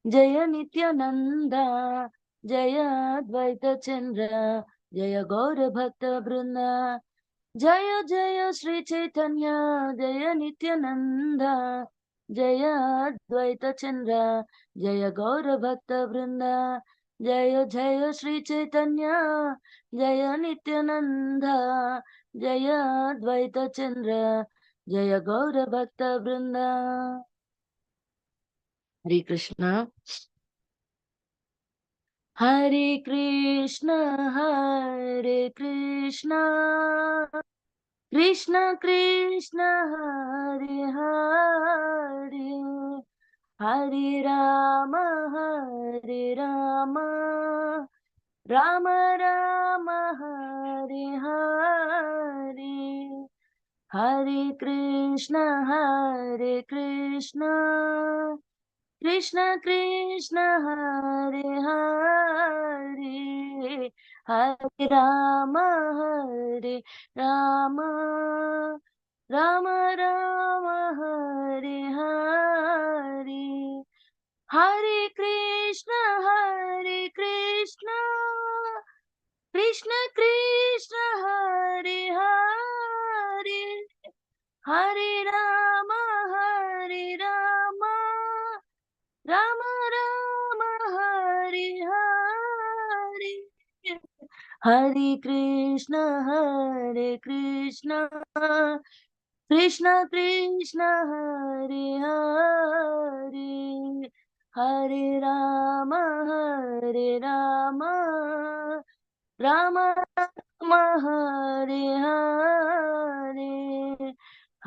जय नित्यानंद जय अद्वैत चंद्र जय गौर भक्त वृंद जय जय श्री चैतन्य जय नित्यानंद जय अद्वैत चंद्र जय गौर भक्त वृंद जय जय श्री चैतन्य जय नित्यानंद जय अद्वैत चंद्र जय गौर भक्त वृंद। हरे कृष्णा हरे कृष्णा हरे कृष्णा कृष्ण कृष्ण हरे हरे हरे राम राम राम हरे हरे हरे कृष्ण कृष्ण कृष्ण हरे हरे हरे राम राम राम हरे हरे हरे कृष्ण कृष्ण कृष्ण हरे हरे हरे राम राम राम हरे हरे हरे कृष्ण कृष्ण कृष्ण हरे हरे हरे राम राम राम हरे हरे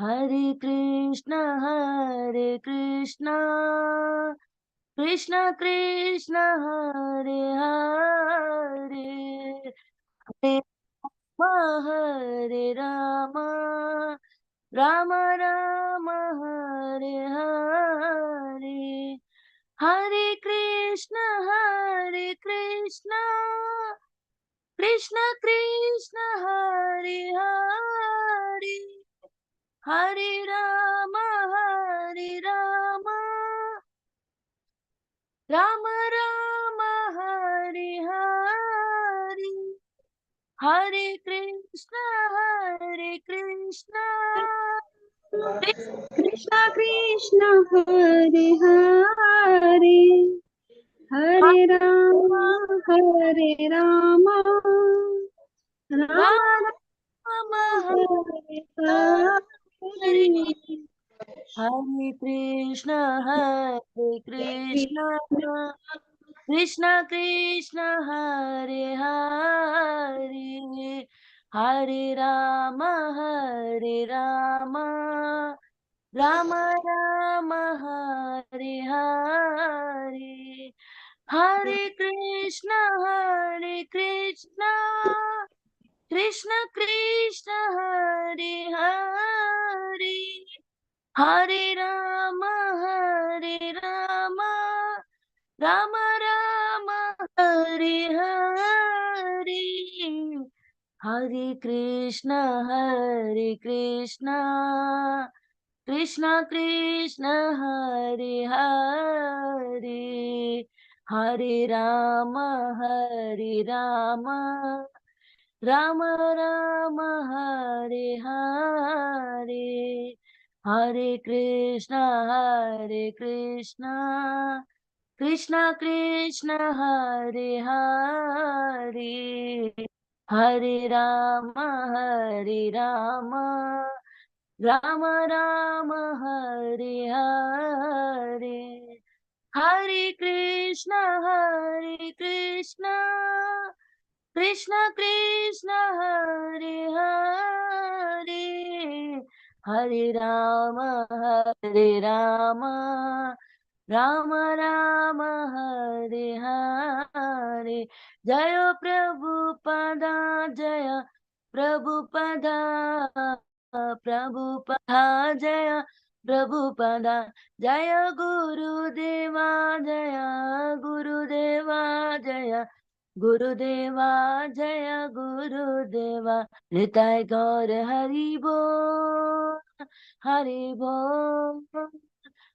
हरे कृष्ण कृष्ण कृष्ण हरे हरे हरे राम राम राम हरे हरे हरे कृष्ण कृष्ण कृष्ण हरे हरे हरे राम राम राम हरे हरे हरे कृष्ण कृष्ण कृष्ण हरे हरे हरे राम राम राम राम हरे हरे हरे हरे कृष्ण कृष्ण कृष्ण हरे हरे हरे राम राम राम हरे हरे हरे कृष्ण कृष्ण कृष्ण हरे हरे हरे राम राम राम हरे हरे हरे कृष्ण कृष्ण कृष्ण हरे हरे हरे राम राम राम हरे हरे हरे कृष्ण कृष्ण कृष्ण हरे हरे हरे राम राम राम हरे हरे हरे कृष्ण कृष्ण कृष्ण हरे हरे हरे राम राम राम हरे हरे जय प्रभुपदा जय प्रभुपदा प्रभुपदा जय प्रभुपदा जय गुरुदेवा जय गुरुदेवा जय गुरुदेवा निताय गौर हरि बोल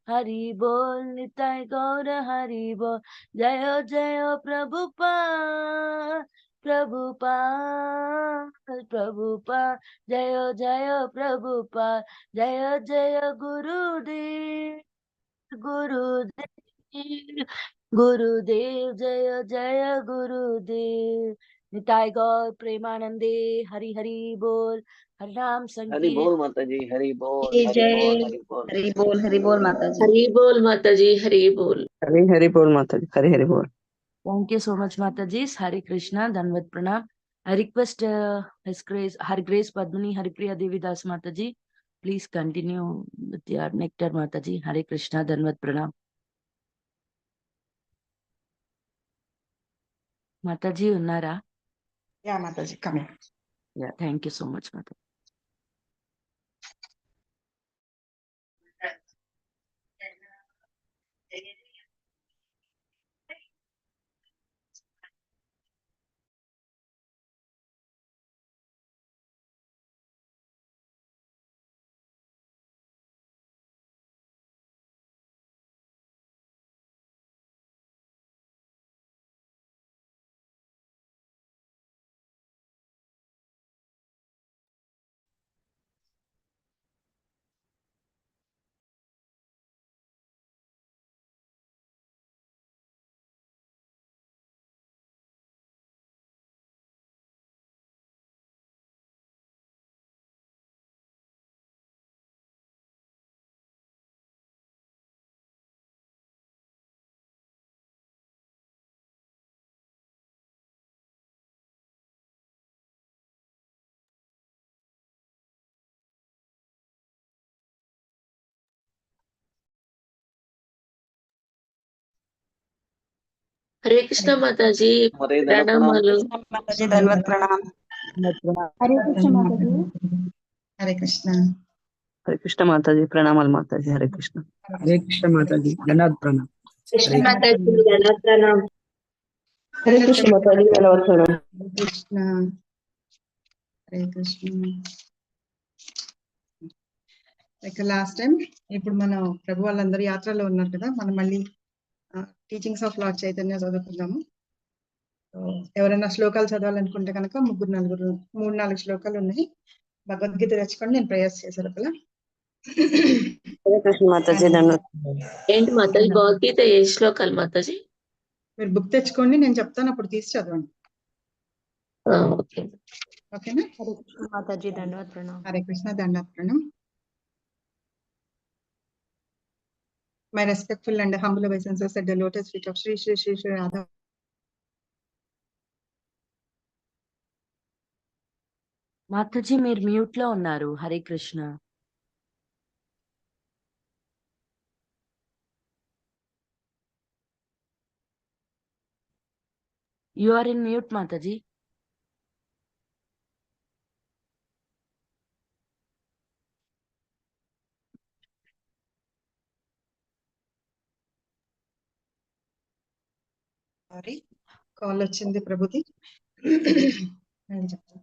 हरि बोल निताय गौर हरि बोल। जय जय प्रभुपाद प्रभुपाद प्रभुपाद। जय जय प्रभुपाद। जय जय गुरुदेव गुरुदेव गुरुदेव। जय जय गुरुदेव। निताय गौर प्रेमानंदे। हरि हरि बोल। हरि नाम हरि संकीर्तन। बोल माता जी, हरि बोल, हरि जय बोल, हरि बोल। हरि बोल माता जी। हरि बोल माता जी, हरि बोल। हरे हरि बोल माता जी, हरे हरि बोल। Thank you so much, Mataji. Hare Krishna, Danvat Pranam. I request His Grace, Her Grace Padmini Haripriya Devi Das Mataji. Please continue with your nectar, Mataji. Hare Krishna, Danvat Pranam. Mataji, unnara? Yeah, Mataji, come here. Yeah, thank you so much, Mataji. हरे कृष्ण माता जी, हरे धन प्रणाम। प्रणमालु। माताजी धन्यवाद प्रणाम। हरे कृष्ण माता जी। हरे कृष्ण। हरे कृष्ण माता जी, प्रणाम माता जी, हरे कृष्ण। हरे कृष्ण माता जी, धन्यवाद प्रणाम। कृष्ण माता जी, धन्यवाद प्रणाम। हरे कृष्ण माता जी, धन्यवाद प्रणाम। हरे कृष्ण। हरे कृष्ण। ఇక లాస్ట్ టైం ఇప్పుడు మనం ప్రభు వాళ్ళందరూ యాత్రలో ఉన్నారు కదా, మనం మళ్ళీ టీచింగ్స్ ఆఫ్ లార్డ్ చైతన్య చదువుకుందాము. ఎవరైనా శ్లోకాలు చదవాలనుకుంటే కనుక 3-4 శ్లోకాలు ఉన్నాయి. భగవద్గీత తెచ్చుకొని నేను ప్రేయర్స్ చేసే లోపల हरे कृष्ण माता जी, धन्यवाद। ఏంటి మాతాజీ, భగవద్గీత ఏ శ్లోకాలు మాతాజీ? మీరు బుక్ తెచ్చుకోండి, నేను చెప్తాను, అప్పుడు తీసి చదవండి. ఓకే. ఓకేనా? हरे कृष्ण माता जी, धन्यवाद प्रणाम। హరే కృష్ణ, దండాత్ ప్రణామ్. My respectful and humble obeisances at the lotus feet of Sri Sri Sri Sri Radha. Mataji, మీరు మ్యూట్ లో ఉన్నారు. Hare Krishna. You are in mute, Mataji. Sorry, call వచ్చింది ప్రభుది. నేను చెప్తాను.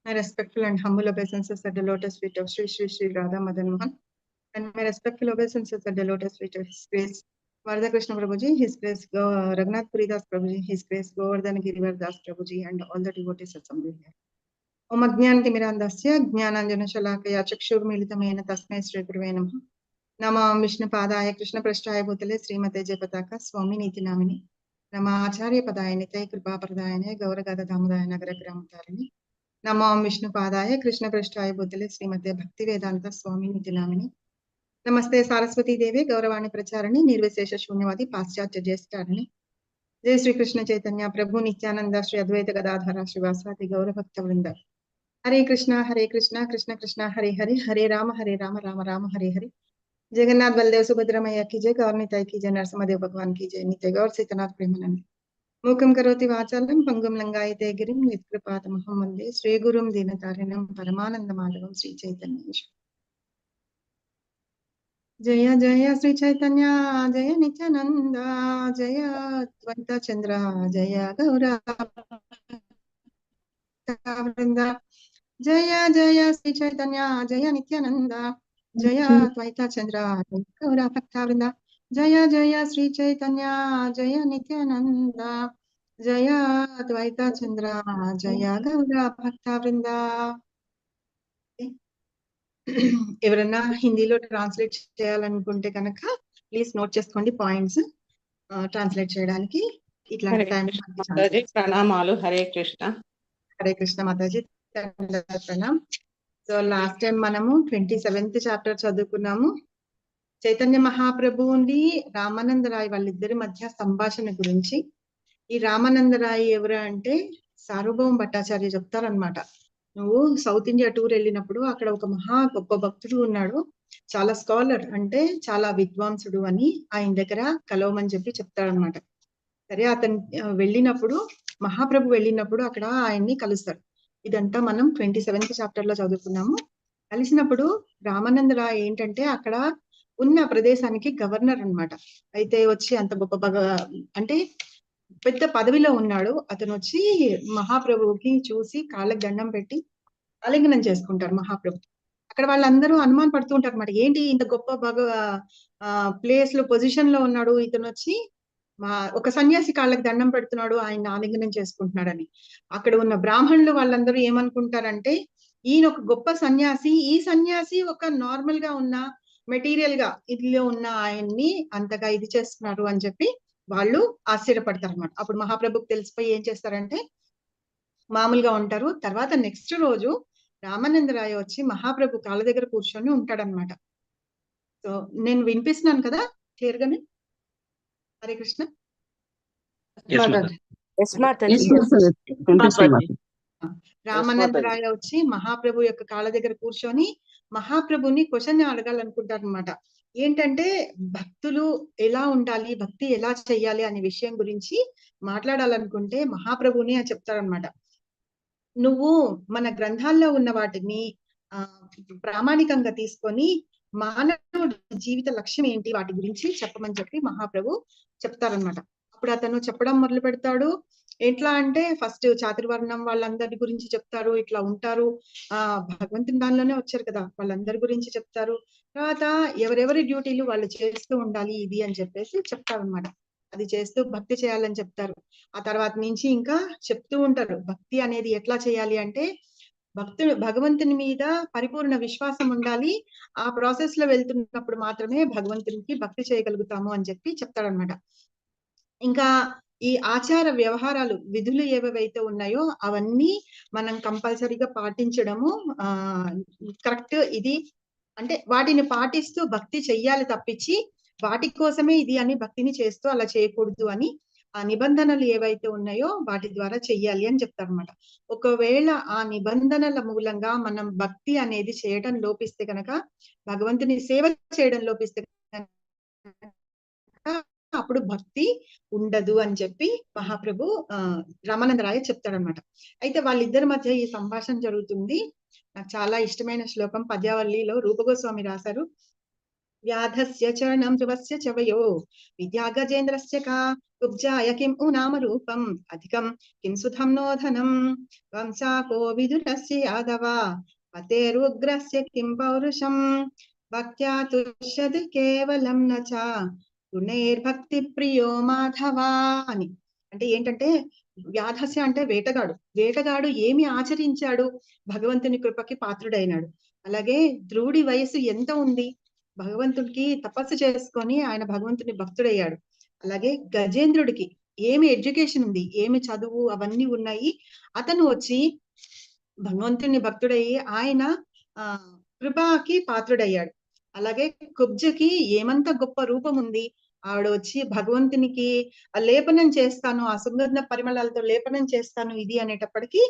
My respectful and humble obeisances at the lotus feet of Sri Sri Sri Radha Madan Mohan, and my respectful obeisances at the lotus feet of His Grace Varada Krishna Prabhuji, His Grace Raghunath Puridas Prabhuji, His Grace Govardhan Girivar Das Prabhuji, and all the devotees assembled here. Om Ajnanatimirandasya Jnananjana Shalakaya Chakshurmilitamena Tasmai Shri Gurave Namaha. Namam Vishnu Padaya Krishna Prasthaya Bhutale Srimate Jayapataka Swami Niti Namini. Nama Acharya Padaya Nitai Kripa Pradayane Gauragada Damadaya Nagara Gramatarini. Namam Vishnu Padaya Krishna Prasthaya Bhutale Srimate Bhakti Vedanta Swami Niti Namini. Namaste Saraswati Devi Gauravani Pracharani Nirvishesha Shunyavadi Paschatya Jyestarani. Jai Sri Krishna Chaitanya Prabhu Nityananda Sri Advaita Gadadhara Srivasati Gaura Bhakta Vrinda. Hare Krishna Krishna Krishna Hare Hare, Hare Rama Rama Rama Hare Hare. Jagannath Baldev Subhadra मैया की जय, गौर निताई की जय, नरसिंहदेव भगवान की जय, नित्य गौर सीतनाथ प्रेमानंद। मूकं करोति वाचालं पंगुं लंघयते गिरिं यत्कृपातमहं वन्दे श्रीगुरुं दीनतारिणं परमानन्दमाधवं श्री चैतन्य। जय जय श्री चैतन्य जय नित्यानंद जय अद्वैत चंद्र जय गौरा वृंद। जय जय श्री चैतन्य जय नित्यानंद జయ ద్వైత చంద్ర గౌర భక్త వృంద జయ జయ శ్రీ చైతన్య జయ నిత్యానంద జయ ద్వైత చంద్ర జయ గౌర భక్త వృంద. ఎవరన్నా హిందీలో ట్రాన్స్లేట్ చేయాలనుకుంటే కనుక ప్లీజ్ నోట్ చేసుకోండి పాయింట్స్ ట్రాన్స్లేట్ చేయడానికి. ఇట్లాంటి టైం ప్రణామాలు. హరే కృష్ణ. హరే కృష్ణ మాతాజీ, ప్రణామ్. సో లాస్ట్ టైం మనము 27th చాప్టర్ చదువుకున్నాము. చైతన్య మహాప్రభువుని రామానందరాయ్ వాళ్ళిద్దరి మధ్య సంభాషణ గురించి. ఈ రామానందరాయ్ ఎవరు అంటే సార్వభౌమ భట్టాచార్య చెప్తారనమాట. నువ్వు సౌత్ ఇండియా టూర్ వెళ్ళినప్పుడు అక్కడ ఒక మహా గొప్ప భక్తుడు ఉన్నాడు, చాలా స్కాలర్ అంటే చాలా విద్వాంసుడు అని ఆయన దగ్గర కలవమని చెప్పి చెప్తాడనమాట. సరే, అతను వెళ్ళినప్పుడు మహాప్రభు వెళ్ళినప్పుడు అక్కడ ఆయన్ని కలుస్తాడు. ఇదంతా మనం 27th చాప్టర్ లో చదువుకున్నాము. కలిసినప్పుడు రామానందరాయ్ ఏంటంటే అక్కడ ఉన్న ప్రదేశానికి గవర్నర్ అన్నమాట. అయితే వచ్చి అంత గొప్ప అంటే పెద్ద పదవిలో ఉన్నాడు. అతను వచ్చి మహాప్రభువుకి చూసి కాళ్ళకి దండం పెట్టి ఆలింగనం చేసుకుంటారు మహాప్రభు. అక్కడ వాళ్ళందరూ అనుమాన పడుతూ ఉంటారు అన్నమాట. ఏంటి ఇంత గొప్ప ప్లేస్ లో పొజిషన్ లో ఉన్నాడు ఇతను వచ్చి ఒక సన్యాసి కాళ్ళకి దండం పెడుతున్నాడు, ఆయన ఆలింగనం చేసుకుంటున్నాడని. అక్కడ ఉన్న బ్రాహ్మణులు వాళ్ళందరూ ఏమనుకుంటారంటే ఈయన ఒక గొప్ప సన్యాసి, ఈ సన్యాసి ఒక నార్మల్ గా ఉన్న మెటీరియల్ గా ఇదిలో ఉన్న ఆయన్ని అంతగా ఇది చేస్తున్నారు అని చెప్పి వాళ్ళు ఆశ్చర్యపడతారు అనమాట. అప్పుడు మహాప్రభుకి తెలిసిపోయి ఏం చేస్తారంటే మామూలుగా ఉంటారు. తర్వాత నెక్స్ట్ రోజు రామానందరాయ వచ్చి మహాప్రభు కాళ్ళ దగ్గర కూర్చొని ఉంటాడనమాట. సో నేను వినిపిస్తున్నాను కదా క్లియర్ గానే? హరే కృష్ణ. రామానందరాయ వచ్చి మహాప్రభు యొక్క కాళ్ళ దగ్గర కూర్చొని మహాప్రభుని క్వశ్చన్ అడగాలనుకుంటారు అనమాట. ఏంటంటే భక్తులు ఎలా ఉండాలి, భక్తి ఎలా చెయ్యాలి అనే విషయం గురించి మాట్లాడాలనుకుంటే మహాప్రభుని అని చెప్తారనమాట. నువ్వు మన గ్రంథాల్లో ఉన్న వాటిని ప్రామాణికంగా తీసుకొని మానవుడి జీవిత లక్ష్యం ఏంటి వాటి గురించి చెప్పమని చెప్పి మహాప్రభు చెప్తారనమాట. అప్పుడు అతను చెప్పడం మొదలు పెడతాడు. ఎట్లా అంటే ఫస్ట్ చాతుర్వర్ణం వాళ్ళందరి గురించి చెప్తారు, ఇట్లా ఉంటారు, భగవంతుని దానిలోనే వచ్చారు కదా, వాళ్ళందరి గురించి చెప్తారు. తర్వాత ఎవరెవరి డ్యూటీలు వాళ్ళు చేస్తూ ఉండాలి ఇది అని చెప్పేసి చెప్తారు అనమాట. అది చేస్తూ భక్తి చేయాలని చెప్తారు. ఆ తర్వాత నుంచి ఇంకా చెప్తూ ఉంటారు భక్తి అనేది ఎట్లా చేయాలి అంటే భగవంతుని మీద పరిపూర్ణ విశ్వాసం ఉండాలి, ఆ ప్రాసెస్ లో వెళ్తున్నప్పుడు మాత్రమే భగవంతునికి భక్తి చేయగలుగుతాము అని చెప్పి చెప్తాడనమాట. ఇంకా ఈ ఆచార వ్యవహారాలు విధులు ఏవైతే ఉన్నాయో అవన్నీ మనం కంపల్సరీగా పాటించడము కరెక్ట్. ఇది అంటే వాటిని పాటిస్తూ భక్తి చెయ్యాలి తప్పించి వాటి కోసమే ఇది అని భక్తిని చేస్తూ అలా చేయకూడదు అని ఆ నిబంధనలు ఏవైతే ఉన్నాయో వాటి ద్వారా చెయ్యాలి అని చెప్తారనమాట. ఒకవేళ ఆ నిబంధనల మూలంగా మనం భక్తి అనేది చేయడం లోపిస్తే కనుక, భగవంతుని సేవ చేయడం లోపిస్తే అప్పుడు భక్తి ఉండదు అని చెప్పి మహాప్రభు రామానందరాయ చెప్తాడనమాట. అయితే వాళ్ళిద్దరి మధ్య ఈ సంభాషణ జరుగుతుంది. నాకు చాలా ఇష్టమైన శ్లోకం పద్యావళిలో రూపగోస్వామి రాశారు. వ్యాధస్య చరణం ధ్రువస్య చవయో విద్యా గజేంద్రస్య కా కుబ్జాయ కిం నామ రూపం అధికం కిం సుధం నోధనం వంశాకో విదురస్య యాదవ పతేరుగ్రస్య కిం పౌరుషం భక్త్యా తుష్యతి కేవలం నచ గుణైర్భక్తి ప్రియో మాధవా అని. అంటే ఏంటంటే వ్యాధస్య అంటే వేటగాడు ఏమి ఆచరించాడు, భగవంతుని కృపకి పాత్రుడైనాడు. అలాగే ధ్రువుడి వయసు ఎంత ఉంది, భగవంతుడికి తపస్సు చేసుకొని ఆయన భగవంతుని భక్తుడయ్యాడు. అలాగే గజేంద్రుడికి ఏమి ఎడ్యుకేషన్ ఉంది, ఏమి చదువు అవన్నీ ఉన్నాయి, అతను వచ్చి భగవంతుని భక్తుడయ్యి ఆయన కృపకి పాత్రుడయ్యాడు. అలాగే కుబ్జకి ఏమంత గొప్ప రూపం ఉంది, ఆవిడ వచ్చి భగవంతునికి లేపనం చేస్తాను, ఆ సుగంధ పరిమళాలతో లేపనం చేస్తాను ఇది అనేటప్పటికీ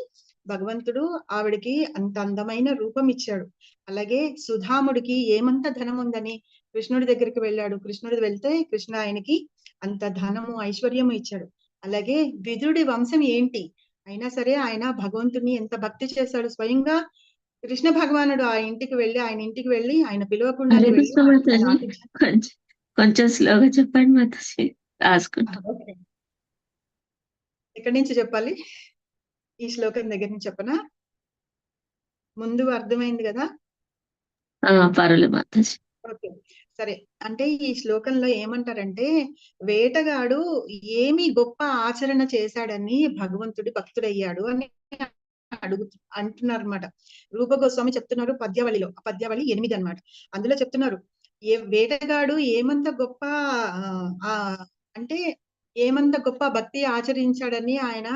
భగవంతుడు ఆవిడకి అంత అందమైన రూపం ఇచ్చాడు. అలాగే సుధాముడికి ఏమంత ధనం ఉందని కృష్ణుడి దగ్గరికి వెళ్ళాడు, కృష్ణుడి వెళ్తే కృష్ణ ఆయనకి అంత ధనము ఐశ్వర్యము ఇచ్చాడు. అలాగే విదురుడి వంశం ఏంటి అయినా సరే ఆయన భగవంతుని ఎంత భక్తి చేశాడు, స్వయంగా కృష్ణ భగవానుడు ఆయన ఇంటికి వెళ్ళి ఆయన పిలవకుండా కొంచెం స్లోగా చెప్పండి మాతాజీ, రాసుకుంటా. ఎక్కడి నుంచి చెప్పాలి? ఈ శ్లోకం దగ్గర నుంచి చెప్పనా? ముందు అర్థమైంది కదా? పర్వాలేదు మాతాజీ. ఓకే, సరే. అంటే ఈ శ్లోకంలో ఏమంటారంటే, వేటగాడు ఏమి గొప్ప ఆచరణ చేశాడని భగవంతుడి భక్తుడయ్యాడు అని అంటున్నారు అనమాట. రూప గోస్వామి చెప్తున్నారు పద్యావళిలో. ఆ పద్యావళి 8 అన్నమాట. అందులో చెప్తున్నారు, వేటగాడు ఏమంత గొప్ప ఆ అంటే ఏమంత గొప్ప భక్తి ఆచరించాడని ఆయన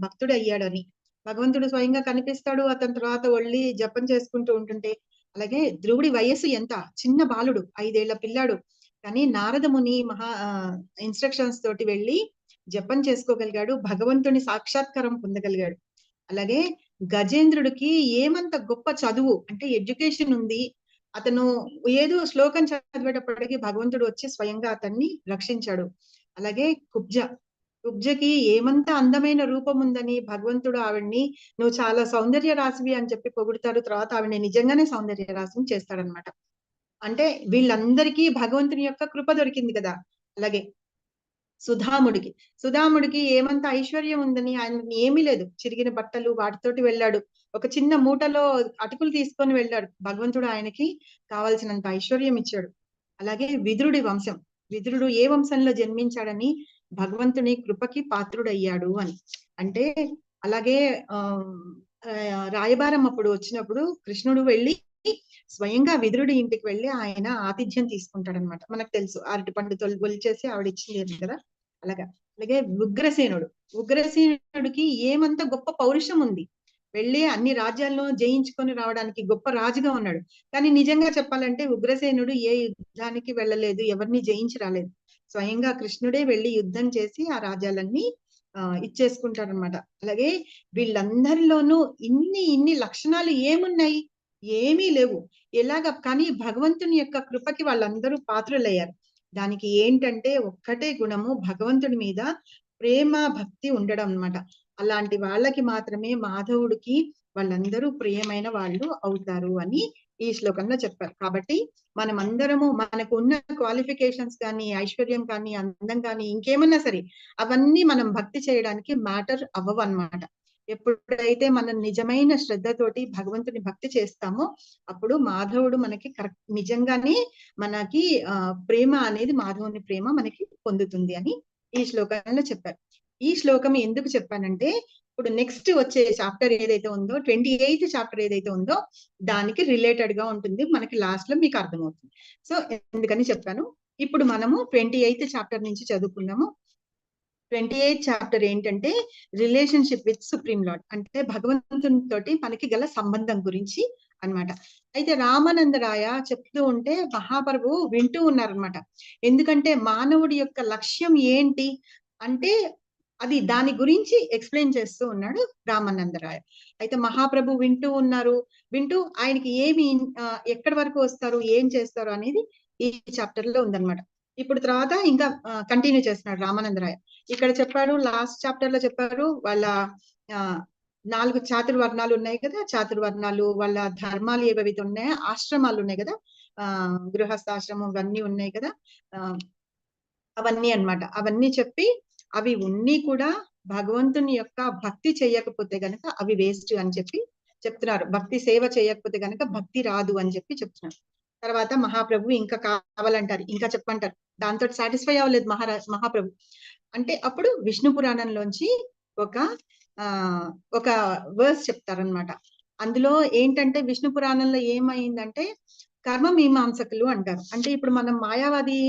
భక్తుడు అయ్యాడని. భగవంతుడు స్వయంగా కనిపిస్తాడు, అతని తర్వాత వెళ్ళి జపం చేసుకుంటూ ఉంటుంటే. అలాగే ధ్రువుడి వయస్సు ఎంత, చిన్న బాలుడు, 5 ఏళ్ల పిల్లాడు, కానీ నారద ముని ఇన్స్ట్రక్షన్స్ తోటి వెళ్ళి జపం చేసుకోగలిగాడు, భగవంతుని సాక్షాత్కారం పొందగలిగాడు. అలాగే గజేంద్రుడికి ఏమంత గొప్ప చదువు అంటే ఎడ్యుకేషన్ ఉంది, అతను ఏదో శ్లోకం చదివేటప్పటికి భగవంతుడు వచ్చి స్వయంగా అతన్ని రక్షించాడు. అలాగే కుబ్జకి ఏమంత అందమైన రూపం ఉందని భగవంతుడు ఆవిడ్ని నువ్వు చాలా సౌందర్య రాశివి అని చెప్పి పొగుడుతాడు. తర్వాత ఆవిడ్ని నిజంగానే సౌందర్య రాశిని చేస్తాడనమాట. అంటే వీళ్ళందరికీ భగవంతుని యొక్క కృప దొరికింది కదా. అలాగే సుధాముడికి ఏమంత ఐశ్వర్యం ఉందని, ఆయన ఏమీ లేదు, చిరిగిన బట్టలు వాటితోటి వెళ్ళాడు, ఒక చిన్న మూటలో అటుకులు తీసుకొని వెళ్ళాడు, భగవంతుడు ఆయనకి కావాల్సినంత ఐశ్వర్యం ఇచ్చాడు. అలాగే విదురుడు ఏ వంశంలో జన్మించాడని భగవంతుని కృపకి పాత్రుడయ్యాడు అని. అంటే అలాగే రాయబారం అప్పుడు వచ్చినప్పుడు కృష్ణుడు వెళ్ళి స్వయంగా విదురుడి ఇంటికి వెళ్ళి ఆయన ఆతిథ్యం తీసుకుంటాడనమాట. మనకు తెలుసు, అరటి పండు తొలిచేసి ఆవిడ ఇచ్చింది కదా. అలాగే ఉగ్రసేనుడికి ఏమంత గొప్ప పౌరుషం ఉంది, వెళ్ళి అన్ని రాజ్యాలను జయించుకొని రావడానికి గొప్ప రాజుగా ఉన్నాడు. కానీ నిజంగా చెప్పాలంటే ఉగ్రసేనుడు ఏ యుద్ధానికి వెళ్ళలేదు, ఎవరిని జయించి రాలేదు. స్వయంగా కృష్ణుడే వెళ్ళి యుద్ధం చేసి ఆ రాజ్యాలన్నీ ఇచ్చేసుకుంటాడనమాట. అలాగే వీళ్ళందరిలోనూ ఇన్ని లక్షణాలు ఏమున్నాయి, ఏమీ లేవు. కానీ భగవంతుని యొక్క కృపకి వాళ్ళందరూ పాత్రులయ్యారు. దానికి ఏంటంటే ఒక్కటే గుణము, భగవంతుడి మీద ప్రేమ భక్తి ఉండడం అన్నమాట. అలాంటి వాళ్ళకి మాత్రమే మాధవుడికి వాళ్ళందరూ ప్రియమైన వాళ్ళు అవుతారు అని ఈ శ్లోకంలో చెప్పారు. కాబట్టి మనం అందరము మనకు ఉన్న క్వాలిఫికేషన్స్ కానీ, ఐశ్వర్యం కానీ, అందం కానీ, ఇంకేమన్నా సరే అవన్నీ మనం భక్తి చేయడానికి మ్యాటర్ అవ్వవు అన్నమాట. ఎప్పుడైతే మనం నిజమైన శ్రద్ధతోటి భగవంతుని భక్తి చేస్తామో అప్పుడు మాధవుడు మనకి నిజంగానే మనకి ప్రేమ అనేది, మాధవుని ప్రేమ మనకి పొందుతుంది అని ఈ శ్లోకంలో చెప్పారు. ఈ శ్లోకం ఎందుకు చెప్పానంటే, ఇప్పుడు నెక్స్ట్ వచ్చే చాప్టర్ ఏదైతే ఉందో, 28th చాప్టర్ ఏదైతే ఉందో దానికి రిలేటెడ్ గా ఉంటుంది, మనకి లాస్ట్ లో మీకు అర్థమవుతుంది. సో ఎందుకని చెప్పాను. ఇప్పుడు మనము 28th చాప్టర్ నుంచి చదువుకున్నాము. 28th చాప్టర్ ఏంటంటే రిలేషన్షిప్ విత్ సుప్రీం లార్డ్, అంటే భగవంతుని తోటి మనకి గల సంబంధం గురించి అన్నమాట. అయితే రామానందరాయ చెప్తూ ఉంటే మహాప్రభు వింటూ ఉన్నారనమాట. ఎందుకంటే మానవుడి యొక్క లక్ష్యం ఏంటి అంటే అది దాని గురించి ఎక్స్ప్లెయిన్ చేస్తూ ఉన్నాడు రామానందరాయ. అయితే మహాప్రభు వింటూ ఉన్నారు. వింటూ ఆయనకి ఏమి ఎక్కడి వరకు వస్తారు, ఏం చేస్తారు అనేది ఈ చాప్టర్ లో ఉందన్నమాట. ఇప్పుడు తర్వాత ఇంకా కంటిన్యూ చేస్తున్నాడు రామానందరాయ. ఇక్కడ చెప్పాడు, లాస్ట్ చాప్టర్ లో చెప్పారు వాళ్ళ 4 చాతుర్వర్ణాలు ఉన్నాయి కదా, చాతుర్వర్ణాలు వాళ్ళ ధర్మాలు ఏవైతే ఉన్నాయో, ఆశ్రమాలు ఉన్నాయి కదా, గృహస్థాశ్రమం ఇవన్నీ ఉన్నాయి కదా, అవన్నీ అన్నమాట. అవన్నీ చెప్పి అవి ఉన్ని కూడా భగవంతుని యొక్క భక్తి చేయకపోతే గనక అవి వేస్ట్ అని చెప్పి చెప్తున్నారు. భక్తి సేవ చేయకపోతే గనక భక్తి రాదు అని చెప్పి చెప్తున్నారు. తర్వాత మహాప్రభు ఇంకా కావాలంటారు, ఇంకా చెప్పంటారు. దాంతో సాటిస్ఫై అవ్వలేదు మహాప్రభు. అంటే అప్పుడు విష్ణు పురాణంలోంచి ఒక వర్స్ చెప్తారనమాట. అందులో ఏంటంటే విష్ణు పురాణంలో ఏమైందంటే కర్మ మీమాంసకులు అంటారు. అంటే ఇప్పుడు మనం మాయావాది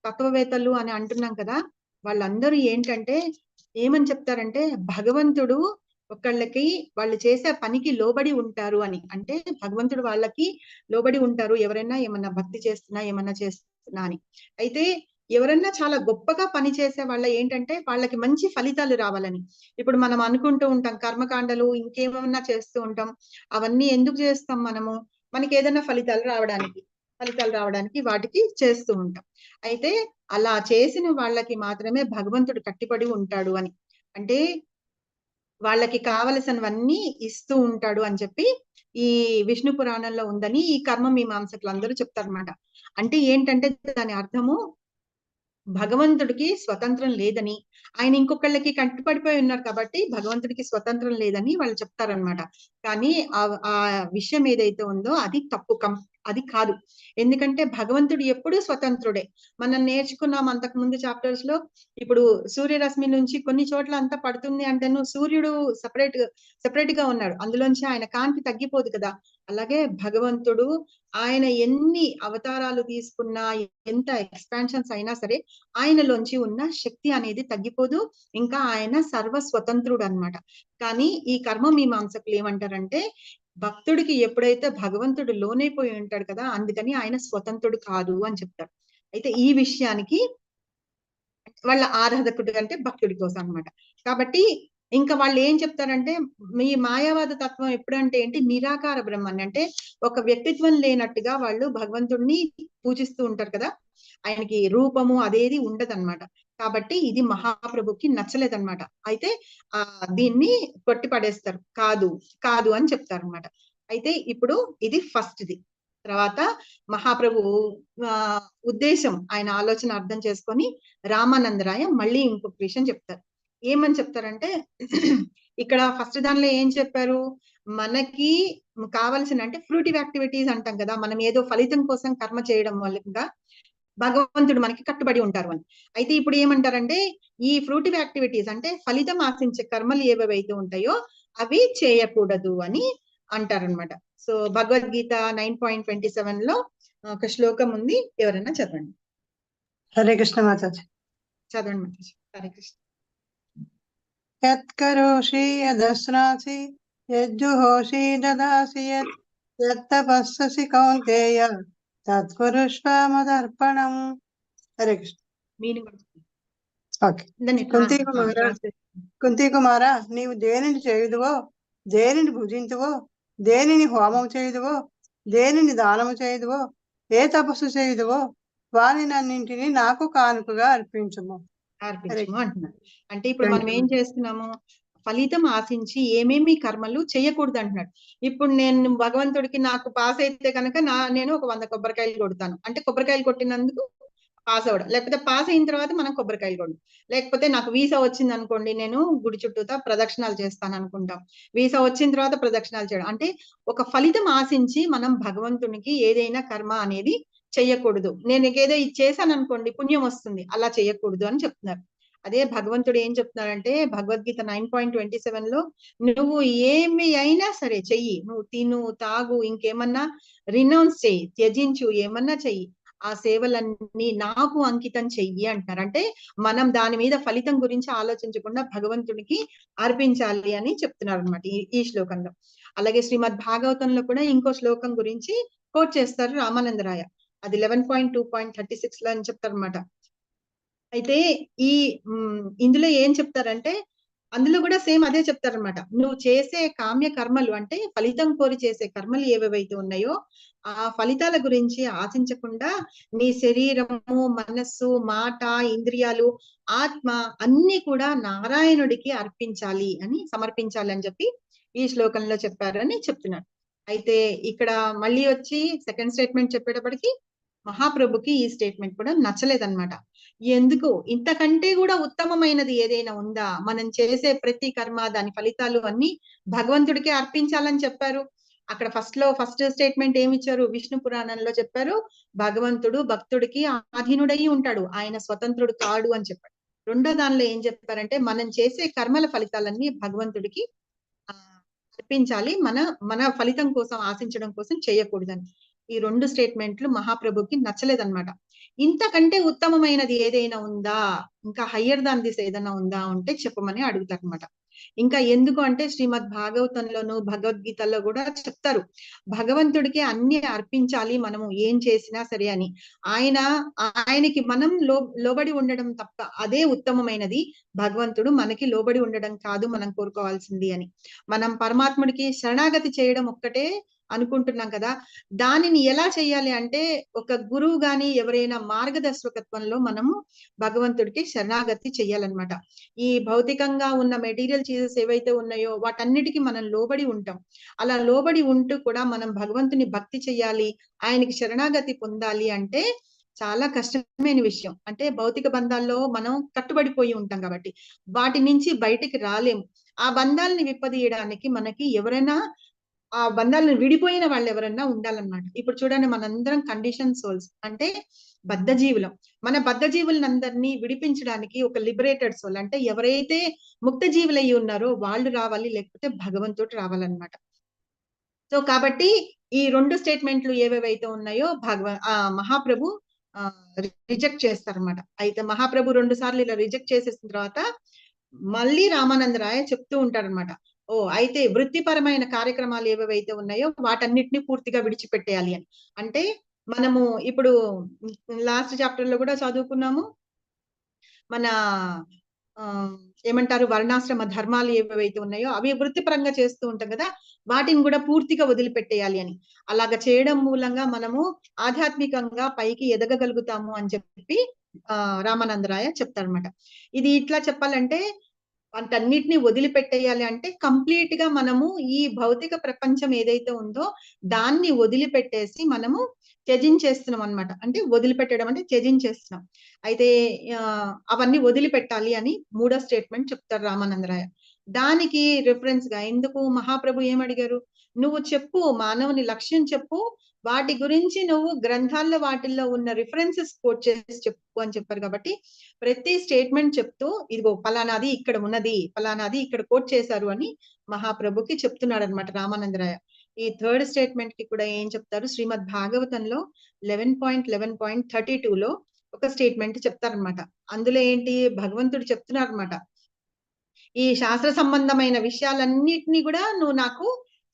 తత్వవేత్తలు అని అంటున్నాం కదా, వాళ్ళందరూ ఏంటంటే ఏమని చెప్తారంటే భగవంతుడు ఒకళ్ళకి వాళ్ళు చేసే పనికి లోబడి ఉంటారు అని. అంటే భగవంతుడు వాళ్ళకి లోబడి ఉంటారు, ఎవరైనా ఏమన్నా భక్తి చేస్తున్నా ఏమన్నా చేస్తున్నా అని. అయితే ఎవరన్నా చాలా గొప్పగా పని చేసే వాళ్ళ ఏంటంటే వాళ్ళకి మంచి ఫలితాలు రావాలని. ఇప్పుడు మనం అనుకుంటూ ఉంటాం కర్మకాండలు ఇంకేమన్నా చేస్తూ ఉంటాం, అవన్నీ ఎందుకు చేస్తాం మనము, మనకి ఏదైనా ఫలితాలు రావడానికి వాటికి చేస్తూ ఉంటాం. అయితే అలా చేసిన వాళ్ళకి మాత్రమే భగవంతుడు కట్టిపడి ఉంటాడు అని, అంటే వాళ్ళకి కావలసినవన్నీ ఇస్తూ ఉంటాడు అని చెప్పి ఈ విష్ణు పురాణంలో ఉందని ఈ కర్మ మీమాంసకులు అందరూ చెప్తారన్నమాట. అంటే ఏంటంటే దాని అర్థము భగవంతుడికి స్వతంత్రం లేదని, ఆయన ఇంకొకళ్ళకి కట్టుపడిపోయి ఉన్నారు కాబట్టి భగవంతుడికి స్వతంత్రం లేదని వాళ్ళు చెప్తారనమాట. కానీ ఆ విషయం ఏదైతే ఉందో అది తప్పు, అది కాదు. ఎందుకంటే భగవంతుడు ఎప్పుడూ స్వతంత్రుడే. మనం నేర్చుకున్నాం అంతకు ముందు చాప్టర్స్ లో. ఇప్పుడు సూర్యరశ్మి నుంచి కొన్ని చోట్ల అంతా పడుతుంది అంటేను సూర్యుడు సెపరేట్ గా ఉన్నాడు, అందులోంచి ఆయన కాంతి తగ్గిపోదు కదా. అలాగే భగవంతుడు ఆయన ఎన్ని అవతారాలు తీసుకున్నా, ఎంత ఎక్స్పాన్షన్స్ అయినా సరే ఆయనలోంచి ఉన్న శక్తి అనేది తగ్గిపోదు. ఇంకా ఆయన సర్వ స్వతంత్రుడు అన్నమాట. కానీ ఈ కర్మ మీమాంసకులు ఏమంటారంటే భక్తుడికి ఎప్పుడైతే భగవంతుడు లోనైపోయి ఉంటాడు కదా, అందుకని ఆయన స్వతంత్రుడు కాదు అని చెప్తారు. అయితే ఈ విషయానికి వాళ్ళ ఆరాధకుడు అంటే భక్తుడి కోసం అన్నమాట. కాబట్టి ఇంకా వాళ్ళు ఏం చెప్తారంటే మీ మాయావాద తత్వం ఎప్పుడంటే ఏంటి, నిరాకార బ్రహ్మాన్ని అంటే ఒక వ్యక్తిత్వం లేనట్టుగా వాళ్ళు భగవంతుడిని పూజిస్తూ ఉంటారు కదా, ఆయనకి రూపము అదేది ఉండదన్నమాట. కాబట్టి ఇది మహాప్రభుకి నచ్చలేదన్నమాట. అయితే దీన్ని కొట్టి పడేస్తారు, కాదు కాదు అని చెప్తారు అనమాట. అయితే ఇప్పుడు ఇది ఫస్ట్ది. తర్వాత మహాప్రభు ఉద్దేశం, ఆయన ఆలోచన అర్థం చేసుకొని రామానందరాయ మళ్ళీ ఇంకొక విషయం చెప్తారు. ఏమని చెప్తారంటే ఇక్కడ ఫస్ట్ దానిలో ఏం చెప్పారు, మనకి కావాల్సిన అంటే ఫ్రూటివ్ యాక్టివిటీస్ అంటాం కదా, మనం ఏదో ఫలితం కోసం కర్మ చేయడం వల్ల భగవంతుడు మనకి కట్టుబడి ఉంటారు అని. అయితే ఇప్పుడు ఏమంటారంటే ఈ ఫ్రూటివ్ యాక్టివిటీస్ అంటే ఫలితం ఆశించే కర్మలు ఏవేవైతే ఉంటాయో అవి చేయకూడదు అని అంటారనమాట. సో భగవద్గీత 9.27 లో ఒక శ్లోకం ఉంది, ఎవరైనా చదవండి. హరే కృష్ణ మాతాజీ. చదవండి మాతాజీ. హరే కృష్ణ. యత్కరోషి యదశ్నాసి యజ్జుహోషి దదాసి యత్తపస్ససి కౌంతేయ తత్కురుష్వ మదర్పణం. హరే కృష్ణ. Meaning okay. కుంతి కుమారా, నీవు దేనిని చేయుదువో, దేనిని భుజింతువో, దేనిని హోమం చేయుదువో, దేనిని దానము చేయుదువో, ఏ తపస్సు చేయుదువో వానినన్నింటినీ నాకు కానుకగా అర్పించుము అంటున్నారు. అంటే ఇప్పుడు మనం ఏం చేస్తున్నాము, ఫలితం ఆశించి ఏమేమి కర్మలు చేయకూడదు అంటున్నాడు. ఇప్పుడు నేను భగవంతుడికి నాకు పాస్ అయితే కనుక నేను ఒక 100 కొబ్బరికాయలు కొడతాను అంటే కొబ్బరికాయలు కొట్టినందుకు పాస్ అవ్వడం, లేకపోతే పాస్ అయిన తర్వాత మనం కొబ్బరికాయలు కొడడం. లేకపోతే నాకు వీసా వచ్చింది అనుకోండి, నేను గుడి చుట్టూతా ప్రదక్షిణాలు చేస్తాను అనుకుంటాం, వీసా వచ్చిన తర్వాత ప్రదక్షిణాలు చేయడం. అంటే ఒక ఫలితం ఆశించి మనం భగవంతునికి ఏదైనా కర్మ అనేది చెయ్యకూడదు. నేను ఏదో ఇది చేశాను అనుకోండి పుణ్యం వస్తుంది, అలా చేయకూడదు అని చెప్తున్నారు. అదే భగవంతుడు ఏం చెప్తున్నారంటే భగవద్గీత 9.27 లో నువ్వు ఏమి అయినా సరే చెయ్యి, నువ్వు తిను తాగు ఇంకేమన్నా రినౌన్స్ చెయ్యి, త్యజించు, ఏమన్నా చెయ్యి, ఆ సేవలన్నీ నాకు అంకితం చెయ్యి అంటారు. అంటే మనం దాని మీద ఫలితం గురించి ఆలోచించకుండా భగవంతుడికి అర్పించాలి అని చెప్తున్నారు అనమాట ఈ శ్లోకంలో. అలాగే శ్రీమద్ భాగవతంలో కూడా ఇంకో శ్లోకం గురించి కోట్ చేస్తారు రామానందరాయ, అది 11.2.36 లో అని చెప్తారు అనమాట. అయితే ఇందులో ఏం చెప్తారంటే అందులో కూడా సేమ్ అదే చెప్తారనమాట. నువ్వు చేసే కామ్య కర్మలు అంటే ఫలితం కోరి చేసే కర్మలు ఏవేవైతే ఉన్నాయో ఆ ఫలితాల గురించి ఆశించకుండా నీ శరీరము, మనస్సు, మాట, ఇంద్రియాలు, ఆత్మ అన్ని కూడా నారాయణుడికి అర్పించాలి అని, సమర్పించాలి అని చెప్పి ఈ శ్లోకంలో చెప్పారు అని చెప్తున్నారు. అయితే ఇక్కడ మళ్ళీ వచ్చి సెకండ్ స్టేట్మెంట్ చెప్పేటప్పటికి మహాప్రభుకి ఈ స్టేట్మెంట్ కూడా నచ్చలేదన్నమాట. ఎందుకు, ఇంతకంటే కూడా ఉత్తమమైనది ఏదైనా ఉందా, మనం చేసే ప్రతి కర్మ దాని ఫలితాలు అన్ని భగవంతుడికి అర్పించాలని చెప్పారు. అక్కడ ఫస్ట్ స్టేట్మెంట్ ఏమి ఇచ్చారు, విష్ణు పురాణంలో చెప్పారు భగవంతుడు భక్తుడికి ఆధీనుడై ఉంటాడు, ఆయన స్వతంత్రుడు కాడు అని చెప్పాడు. రెండో దానిలో ఏం చెప్పారంటే మనం చేసే కర్మల ఫలితాలన్నీ భగవంతుడికి అర్పించాలి, మన ఫలితం కోసం ఆశించడం కోసం చేయకూడదని. ఈ రెండు స్టేట్మెంట్లు మహాప్రభుకి నచ్చలేదన్నమాట. ఇంతకంటే ఉత్తమమైనది ఏదైనా ఉందా, ఇంకా హయ్యర్ దాన్ దిస్ ఏదైనా ఉందా అంటే చెప్పమని అడుగుతారు అనమాట. ఇంకా ఎందుకు అంటే శ్రీమద్ భాగవతంలోను భగవద్గీతలో కూడా చెప్తారు భగవంతుడికి అన్ని అర్పించాలి మనము ఏం చేసినా సరే అని. ఆయనకి మనం లోబడి ఉండడం తప్ప అదే ఉత్తమమైనది, భగవంతుడు మనకి లోబడి ఉండడం కాదు మనం కోరుకోవాల్సింది అని. మనం పరమాత్ముడికి శరణాగతి చేయడం ఒక్కటే అనుకుంటున్నాం కదా, దానిని ఎలా చేయాలి అంటే ఒక గురువు గాని ఎవరైనా మార్గదర్శకత్వంలో మనము భగవంతుడికి శరణాగతి చెయ్యాలన్నమాట. ఈ భౌతికంగా ఉన్న మెటీరియల్ చీజెస్ ఏవైతే ఉన్నాయో వాటన్నిటికీ మనం లోబడి ఉంటాం. అలా లోబడి ఉంటూ కూడా మనం భగవంతుని భక్తి చెయ్యాలి, ఆయనకి శరణాగతి పొందాలి అంటే చాలా కష్టమైన విషయం. అంటే భౌతిక బంధాల్లో మనం కట్టుబడిపోయి ఉంటాం కాబట్టి వాటి నుంచి బయటికి రాలేము. ఆ బంధాలని విప్పదీయడానికి మనకి ఎవరైనా ఆ బంధాలను విడిపోయిన వాళ్ళు ఎవరన్నా ఉండాలన్నమాట. ఇప్పుడు చూడండి, మనందరం కండిషన్ సోల్స్, అంటే బద్ధజీవులం. మన బద్ధజీవులను అందరినీ విడిపించడానికి ఒక లిబరేటెడ్ సోల్, అంటే ఎవరైతే ముక్త జీవులయ్యి ఉన్నారో వాళ్ళు రావాలి, లేకపోతే భగవంతుడు రావాలన్నమాట. సో కాబట్టి ఈ 2 స్టేట్మెంట్లు ఏవేవైతే ఉన్నాయో మహాప్రభు రిజెక్ట్ చేస్తారనమాట. అయితే మహాప్రభు 2 సార్లు ఇలా రిజెక్ట్ చేసేసిన తర్వాత మళ్ళీ రామానందరాయ చెప్తూ ఉంటారనమాట. అయితే వృత్తిపరమైన కార్యక్రమాలు ఏవేవైతే ఉన్నాయో వాటన్నిటిని పూర్తిగా విడిచిపెట్టేయాలి అని. అంటే మనము ఇప్పుడు లాస్ట్ చాప్టర్ లో కూడా చదువుకున్నాము, మన ఏమంటారు, వర్ణాశ్రమ ధర్మాలు ఏవైతే ఉన్నాయో అవి వృత్తిపరంగా చేస్తూ ఉంటాం కదా, వాటిని కూడా పూర్తిగా వదిలిపెట్టేయాలి అని. అలాగ చేయడం మూలంగా మనము ఆధ్యాత్మికంగా పైకి ఎదగగలుగుతాము అని చెప్పి రామానందరాయ చెప్తారనమాట. ఇది ఇట్లా చెప్పాలంటే వాటన్నిటిని వదిలిపెట్టేయాలి అంటే కంప్లీట్ గా మనము ఈ భౌతిక ప్రపంచం ఏదైతే ఉందో దాన్ని వదిలిపెట్టేసి మనము త్యజించేస్తున్నాం అనమాట. అంటే వదిలిపెట్టడం అంటే త్యజించేస్తున్నాం. అయితే అవన్నీ వదిలిపెట్టాలి అని 3వ స్టేట్మెంట్ చెప్తారు రామానందరాయ. దానికి రిఫరెన్స్ గా ఎందుకు మహాప్రభు ఏమడిగారు, నువ్వు చెప్పు, మానవుని లక్ష్యం చెప్పు, వాటి గురించి నువ్వు గ్రంథాల్లో వాటిల్లో ఉన్న రిఫరెన్సెస్ కోట్ చేసి చెప్పు అని చెప్పారు. కాబట్టి ప్రతి స్టేట్మెంట్ చెప్తూ ఇదిగో పలానాది ఇక్కడ ఉన్నది, పలానాది ఇక్కడ కోట్ చేశారు అని మహాప్రభుకి చెప్తున్నాడు అనమాట రామానందరాయ. ఈ 3rd స్టేట్మెంట్ కి కూడా ఏం చెప్తారు, శ్రీమద్ భాగవతంలో 11.11.32లో ఒక స్టేట్మెంట్ చెప్తారనమాట. అందులో ఏంటి, భగవంతుడు చెప్తున్నారనమాట, ఈ శాస్త్ర సంబంధమైన విషయాలన్నిటినీ కూడా నువ్వు నాకు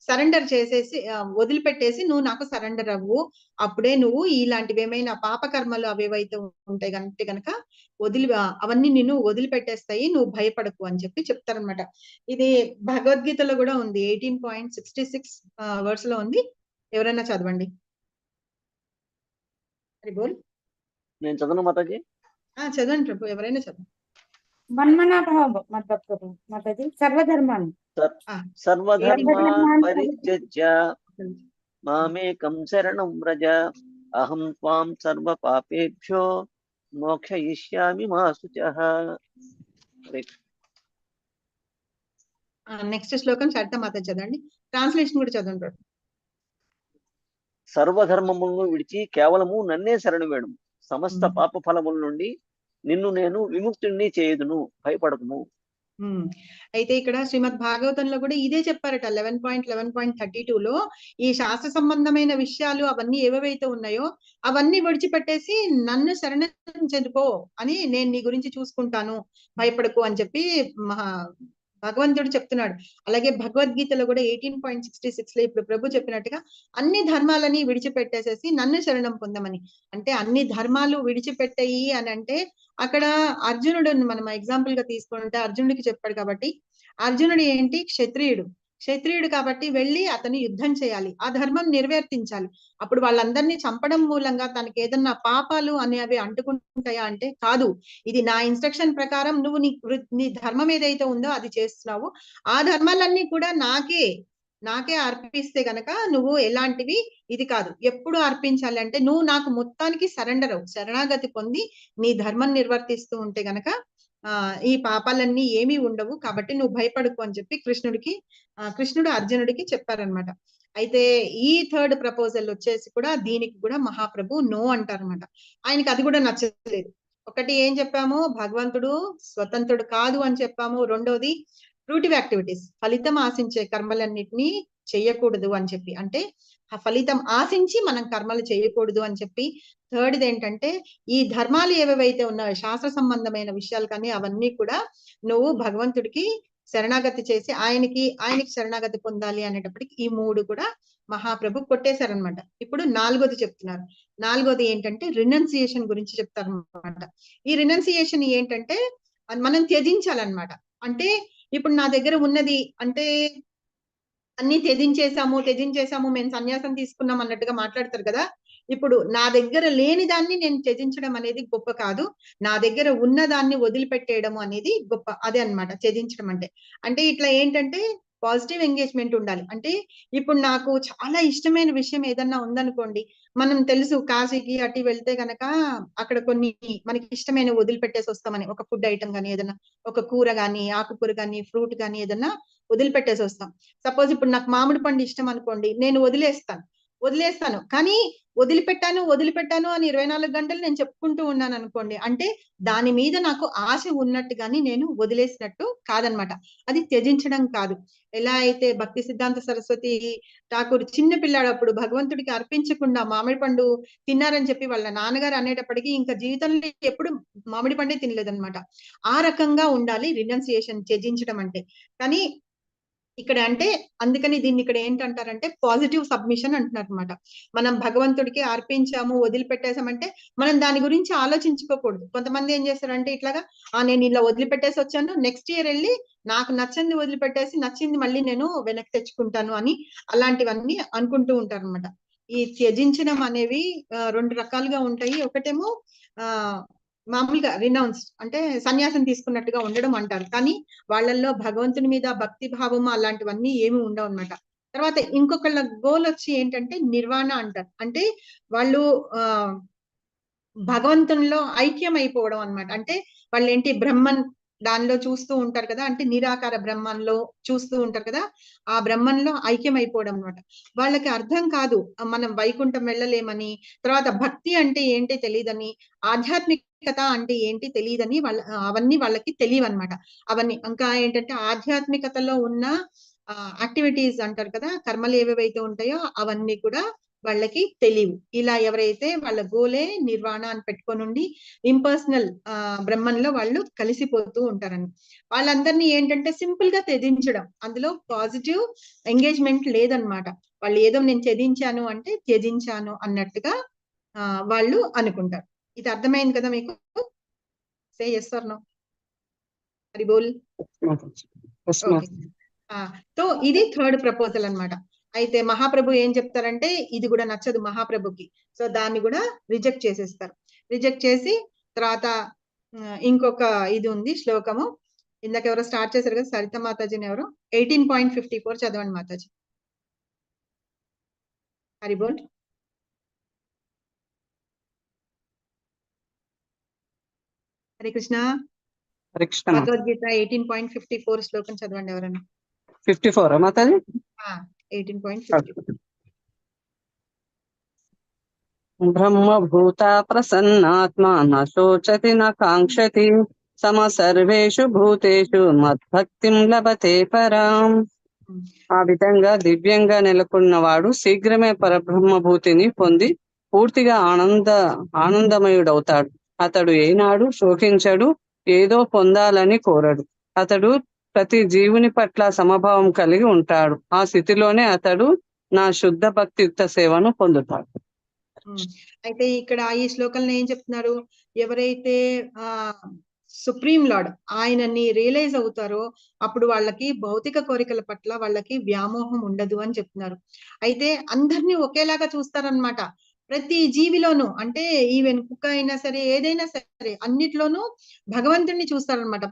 సరెండర్ చేసేసి వదిలిపెట్టేసి నువ్వు నాకు సరెండర్ అవ్వు, అప్పుడే నువ్వు ఇలాంటివి ఏమైనా పాపకర్మలు అవేవైతే ఉంటాయి అంటే గనక అవన్నీ నిన్ను వదిలిపెట్టేస్తాయి, నువ్వు భయపడకు అని చెప్పి చెప్తారనమాట. ఇది భగవద్గీతలో కూడా ఉంది, 18.66 వర్స్ లో ఉంది. ఎవరైనా చదవండి. నేను చదవను మాతాజీ. చదవండి ప్రభు, ఎవరైనా చదవండి. మాతాజీ సర్వధర్మాన్ని సర్వధర్మాన్ పరిత్యజ్య మామేకం శరణం వ్రజ అహం త్వాం సర్వ పాపేభ్యో మోక్షయిష్యామి మా శుచః. నెక్స్ట్ శ్లోకం శారదా మాత చదవండి, ట్రాన్స్లేషన్ కూడా చదవండి ప్రభు. సర్వధర్మములను విడిచి కేవలము నన్నే శరణు వేడుము, సమస్త పాప ఫలముల నుండి నిన్ను నేను విముక్తుణ్ణి చేయుదును, భయపడకుము. అయితే ఇక్కడ శ్రీమద్ భాగవతంలో కూడా ఇదే చెప్పారట. 11.11.32లో ఈ శాస్త్ర సంబంధమైన విషయాలు అవన్నీ ఏవైతే ఉన్నాయో అవన్నీ విడిచిపెట్టేసి నన్ను శరణం చెందుకో అని, నేను నీ గురించి చూసుకుంటాను, భయపడకు అని చెప్పి భగవంతుడు చెప్తున్నాడు. అలాగే భగవద్గీతలో కూడా 18.66లో ఇప్పుడు ప్రభు చెప్పినట్టుగా అన్ని ధర్మాలని విడిచిపెట్టేసేసి నన్ను శరణం పొందమని. అంటే అన్ని ధర్మాలు విడిచిపెట్టాయి అని అంటే అక్కడ అర్జునుడు మనం ఎగ్జాంపుల్ గా తీసుకుంటే అర్జునుడికి చెప్పాడు. కాబట్టి అర్జునుడు ఏంటి, క్షత్రియుడు కాబట్టి వెళ్ళి అతను యుద్ధం చేయాలి, ఆ ధర్మం నిర్వర్తించాలి. అప్పుడు వాళ్ళందరినీ చంపడం మూలంగా తనకి ఏదన్నా పాపాలు అనేవి అంటుకుంటాయా అంటే కాదు, ఇది నా ఇన్స్ట్రక్షన్ ప్రకారం నువ్వు నీ ధర్మం ఏదైతే ఉందో అది చేస్తున్నావు, ఆ ధర్మాలన్నీ కూడా నాకే అర్పిస్తే గనక నువ్వు ఎలాంటివి ఇది కాదు, ఎప్పుడు అర్పించాలి అంటే నువ్వు నాకు మొత్తానికి సరెండర్ అవు, శరణాగతి పొంది నీ ధర్మం నిర్వర్తిస్తూ ఉంటే గనక ఈ పాపాలన్నీ ఏమీ ఉండవు, కాబట్టి నువ్వు భయపడుకు అని చెప్పి కృష్ణుడు అర్జునుడికి చెప్పారనమాట. అయితే ఈ 3rd ప్రపోజల్ వచ్చేసి కూడా దీనికి కూడా మహాప్రభు నో అంటారనమాట. ఆయనకి అది కూడా నచ్చలేదు. ఒకటి ఏం చెప్పాము, భగవంతుడు స్వతంత్రుడు కాదు అని చెప్పాము. రెండోది ఫ్రూటివ్ యాక్టివిటీస్, ఫలితం ఆశించే కర్మలన్నిటినీ చెయ్యకూడదు అని చెప్పి, అంటే ఆ ఫలితం ఆశించి మనం కర్మలు చేయకూడదు అని చెప్పి. 3rd ఏంటంటే ఈ ధర్మాలు ఏవైతే ఉన్నాయో శాస్త్ర సంబంధమైన విషయాలు కానీ అవన్నీ కూడా నువ్వు భగవంతుడికి శరణాగతి చేసి ఆయనకి శరణాగతి పొందాలి అనేటప్పటికి ఈ 3 కూడా మహాప్రభు కొట్టేశారనమాట. ఇప్పుడు 4వది చెప్తున్నారు. 4వది ఏంటంటే రినౌన్సియేషన్ గురించి చెప్తారనమాట. ఈ రినౌన్సియేషన్ ఏంటంటే మనం త్యజించాలన్నమాట. అంటే ఇప్పుడు నా దగ్గర ఉన్నది అంటే అన్ని త్యజించేసాము మేము సన్యాసం తీసుకున్నాం అన్నట్టుగా మాట్లాడతారు కదా. ఇప్పుడు నా దగ్గర లేని దాన్ని నేను త్యజించడం అనేది గొప్ప కాదు, నా దగ్గర ఉన్న దాన్ని వదిలిపెట్టేయడం అనేది గొప్ప, అదే అన్నమాట త్యజించడం అంటే. అంటే ఇట్లా ఏంటంటే పాజిటివ్ ఎంగేజ్మెంట్ ఉండాలి. అంటే ఇప్పుడు నాకు చాలా ఇష్టమైన విషయం ఏదన్నా ఉందనుకోండి, మనం తెలుసు కాశీకి అటు వెళ్తే గనక అక్కడ కొన్ని మనకి ఇష్టమైన వదిలిపెట్టేసి వస్తామని, ఒక ఫుడ్ ఐటమ్ గానీ ఏదన్నా, ఒక కూర గానీ, ఆకుకూర గానీ, ఫ్రూట్ గానీ ఏదన్నా వదిలిపెట్టేసి వస్తాం. సపోజ్ ఇప్పుడు నాకు మామిడి పండు ఇష్టం అనుకోండి, నేను వదిలేస్తాను కానీ వదిలిపెట్టాను అని 24 గంటలు నేను చెప్పుకుంటూ ఉన్నాను అనుకోండి, అంటే దాని మీద నాకు ఆశ ఉన్నట్టుగాని నేను వదిలేసినట్టు కాదనమాట. అది త్యజించడం కాదు. ఎలా అయితే భక్తి సిద్ధాంత సరస్వతి ఠాకూర్ చిన్న పిల్లాడప్పుడు భగవంతుడికి అర్పించకుండా మామిడి పండు తిన్నారని చెప్పి వాళ్ళ నాన్నగారు అనేటప్పటికీ ఇంకా జీవితంలో ఎప్పుడు మామిడి పండే తినలేదన్నమాట. ఆ రకంగా ఉండాలి రినౌన్సియేషన్, త్యజించడం అంటే. కానీ ఇక్కడ అంటే అందుకని దీన్ని ఇక్కడ ఏంటంటారంటే పాజిటివ్ సబ్మిషన్ అంటున్నారు అనమాట. మనం భగవంతుడికి అర్పించాము, వదిలిపెట్టేసామంటే మనం దాని గురించి ఆలోచించుకోకూడదు. కొంతమంది ఏం చేస్తారంటే ఇట్లాగా, నేను ఇలా వదిలిపెట్టేసి వచ్చాను, నెక్స్ట్ ఇయర్ వెళ్ళి నాకు నచ్చింది వదిలిపెట్టేసి నచ్చింది మళ్ళీ నేను వెనక్కి తెచ్చుకుంటాను అని అలాంటివన్నీ అనుకుంటూ ఉంటారు అనమాట. ఈ త్యజించడం అనేవి 2 రకాలుగా ఉంటాయి. ఒకటేమో ఆ మామూలుగా రినౌన్స్ అంటే సన్యాసం తీసుకున్నట్టుగా ఉండడం అంటారు. కానీ వాళ్ళల్లో భగవంతుని మీద భక్తి భావం అలాంటివన్నీ ఏమి ఉండవు అనమాట. తర్వాత ఇంకొకళ్ళ గోల్ వచ్చి ఏంటంటే నిర్వాణ అంటారు. అంటే వాళ్ళు భగవంతునిలో ఐక్యం అయిపోవడం అన్నమాట. అంటే వాళ్ళు ఏంటి బ్రహ్మన్ దానిలో చూస్తూ ఉంటారు కదా, అంటే నిరాకార బ్రహ్మంలో చూస్తూ ఉంటారు కదా, ఆ బ్రహ్మంలో ఐక్యం అయిపోవడం అనమాట. వాళ్ళకి అర్థం కాదు మనం వైకుంఠం వెళ్ళలేమని, తర్వాత భక్తి అంటే ఏంటి తెలియదని, ఆధ్యాత్మికత అంటే ఏంటి తెలియదని అవన్నీ వాళ్ళకి తెలియవు అనమాట. అవన్నీ ఇంకా ఏంటంటే ఆధ్యాత్మికతలో ఉన్న యాక్టివిటీస్ అంటారు కదా, కర్మలు ఏవేవైతే ఉంటాయో అవన్నీ కూడా వాళ్ళకి తెలియవు. ఇలా ఎవరైతే వాళ్ళ గోలే నిర్వాణ అని పెట్టుకొని ఉండి ఇంపర్సనల్ బ్రహ్మంలో వాళ్ళు కలిసిపోతూ ఉంటారని, వాళ్ళందరినీ ఏంటంటే సింపుల్ గా త్యజించడం, అందులో పాజిటివ్ ఎంగేజ్మెంట్ లేదనమాట. వాళ్ళు ఏదో నేను త్యజించాను అంటే త్యజించాను అన్నట్టుగా వాళ్ళు అనుకుంటారు. ఇది అర్థమైంది కదా మీకు? Say yes or no? Hari బోల్. ఓకే. సో ఇది థర్డ్ ప్రపోజల్ అన్నమాట. అయితే మహాప్రభు ఏం చెప్తారంటే ఇది కూడా నచ్చదు మహాప్రభుకి, సో దాన్ని కూడా రిజెక్ట్ చేసేస్తారు. రిజెక్ట్ చేసి తర్వాత ఇంకొక ఇది ఉంది శ్లోకము, ఇందాక ఎవరో స్టార్ట్ చేశారు కదా సరిత మాతాజీని, ఎవరు 18.54 చదవండి మాతాజీ. హరి బోల్. హరే కృష్ణ. భగవద్గీత 18.54 శ్లోకం చదవండి ఎవరైనా. 54 మాతాజీ. 18.54. బ్రహ్మభూత ప్రసన్నాత్మా న శోచతి న కాంక్షతి సమ సర్వేషు భూతేషు మద్భక్తిం లభతే పరాం. ఆ విధంగా దివ్యంగా నెలకొన్నవాడు శీఘ్రమే పరబ్రహ్మభూతిని పొంది పూర్తిగా ఆనందమయుడవుతాడు. అతడు ఏనాడు శోకించడు, ఏదో పొందాలని కోరడు. అతడు ప్రతి జీవుని పట్ల సమభావం కలిగి ఉంటాడు. ఆ స్థితిలోనే అతడు నా శుద్ధ భక్తియుక్త సేవను పొందుతాడు. అయితే ఇక్కడ ఈ శ్లోకంలో ఏం చెప్తున్నారు, ఎవరైతే సుప్రీం లార్డ్ ఆయనని రియలైజ్ అవుతారో అప్పుడు వాళ్ళకి భౌతిక కోరికల పట్ల వాళ్ళకి వ్యామోహం ఉండదు అని చెప్తున్నారు. అయితే అందరినీ ఒకేలాగా చూస్తారనమాట. ప్రతి జీవిలోనూ, అంటే ఈవెన్ కుక్క అయినా సరే ఏదైనా సరే అన్నిట్లోనూ భగవంతుడిని చూస్తారనమాట,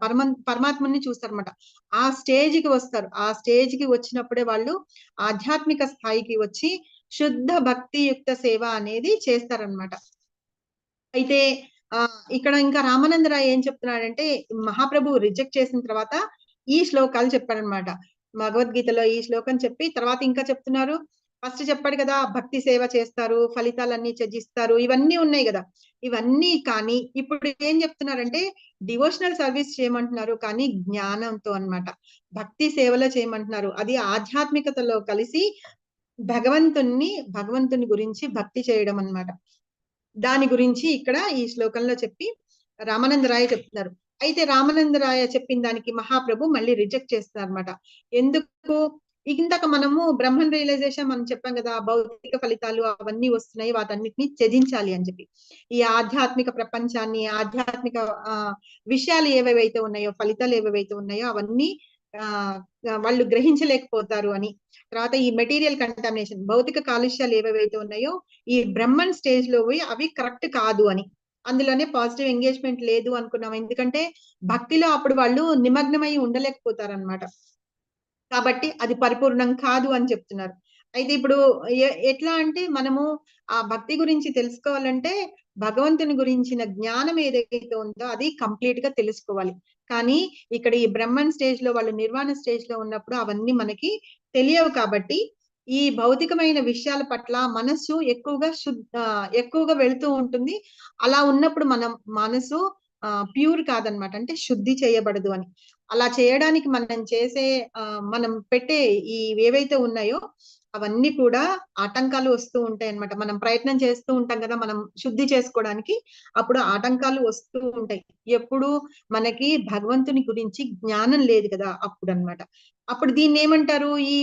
పరమాత్మని చూస్తారనమాట. ఆ స్టేజ్కి వస్తారు. ఆ స్టేజ్కి వచ్చినప్పుడే వాళ్ళు ఆధ్యాత్మిక స్థాయికి వచ్చి శుద్ధ భక్తి యుక్త సేవ అనేది చేస్తారనమాట. అయితే ఇక్కడ ఇంకా రామానందరాయ్ ఏం చెప్తున్నాడంటే మహాప్రభు రిజెక్ట్ చేసిన తర్వాత ఈ శ్లోకాలు చెప్పారనమాట. భగవద్గీతలో ఈ శ్లోకం చెప్పి తర్వాత ఇంకా చెప్తున్నారు. ఫస్ట్ చెప్పాడు కదా భక్తి సేవ చేస్తారు, ఫలితాలన్నీ త్యజిస్తారు, ఇవన్నీ ఉన్నాయి కదా. ఇవన్నీ కానీ ఇప్పుడు ఏం చెప్తున్నారంటే డివోషనల్ సర్వీస్ చేయమంటున్నారు, కానీ జ్ఞానంతో అన్నమాట. భక్తి సేవలో చేయమంటున్నారు, అది ఆధ్యాత్మికతలో కలిసి భగవంతుని గురించి భక్తి చేయడం అన్నమాట. దాని గురించి ఇక్కడ ఈ శ్లోకంలో చెప్పి రామానందరాయ చెప్తున్నారు. అయితే రామానందరాయ చెప్పిన దానికి మహాప్రభు మళ్ళీ రిజెక్ట్ చేస్తున్నారు అనమాట. ఎందుకు? ఇందాక మనము బ్రహ్మన్ రియలైజేషన్ మనం చెప్పాం కదా, భౌతిక ఫలితాలు అవన్నీ వస్తున్నాయి, వాటన్నిటిని త్యజించాలి అని చెప్పి. ఈ ఆధ్యాత్మిక ప్రపంచాన్ని, ఆధ్యాత్మిక విషయాలు ఏవేవైతే ఉన్నాయో, ఫలితాలు ఏవేవైతే ఉన్నాయో అవన్నీ వాళ్ళు గ్రహించలేకపోతారు అని. తర్వాత ఈ మెటీరియల్ కంటామినేషన్, భౌతిక కాలుష్యాలు ఏవేవైతే ఉన్నాయో ఈ బ్రహ్మన్ స్టేజ్ లో పోయి అవి కరెక్ట్ కాదు అని. అందులోనే పాజిటివ్ ఎంగేజ్మెంట్ లేదు అనుకున్నాం, ఎందుకంటే భక్తిలో అప్పుడు వాళ్ళు నిమగ్నమై ఉండలేకపోతారు అనమాట. కాబట్టి అది పరిపూర్ణం కాదు అని చెప్తున్నారు. అయితే ఇప్పుడు ఎట్లా అంటే మనము ఆ భక్తి గురించి తెలుసుకోవాలంటే భగవంతుని గురించిన జ్ఞానం ఏదైతే ఉందో అది కంప్లీట్ గా తెలుసుకోవాలి. కానీ ఇక్కడ ఈ బ్రహ్మన్ స్టేజ్ లో వాళ్ళు నిర్వాణ స్టేజ్ లో ఉన్నప్పుడు అవన్నీ మనకి తెలియవు. కాబట్టి ఈ భౌతికమైన విషయాల పట్ల మనస్సు ఎక్కువగా వెళుతూ ఉంటుంది. అలా ఉన్నప్పుడు మనం మనసు ప్యూర్ కాదనమాట, అంటే శుద్ధి చేయబడదు అని. అలా చేయడానికి మనం పెట్టే ఈ ఏవైతే ఉన్నాయో అవన్నీ కూడా ఆటంకాలు వస్తూ ఉంటాయి అన్నమాట. మనం ప్రయత్నం చేస్తూ ఉంటాం కదా మనం శుద్ధి చేసుకోవడానికి, అప్పుడు ఆటంకాలు వస్తూ ఉంటాయి. ఎప్పుడు మనకి భగవంతుని గురించి జ్ఞానం లేదు కదా అప్పుడు అన్నమాట. అప్పుడు దీన్ని ఏమంటారు, ఈ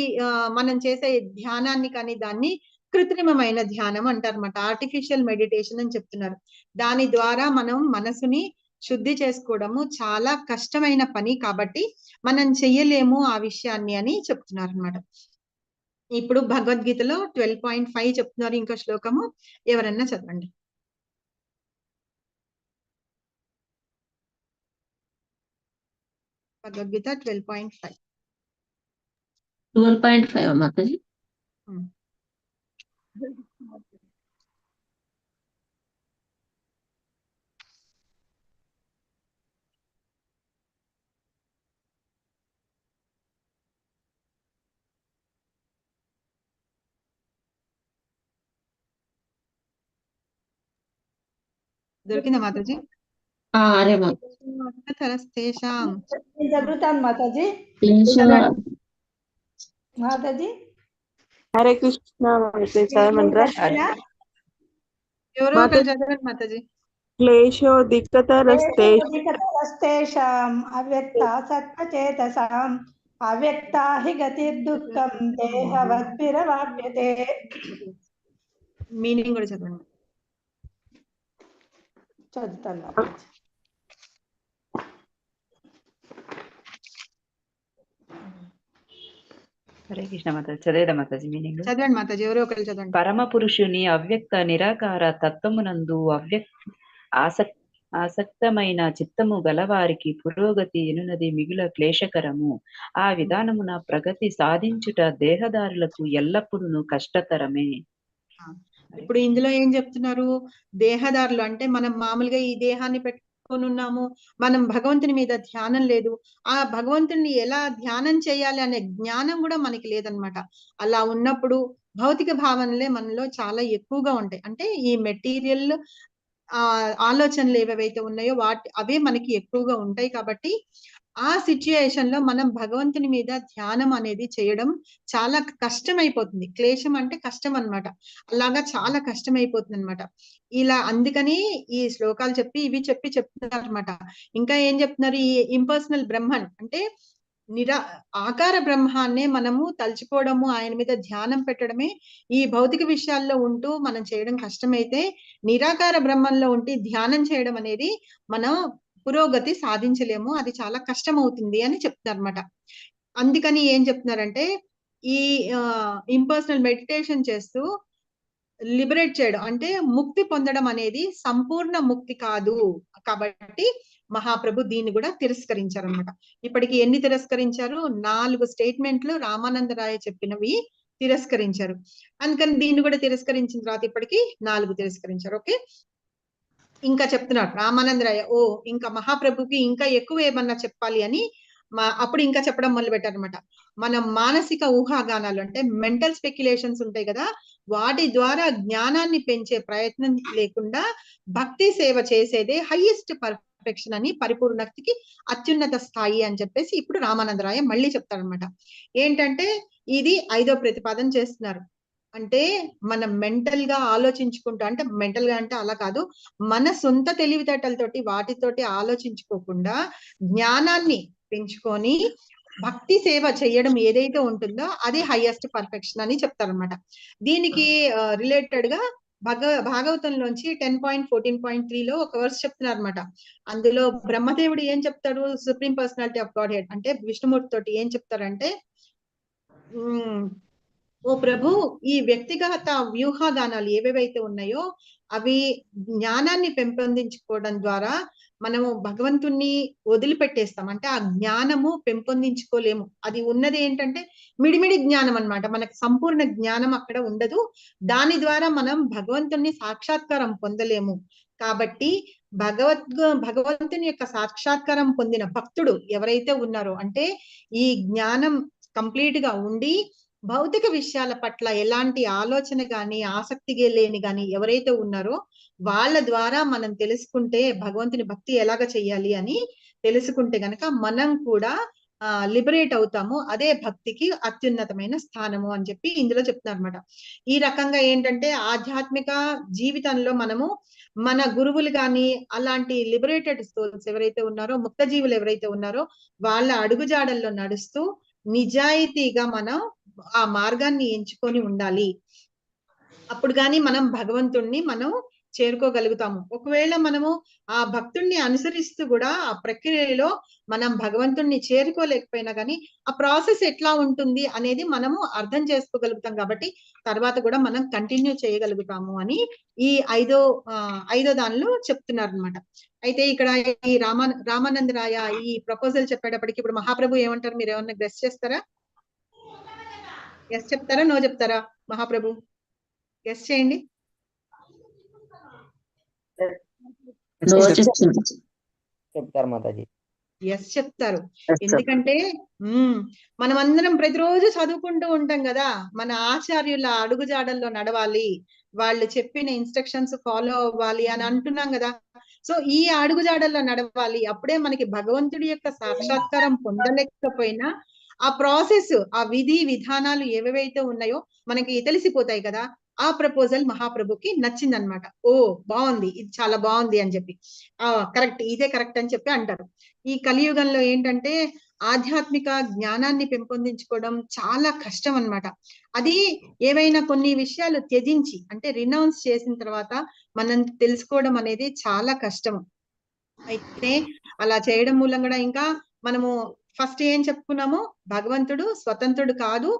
మనం చేసే ధ్యానాన్ని కానీ దాన్ని కృత్రిమమైన ధ్యానం అంటారు అన్నమాట. ఆర్టిఫిషియల్ మెడిటేషన్ అని చెప్తున్నారు. దాని ద్వారా మనం మనసుని శుద్ధి చేసుకోవడము చాలా కష్టమైన పని, కాబట్టి మనం చెయ్యలేము ఆ విషయాన్ని అని చెప్తున్నారు అన్నమాట. ఇప్పుడు భగవద్గీతలో 12.5 చెప్తున్నారు ఇంకో శ్లోకము, ఎవరన్నా చదవండి. భగవద్గీత 12.5. 12.5 మాతాజీ. దొరికిందా మాతాజీ? అరే చదువుతాను మాతాజీ. మాతాజీ హరే కృష్ణ ఎవరో ఒకరు చదవండి మాతాజీ. క్లేశోధికతరస్తేషాం అవ్యక్త సత్వచేతసాం అవ్యక్త హి గతిర్దుఃఖం దేహవద్భిరవాప్యతే. మీనింగ్ కూడా చదవండి. చదువుతాను. హరే కృష్ణ మాతాజీ. చదివేదా మాతాజీ మీనింగ్? చదవండి మాతాజీ, ఎవరో ఒకరు చదవండి. పరమ పురుషుని అవ్యక్త నిరాకార తత్వమునందు ఆసక్తమైన చిత్తము గలవారికి పురోగతి ఎనున్నది మిగుల క్లేశకరము. ఆ విధానమున ప్రగతి సాధించుట దేహదారులకు ఎల్లప్పుడూ కష్టతరమే. ఇప్పుడు ఇందులో ఏం చెప్తున్నారు, దేహదారులు అంటే మనం మామూలుగా ఈ దేహాన్ని పెట్టుకొని ఉన్నాము, మనం భగవంతుని మీద ధ్యానం లేదు. ఆ భగవంతుని ఎలా ధ్యానం చేయాలి అనే జ్ఞానం కూడా మనకి లేదనమాట. అలా ఉన్నప్పుడు భౌతిక భావనలే మనలో చాలా ఎక్కువగా ఉంటాయి. అంటే ఈ మెటీరియల్ ఆలోచనలు ఏవైతే ఉన్నాయో అవే మనకి ఎక్కువగా ఉంటాయి. కాబట్టి ఆ సిచ్యుయేషన్ లో మనం భగవంతుని మీద ధ్యానం అనేది చేయడం చాలా కష్టమైపోతుంది. క్లేశం అంటే కష్టం అన్నమాట. అలాగా చాలా కష్టమైపోతుంది అనమాట. ఇలా అందుకని ఈ శ్లోకాలు ఇవి చెప్తున్నారు అనమాట. ఇంకా ఏం చెప్తున్నారు, ఈ ఇంపర్సనల్ బ్రహ్మన్ అంటే ఆకార బ్రహ్మాన్నే మనము తలుచుకోవడము, ఆయన మీద ధ్యానం పెట్టడమే ఈ భౌతిక విషయాల్లో ఉంటూ మనం చేయడం కష్టమైతే, నిరాకార బ్రహ్మంలో ఉండి ధ్యానం చేయడం అనేది మనం పురోగతి సాధించలేము, అది చాలా కష్టం అవుతుంది అని చెప్తున్నారు అనమాట. అందుకని ఏం చెప్తున్నారంటే ఈ ఇంపర్సనల్ మెడిటేషన్ చేస్తూ లిబరేట్ చేయడం అంటే ముక్తి పొందడం అనేది సంపూర్ణ ముక్తి కాదు. కాబట్టి మహాప్రభు దీన్ని కూడా తిరస్కరించారు అనమాట. ఇప్పటికి ఎన్ని తిరస్కరించారు? 4 స్టేట్మెంట్లు రామానందరాయ చెప్పినవి తిరస్కరించారు. అందుకని దీన్ని కూడా తిరస్కరించిన తర్వాత ఇప్పటికి 4 తిరస్కరించారు. ఓకే, ఇంకా చెప్తున్నారు రామానందరాయ, ఇంకా మహాప్రభుకి ఇంకా ఎక్కువ ఏమన్నా చెప్పాలి అని అప్పుడు ఇంకా చెప్పడం మొదలు పెట్టారు అనమాట. మనం మానసిక ఊహాగానాలు అంటే మెంటల్ స్పెక్యులేషన్స్ ఉంటాయి కదా, వాటి ద్వారా జ్ఞానాన్ని పెంచే ప్రయత్నం లేకుండా భక్తి సేవ చేసేదే హైయెస్ట్ పర్ఫెక్షన్ అని, పరిపూర్ణతకి అత్యున్నత స్థాయి అని చెప్పేసి ఇప్పుడు రామానందరాయ మళ్ళీ చెప్తారనమాట. ఏంటంటే ఇది 5వ ప్రతిపాదన చేస్తున్నారు. అంటే మనం మెంటల్ గా ఆలోచించుకుంటూ, అంటే మెంటల్ గా అంటే అలా కాదు, మన సొంత తెలివితేటలతోటి వాటితోటి ఆలోచించుకోకుండా జ్ఞానాన్ని పెంచుకొని భక్తి సేవ చేయడం ఏదైతే ఉంటుందో అది హైయెస్ట్ పర్ఫెక్షన్ అని చెప్తారనమాట. దీనికి రిలేటెడ్ గా భాగవతంలోంచి 10.14.3 ఒక వర్స్ చెప్తున్నారు అనమాట. అందులో బ్రహ్మదేవుడు ఏం చెప్తాడు, supreme personality of God head అంటే విష్ణుమూర్తి తోటి ఏం చెప్తారంటే, ఓ ప్రభు, ఈ వ్యక్తిగత వ్యూహాగానాలు ఏవేవైతే ఉన్నాయో అవి జ్ఞానాన్ని పెంపొందించుకోవడం ద్వారా మనము భగవంతుణ్ణి వదిలిపెట్టేస్తాం. అంటే ఆ జ్ఞానము పెంపొందించుకోలేము. అది ఉన్నది ఏంటంటే మిడిమిడి జ్ఞానం అన్నమాట. మనకు సంపూర్ణ జ్ఞానం అక్కడ ఉండదు. దాని ద్వారా మనం భగవంతుణ్ణి సాక్షాత్కారం పొందలేము. కాబట్టి భగవంతుని యొక్క సాక్షాత్కారం పొందిన భక్తుడు ఎవరైతే ఉన్నారో, అంటే ఈ జ్ఞానం కంప్లీట్ గా ఉండి భౌతిక విషయాల పట్ల ఎలాంటి ఆలోచన గాని ఆసక్తి లేని గాని ఎవరైతే ఉన్నారో వాళ్ళ ద్వారా మనం తెలుసుకుంటే భగవంతుని భక్తి ఎలాగ చెయ్యాలి అని తెలుసుకుంటే గనక మనం కూడా లిబరేట్ అవుతాము. అదే భక్తికి అత్యున్నతమైన స్థానము అని చెప్పి ఇందులో చెప్తున్నారు అనమాట. ఈ రకంగా ఏంటంటే ఆధ్యాత్మిక జీవితంలో మనము మన గురువులు గాని అలాంటి లిబరేటెడ్ సోల్స్ ఎవరైతే ఉన్నారో, ముక్త జీవులు ఎవరైతే ఉన్నారో వాళ్ళ అడుగుజాడల్లో నడుస్తూ నిజాయితీగా మనం ఆ మార్గాన్ని ఎంచుకొని ఉండాలి. అప్పుడు గాని మనం భగవంతుణ్ణి మనం చేరుకోగలుగుతాము. ఒకవేళ మనము ఆ భక్తుణ్ణి అనుసరిస్తూ కూడా ఆ ప్రక్రియలో మనం భగవంతుణ్ణి చేరుకోలేకపోయినా గానీ ఆ ప్రాసెస్ ఎట్లా ఉంటుంది అనేది మనము అర్థం చేసుకోగలుగుతాం. కాబట్టి తర్వాత కూడా మనం కంటిన్యూ చేయగలుగుతాము అని ఈ ఐదో దానిలో చెప్తున్నారు అనమాట. అయితే ఇక్కడ ఈ రామానందరాయ ఈ ప్రపోజల్ చెప్పేటప్పటికి ఇప్పుడు మహాప్రభు ఏమంటారు, మీరు ఏమన్నా గెస్ చేస్తారా? ఎస్ చెప్తారా, నో చెప్తారా? మహాప్రభు గెస్ చేయండి. చెప్తారు మాతాజీ. ఎస్ చెప్తారు. ఎందుకంటే మనం అందరం ప్రతిరోజు చదువుకుంటూ ఉంటాం కదా, మన ఆచార్యుల అడుగుజాడల్లో నడవాలి, వాళ్ళు చెప్పిన ఇన్స్ట్రక్షన్స్ ఫాలో అవ్వాలి అని అంటున్నాం కదా. సో ఈ అడుగుజాడల్లో నడవాలి. అప్పుడే మనకి భగవంతుడి యొక్క సాక్షాత్కారం పొందలేకపోయినా ఆ ప్రాసెస్, ఆ విధి విధానాలు ఏవేవైతే ఉన్నాయో మనకి తెలిసిపోతాయి కదా. ఆ ప్రపోజల్ మహాప్రభుకి నచ్చిందనమాట. ఓ బాగుంది, ఇది చాలా బాగుంది అని చెప్పి కరెక్ట్, ఇదే కరెక్ట్ అని చెప్పి అంటారు. ఈ కలియుగంలో ఏంటంటే ఆధ్యాత్మిక జ్ఞానాన్ని పెంపొందించుకోవడం చాలా కష్టం అన్నమాట. అది ఏవైనా కొన్ని విషయాలు త్యజించి అంటే రినౌన్స్ చేసిన తర్వాత మనం తెలుసుకోవడం అనేది చాలా కష్టం. అయితే అలా చేయడం మూలంగా ఇంకా మనము ఫస్ట్ ఏం చెప్పుకున్నాము, భగవంతుడు స్వతంత్రుడు కాదు,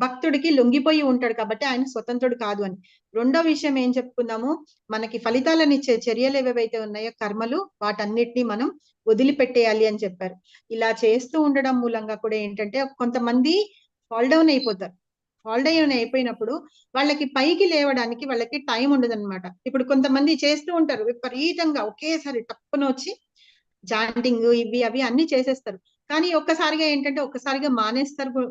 భక్తుడికి లొంగిపోయి ఉంటాడు కాబట్టి ఆయన స్వతంత్రుడు కాదు అని. రెండో విషయం ఏం చెప్పుకున్నాము, మనకి ఫలితాలను ఇచ్చే చర్యలు ఏవేవైతే ఉన్నాయో కర్మలు, వాటన్నిటిని మనం వదిలిపెట్టేయాలి అని చెప్పారు. ఇలా చేస్తూ ఉండడం మూలంగా కూడా ఏంటంటే కొంతమంది ఫాల్ డౌన్ అయిపోతారు. ఫాల్ డౌన్ అయిపోయినప్పుడు వాళ్ళకి పైకి లేవడానికి వాళ్ళకి టైం ఉండదు అనమాట. ఇప్పుడు కొంతమంది చేస్తూ ఉంటారు విపరీతంగా ఒకేసారి టప్పున వచ్చి చాంటింగ్ ఇవి అవి అన్ని చేసేస్తారు. కానీ ఒక్కసారిగా ఏంటంటే ఒక్కసారిగా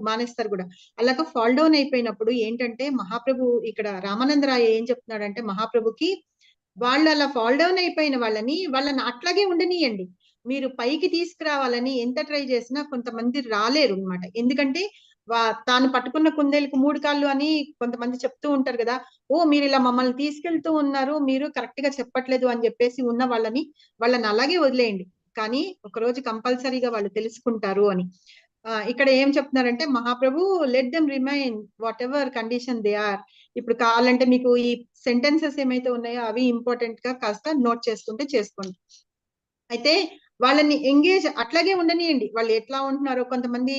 మానేస్తారు కూడా. అలాగా ఫాల్ డౌన్ అయిపోయినప్పుడు ఏంటంటే మహాప్రభు ఇక్కడ రామానందరాయ ఏం చెప్తున్నాడంటే మహాప్రభుకి, వాళ్ళు అలా ఫాల్ డౌన్ అయిపోయిన వాళ్ళని అట్లాగే ఉండనియండి. మీరు పైకి తీసుకురావాలని ఎంత ట్రై చేసినా కొంతమంది రాలేరు అనమాట. ఎందుకంటే తాను పట్టుకున్న కుందేలకు 3 కాళ్ళు అని కొంతమంది చెప్తూ ఉంటారు కదా. ఓ మీరు ఇలా మమ్మల్ని తీసుకెళ్తూ ఉన్నారు, మీరు కరెక్ట్ గా చెప్పట్లేదు అని చెప్పేసి ఉన్న వాళ్ళని అలాగే వదిలేయండి. కానీ ఒకరోజు కంపల్సరీగా వాళ్ళు తెలుసుకుంటారు అని. ఇక్కడ ఏం చెప్తున్నారంటే Mahaprabhu, let them remain whatever condition they are. ఇప్పుడు కావాలంటే మీకు ఈ సెంటెన్సెస్ ఏమైతే ఉన్నాయో అవి ఇంపార్టెంట్ గా కాస్త నోట్ చేసుకుంటే చేసుకోండి. అయితే వాళ్ళని ఎంగేజ్ అట్లాగే ఉండనియండి. వాళ్ళు ఎట్లా ఉంటున్నారో కొంతమంది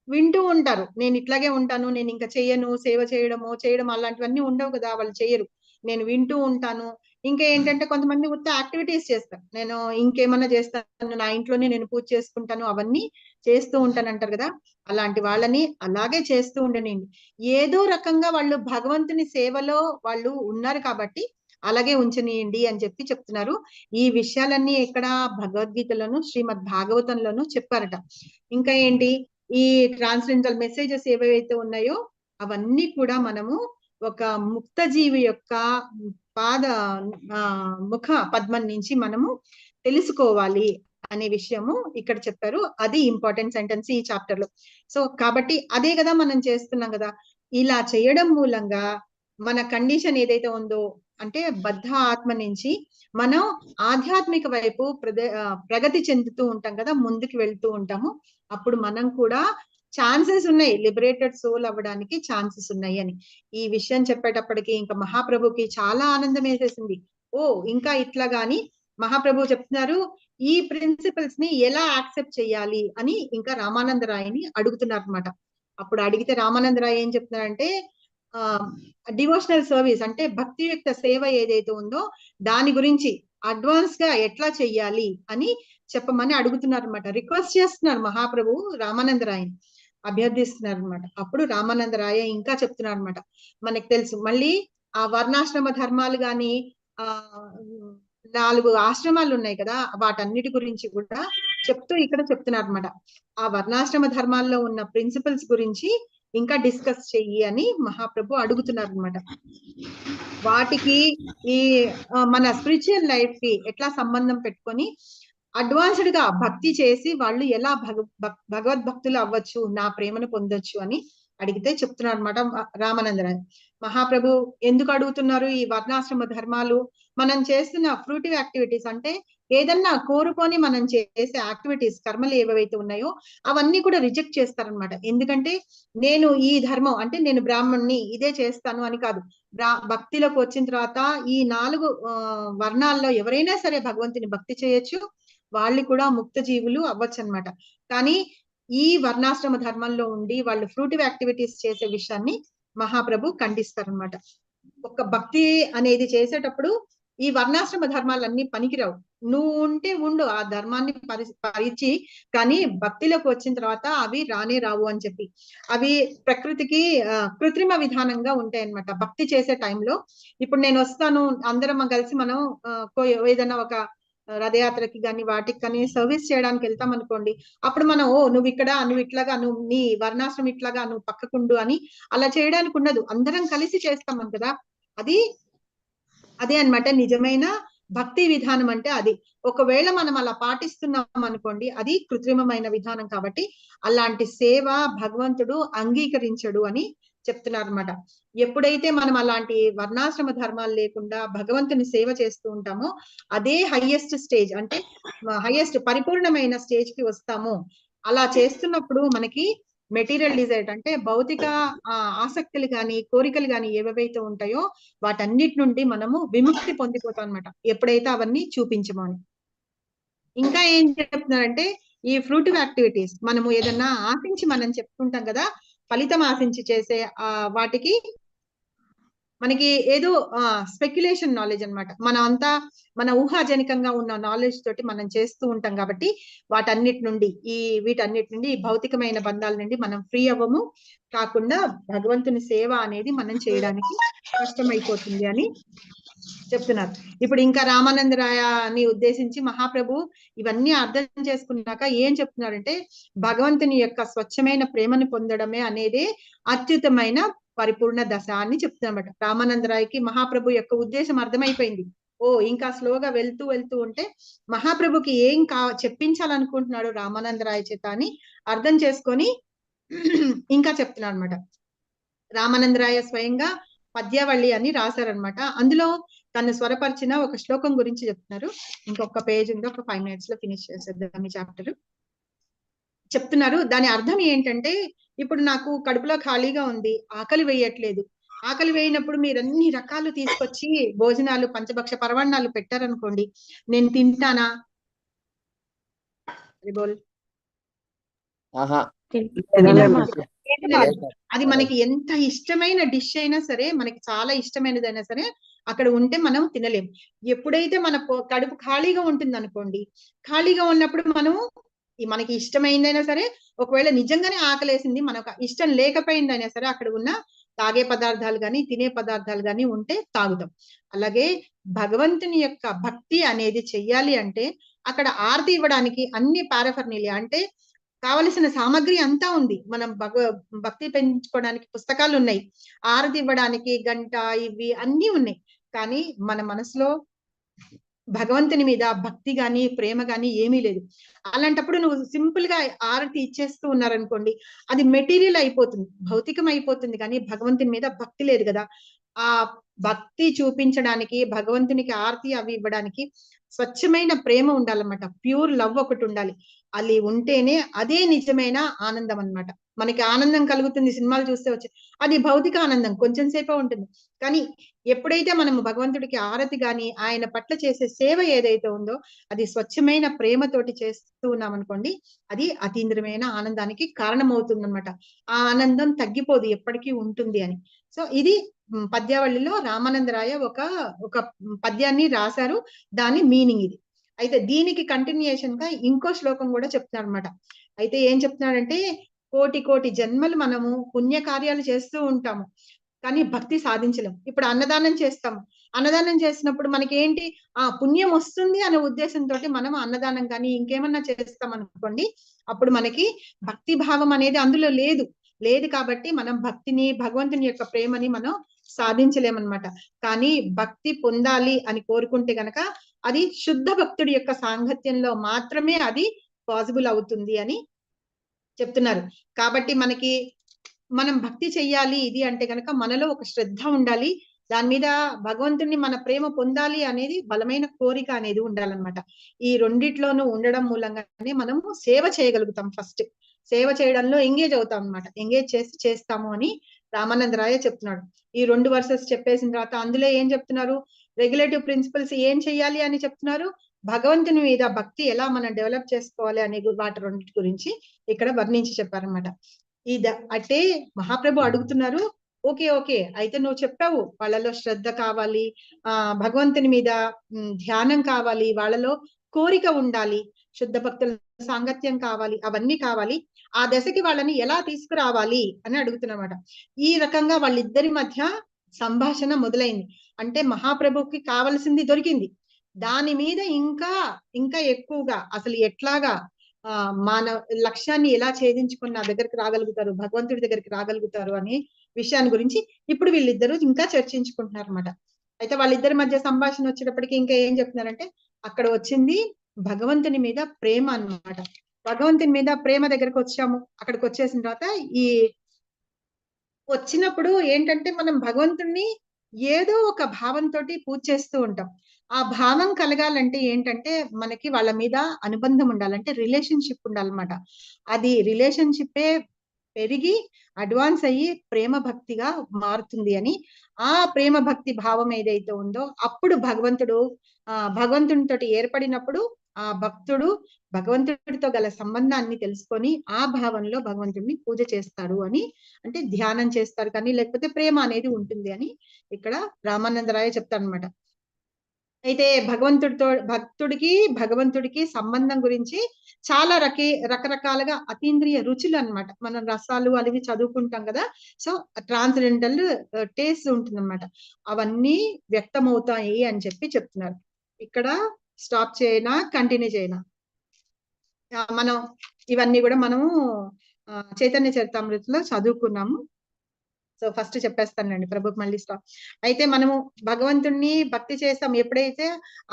వింటూ ఉంటారు, నేను ఇట్లాగే ఉంటాను, నేను ఇంకా చెయ్యను, సేవ చేయడం అలాంటివన్నీ ఉండవు కదా, వాళ్ళు చెయ్యరు. నేను వింటూ ఉంటాను. ఇంకా ఏంటంటే కొంతమంది ఉత్త యాక్టివిటీస్ చేస్తారు, నేను ఇంకేమన్నా చేస్తాను, నా ఇంట్లోనే నేను పూజ చేసుకుంటాను, అవన్నీ చేస్తూ ఉంటాను అంటారు కదా. అలాంటి వాళ్ళని అలాగే చేస్తూ ఉండనియండి. ఏదో రకంగా వాళ్ళు భగవంతుని సేవలో వాళ్ళు ఉన్నారు కాబట్టి అలాగే ఉంచనీయండి అని చెప్పి చెప్తున్నారు. ఈ విషయాలన్నీ ఇక్కడ భగవద్గీతలోను శ్రీమద్ భాగవతంలోను చెప్పారట. ఇంకా ఏంటి, ఈ ట్రాన్స్జెండర్ మెసేజెస్ ఏవైతే ఉన్నాయో అవన్నీ కూడా మనము ఒక ముక్త జీవి యొక్క ముఖ పద్మం నుంచి మనము తెలుసుకోవాలి అనే విషయము ఇక్కడ చెప్పారు. అది ఇంపార్టెంట్ సెంటెన్స్ ఈ చాప్టర్ లో. సో కాబట్టి అదే కదా మనం చేస్తున్నాం కదా. ఇలా చేయడం మూలంగా మన కండిషన్ ఏదైతే ఉందో అంటే బద్ధ ఆత్మ నుంచి మనం ఆధ్యాత్మిక వైపు ప్రగతి చెందుతూ ఉంటాం కదా, ముందుకు వెళ్తూ ఉంటాము. అప్పుడు మనం కూడా ఛాన్సెస్ ఉన్నాయి, లిబరేటెడ్ సోల్ అవ్వడానికి ఛాన్సెస్ ఉన్నాయి అని. ఈ విషయం చెప్పేటప్పటికి ఇంకా మహాప్రభుకి చాలా ఆనందం వేసేసింది. ఓ ఇంకా ఇట్లా గాని మహాప్రభు చెప్తున్నారు, ఈ ప్రిన్సిపల్స్ ని ఎలా యాక్సెప్ట్ చేయాలి అని ఇంకా రామానందరాయని అడుగుతున్నారు అనమాట. అప్పుడు అడిగితే రామానందరాయ ఏం చెప్తున్నారంటే, డివోషనల్ సర్వీస్ అంటే భక్తియుక్త సేవ ఏదైతే ఉందో దాని గురించి అడ్వాన్స్ గా ఎట్లా చెయ్యాలి అని చెప్పమని అడుగుతున్నారు అనమాట. రిక్వెస్ట్ చేస్తున్నారు మహాప్రభు రామానందరాయని, అభ్యర్థిస్తున్నారు అనమాట. అప్పుడు రామానందరాయ ఇంకా చెప్తున్నారు అనమాట. మనకు తెలుసు మళ్ళీ ఆ వర్ణాశ్రమ ధర్మాలు గాని, ఆ 4 ఆశ్రమాలు ఉన్నాయి కదా, వాటన్నిటి గురించి కూడా చెప్తూ ఇక్కడ చెప్తున్నారు అనమాట. ఆ వర్ణాశ్రమ ధర్మాల్లో ఉన్న ప్రిన్సిపల్స్ గురించి ఇంకా డిస్కస్ చెయ్యి అని మహాప్రభు అడుగుతున్నారు అనమాట. వాటికి ఈ మన స్పిరిచువల్ లైఫ్ కి ఎట్లా సంబంధం పెట్టుకొని అడ్వాన్స్డ్ గా భక్తి చేసి వాళ్ళు ఎలా భగవద్భక్తులు అవ్వచ్చు, నా ప్రేమను పొందొచ్చు అని అడిగితే చెప్తున్నారు అనమాట రామానందరాయ్. మహాప్రభు ఎందుకు అడుగుతున్నారు ఈ వర్ణాశ్రమ ధర్మాలు? మనం చేస్తున్న ఫ్రూటివ్ యాక్టివిటీస్ అంటే ఏదన్నా కోరుకొని మనం చేసే యాక్టివిటీస్, కర్మలు ఏవైతే ఉన్నాయో అవన్నీ కూడా రిజెక్ట్ చేస్తారనమాట. ఎందుకంటే నేను ఈ ధర్మం అంటే నేను బ్రాహ్మణ్ణి ఇదే చేస్తాను అని కాదు. భక్తిలోకి వచ్చిన తర్వాత ఈ 4 వర్ణాల్లో ఎవరైనా సరే భగవంతుని భక్తి చేయొచ్చు, వాళ్ళు కూడా ముక్త జీవులు అవ్వచ్చు అనమాట. కానీ ఈ వర్ణాశ్రమ ధర్మంలో ఉండి వాళ్ళు ఫ్రూటివ్ యాక్టివిటీస్ చేసే విషయాన్ని మహాప్రభు ఖండిస్తారనమాట. ఒక భక్తి అనేది చేసేటప్పుడు ఈ వర్ణాశ్రమ ధర్మాలన్నీ పనికిరావు. నువ్వు ఉంటే ఉండు ఆ ధర్మాన్ని పరిచి, కానీ భక్తిలోకి వచ్చిన తర్వాత అవి రానే రావు అని చెప్పి, అవి ప్రకృతికి కృత్రిమ విధానంగా ఉంటాయి అన్నమాట. భక్తి చేసే టైంలో ఇప్పుడు నేను వస్తాను, అందరం కలిసి మనం ఏదైనా ఒక రథయాత్రకి కానీ వాటికి కానీ సర్వీస్ చేయడానికి వెళ్తాం అనుకోండి, అప్పుడు మనం నువ్వు ఇక్కడ, నువ్వు ఇట్లాగా, నువ్వు నీ వర్ణాశ్రమం ఇట్లాగా, నువ్వు పక్కకుండు అని అలా చేయడానికి ఉండదు. అందరం కలిసి చేస్తాం కదా. అదే అన్నమాట నిజమైన భక్తి విధానం అంటే అది. ఒకవేళ మనం అలా పాటిస్తున్నాం అనుకోండి, అది కృత్రిమమైన విధానం. కాబట్టి అలాంటి సేవ భగవంతుడు అంగీకరించడు అని చెప్తున్నారు అనమాట. ఎప్పుడైతే మనం అలాంటి వర్ణాశ్రమ ధర్మాలు లేకుండా భగవంతుని సేవ చేస్తూ ఉంటామో అదే హైయెస్ట్ స్టేజ్, అంటే హైయెస్ట్ పరిపూర్ణమైన స్టేజ్ కి వస్తాము. అలా చేస్తున్నప్పుడు మనకి మెటీరియల్ డిజైర్ అంటే భౌతిక ఆసక్తులు గాని, కోరికలు గాని ఏవైతే ఉంటాయో వాటన్నిటి నుండి మనము విముక్తి పొందిపోతాం అనమాట, ఎప్పుడైతే అవన్నీ చూపించమో అని. ఇంకా ఏం చెప్తున్నారంటే ఈ ఫ్రూటివ్ యాక్టివిటీస్ మనము ఏదన్నా ఆశించి మనం చెప్పుకుంటాం కదా, ఫలితం ఆశించి చేసే వాటికి మనకి ఏదో స్పెక్యులేషన్ నాలెడ్జ్ అనమాట. మనం అంతా మన ఊహాజనికంగా ఉన్న నాలెడ్జ్ తోటి మనం చేస్తూ ఉంటాం. కాబట్టి వీటన్నిటి నుండి భౌతికమైన బంధాల నుండి మనం ఫ్రీ అవ్వము, కాకుండా భగవంతుని సేవ అనేది మనం చేయడానికి కష్టమైపోతుంది అని చెప్తున్నారు. ఇప్పుడు ఇంకా రామానందరాయని ఉద్దేశించి మహాప్రభు ఇవన్నీ అర్థం చేసుకున్నాక ఏం చెప్తున్నారంటే, భగవంతుని యొక్క స్వచ్ఛమైన ప్రేమను పొందడమే అనేది అత్యుత్తమైన పరిపూర్ణ దశ అని చెప్తున్నమాట. రామానందరాయకి మహాప్రభు యొక్క ఉద్దేశం అర్థమైపోయింది. ఇంకా స్లోగా వెళ్తూ ఉంటే మహాప్రభుకి ఏం చెప్పించాలనుకుంటున్నాడు రామానందరాయ చేత అని అర్థం చేసుకొని ఇంకా చెప్తున్నాడు అనమాట. రామానందరాయ స్వయంగా పద్యావళి అని రాశారనమాట. అందులో తను స్వరపరిచిన ఒక శ్లోకం గురించి చెప్తున్నారు. ఇంకొక పేజ్ ఉంది, ఒక 5 minutes లో ఫినిష్ చేసేద్దాం ఈ చాప్టర్. చెప్తున్నారు దాని అర్థం ఏంటంటే, ఇప్పుడు నాకు కడుపులో ఖాళీగా ఉంది, ఆకలి వేయట్లేదు. ఆకలి వేయినప్పుడు మీరు అన్ని రకాలు తీసుకొచ్చి భోజనాలు, పంచభక్ష పరవాణాలు పెట్టారనుకోండి, నేను తింటానా? అది మనకి ఎంత ఇష్టమైన డిష్ అయినా సరే, మనకి చాలా ఇష్టమైనదైనా సరే అక్కడ ఉంటే మనం తినలేం. ఎప్పుడైతే మన కడుపు ఖాళీగా ఉంటుంది అనుకోండి, ఖాళీగా ఉన్నప్పుడు మనము మనకి ఇష్టమైందైనా సరే, ఒకవేళ నిజంగానే ఆకలేసింది, మనకు ఇష్టం లేకపోయిందైనా సరే, అక్కడ ఉన్న తాగే పదార్థాలు కానీ తినే పదార్థాలు కానీ ఉంటే తాగుతాం. అలాగే భగవంతుని యొక్క భక్తి అనేది చెయ్యాలి అంటే అక్కడ ఆరతి ఇవ్వడానికి అన్ని పారాఫర్నీలియా అంటే కావలసిన సామాగ్రి అంతా ఉంది. మనం భక్తి పెంచుకోవడానికి పుస్తకాలు ఉన్నాయి, ఆరతి ఇవ్వడానికి గంట, ఇవి అన్ని ఉన్నాయి. కానీ మన మనసులో భగవంతుని మీద భక్తి గాని, ప్రేమ గాని ఏమీ లేదు. అలాంటప్పుడు నువ్వు సింపుల్ గా ఆరతి ఇచ్చేస్తూ ఉన్నారనుకోండి, అది మెటీరియల్ అయిపోతుంది, భౌతికం అయిపోతుంది. కానీ భగవంతుని మీద భక్తి లేదు కదా. ఆ భక్తి చూపించడానికి, భగవంతునికి ఆరతి అవి ఇవ్వడానికి స్వచ్ఛమైన ప్రేమ ఉండాలన్నమాట, ప్యూర్ లవ్ ఒకటి ఉండాలి. అది ఉంటేనే అదే నిజమైన ఆనందం అన్నమాట. మనకి ఆనందం కలుగుతుంది సినిమాలు చూస్తే వచ్చే, అది భౌతిక ఆనందం, కొంచెం సేపే ఉంటుంది. కానీ ఎప్పుడైతే మనము భగవంతుడికి ఆరతి గాని, ఆయన పట్ల చేసే సేవ ఏదైతే ఉందో అది స్వచ్ఛమైన ప్రేమతోటి చేస్తూ ఉన్నాం అనుకోండి, అది అతీంద్రమైన ఆనందానికి కారణమవుతుంది అనమాట. ఆ ఆనందం తగ్గిపోదు, ఎప్పటికీ ఉంటుంది అని. సో ఇది పద్యావళిలో రామానందరాయ ఒక పద్యాన్ని రాశారు, దాని మీనింగ్ ఇది. అయితే దీనికి కంటిన్యూయేషన్ గా ఇంకో శ్లోకం కూడా చెప్తున్నాడు అనమాట. అయితే ఏం చెప్తున్నాడంటే, కోటి కోటి జన్మలు మనము పుణ్య కార్యాలు చేస్తూ ఉంటాము, కానీ భక్తి సాధించలేము. ఇప్పుడు అన్నదానం చేస్తాము, అన్నదానం చేసినప్పుడు మనకి ఏంటి, పుణ్యం వస్తుంది అనే ఉద్దేశంతో మనం అన్నదానం కానీ ఇంకేమన్నా చేస్తాం అనుకోండి, అప్పుడు మనకి భక్తి భావం అనేది అందులో లేదు కాబట్టి మనం భక్తిని, భగవంతుని యొక్క ప్రేమని మనం సాధించలేమన్నమాట. కానీ భక్తి పొందాలి అని కోరుకుంటే గనక అది శుద్ధ భక్తుడి యొక్క సాంగత్యంలో మాత్రమే అది పాసిబుల్ అవుతుంది అని చెప్తున్నారు. కాబట్టి మనం భక్తి చెయ్యాలి ఇది అంటే గనక మనలో ఒక శ్రద్ధ ఉండాలి, దాని మీద భగవంతుని మన ప్రేమ పొందాలి అనేది బలమైన కోరిక అనేది ఉండాలన్నమాట. ఈ రెండిట్లోనూ ఉండడం మూలంగానే మనము సేవ చేయగలుగుతాం. ఫస్ట్ సేవ చేయడంలో ఎంగేజ్ అవుతాం అనమాట. ఎంగేజ్ చేస్తాము అని రామానందరాయ చెప్తున్నాడు. ఈ 2 వర్సెస్ చెప్పేసిన తర్వాత అందులో ఏం చెప్తున్నారు, రెగ్యులేటివ్ ప్రిన్సిపల్స్ ఏం చెయ్యాలి అని చెప్తున్నారు, భగవంతుని మీద భక్తి ఎలా మనం డెవలప్ చేసుకోవాలి అనే వాటి రెండింటి గురించి ఇక్కడ వర్ణించి చెప్పారనమాట. అంటే మహాప్రభు అడుగుతున్నారు, ఓకే అయితే నువ్వు చెప్పావు వాళ్ళలో శ్రద్ధ కావాలి, భగవంతుని మీద ధ్యానం కావాలి, వాళ్ళలో కోరిక ఉండాలి, శుద్ధ భక్తుల సాంగత్యం కావాలి, అవన్నీ కావాలి, ఆ దశకి వాళ్ళని ఎలా తీసుకురావాలి అని అడుగుతున్నమాట. ఈ రకంగా వాళ్ళిద్దరి మధ్య సంభాషణ మొదలైంది. అంటే మహాప్రభుకి కావలసింది దొరికింది, దాని మీద ఇంకా ఎక్కువగా అసలు ఎట్లాగా మన లక్ష్యాన్ని ఎలా ఛేదించుకుని నా దగ్గరికి రాగలుగుతారు, భగవంతుడి దగ్గరికి రాగలుగుతారు అనే విషయాన్ని గురించి ఇప్పుడు వీళ్ళిద్దరూ ఇంకా చర్చించుకుంటున్నారు అనమాట. అయితే వాళ్ళిద్దరి మధ్య సంభాషణ వచ్చేటప్పటికి ఇంకా ఏం చెప్తున్నారంటే, అక్కడ వచ్చింది భగవంతుని మీద ప్రేమ అన్నమాట. భగవంతుని మీద ప్రేమ దగ్గరకు వచ్చాము, అక్కడికి వచ్చేసిన తర్వాత ఈ వచ్చినప్పుడు ఏంటంటే మనం భగవంతుణ్ణి ఏదో ఒక భావంతో పూజ చేస్తూ ఉంటాం. ఆ భావం కలగాలంటే ఏంటంటే మనకి వాళ్ళ మీద అనుబంధం ఉండాలంటే రిలేషన్షిప్ ఉండాలన్నమాట. అది రిలేషన్షిప్పే పెరిగి అడ్వాన్స్ అయ్యి ప్రేమ భక్తిగా మారుతుంది అని, ఆ ప్రేమ భక్తి భావం ఏదైతే ఉందో అప్పుడు భగవంతునితో ఏర్పడినప్పుడు ఆ భక్తుడు భగవంతుడితో గల సంబంధాన్ని తెలుసుకొని ఆ భావంలో భగవంతుడిని పూజ చేస్తాడు అని, అంటే ధ్యానం చేస్తారు కానీ, లేకపోతే ప్రేమ అనేది ఉంటుంది అని ఇక్కడ రామానందరాయ చెప్తారనమాట. అయితే భగవంతుడికి సంబంధం గురించి చాలా రకరకాలుగా అతీంద్రియ రుచులు అన్నమాట. మనం రసాలు అవి చదువుకుంటాం కదా, సో ట్రాన్స్జెండల్ టేస్ట్ ఉంటుంది అనమాట, అవన్నీ వ్యక్తమవుతాయి అని చెప్తున్నారు. ఇక్కడ స్టాప్ చేయనా కంటిన్యూ చేయనా? మనం ఇవన్నీ కూడా మనము చైతన్య చరితామృతిలో చదువుకున్నాము. సో ఫస్ట్ చెప్పేస్తానండి, ప్రభుకి మళ్ళీ స్టాప్. అయితే మనము భగవంతుణ్ణి భక్తి చేస్తాం ఎప్పుడైతే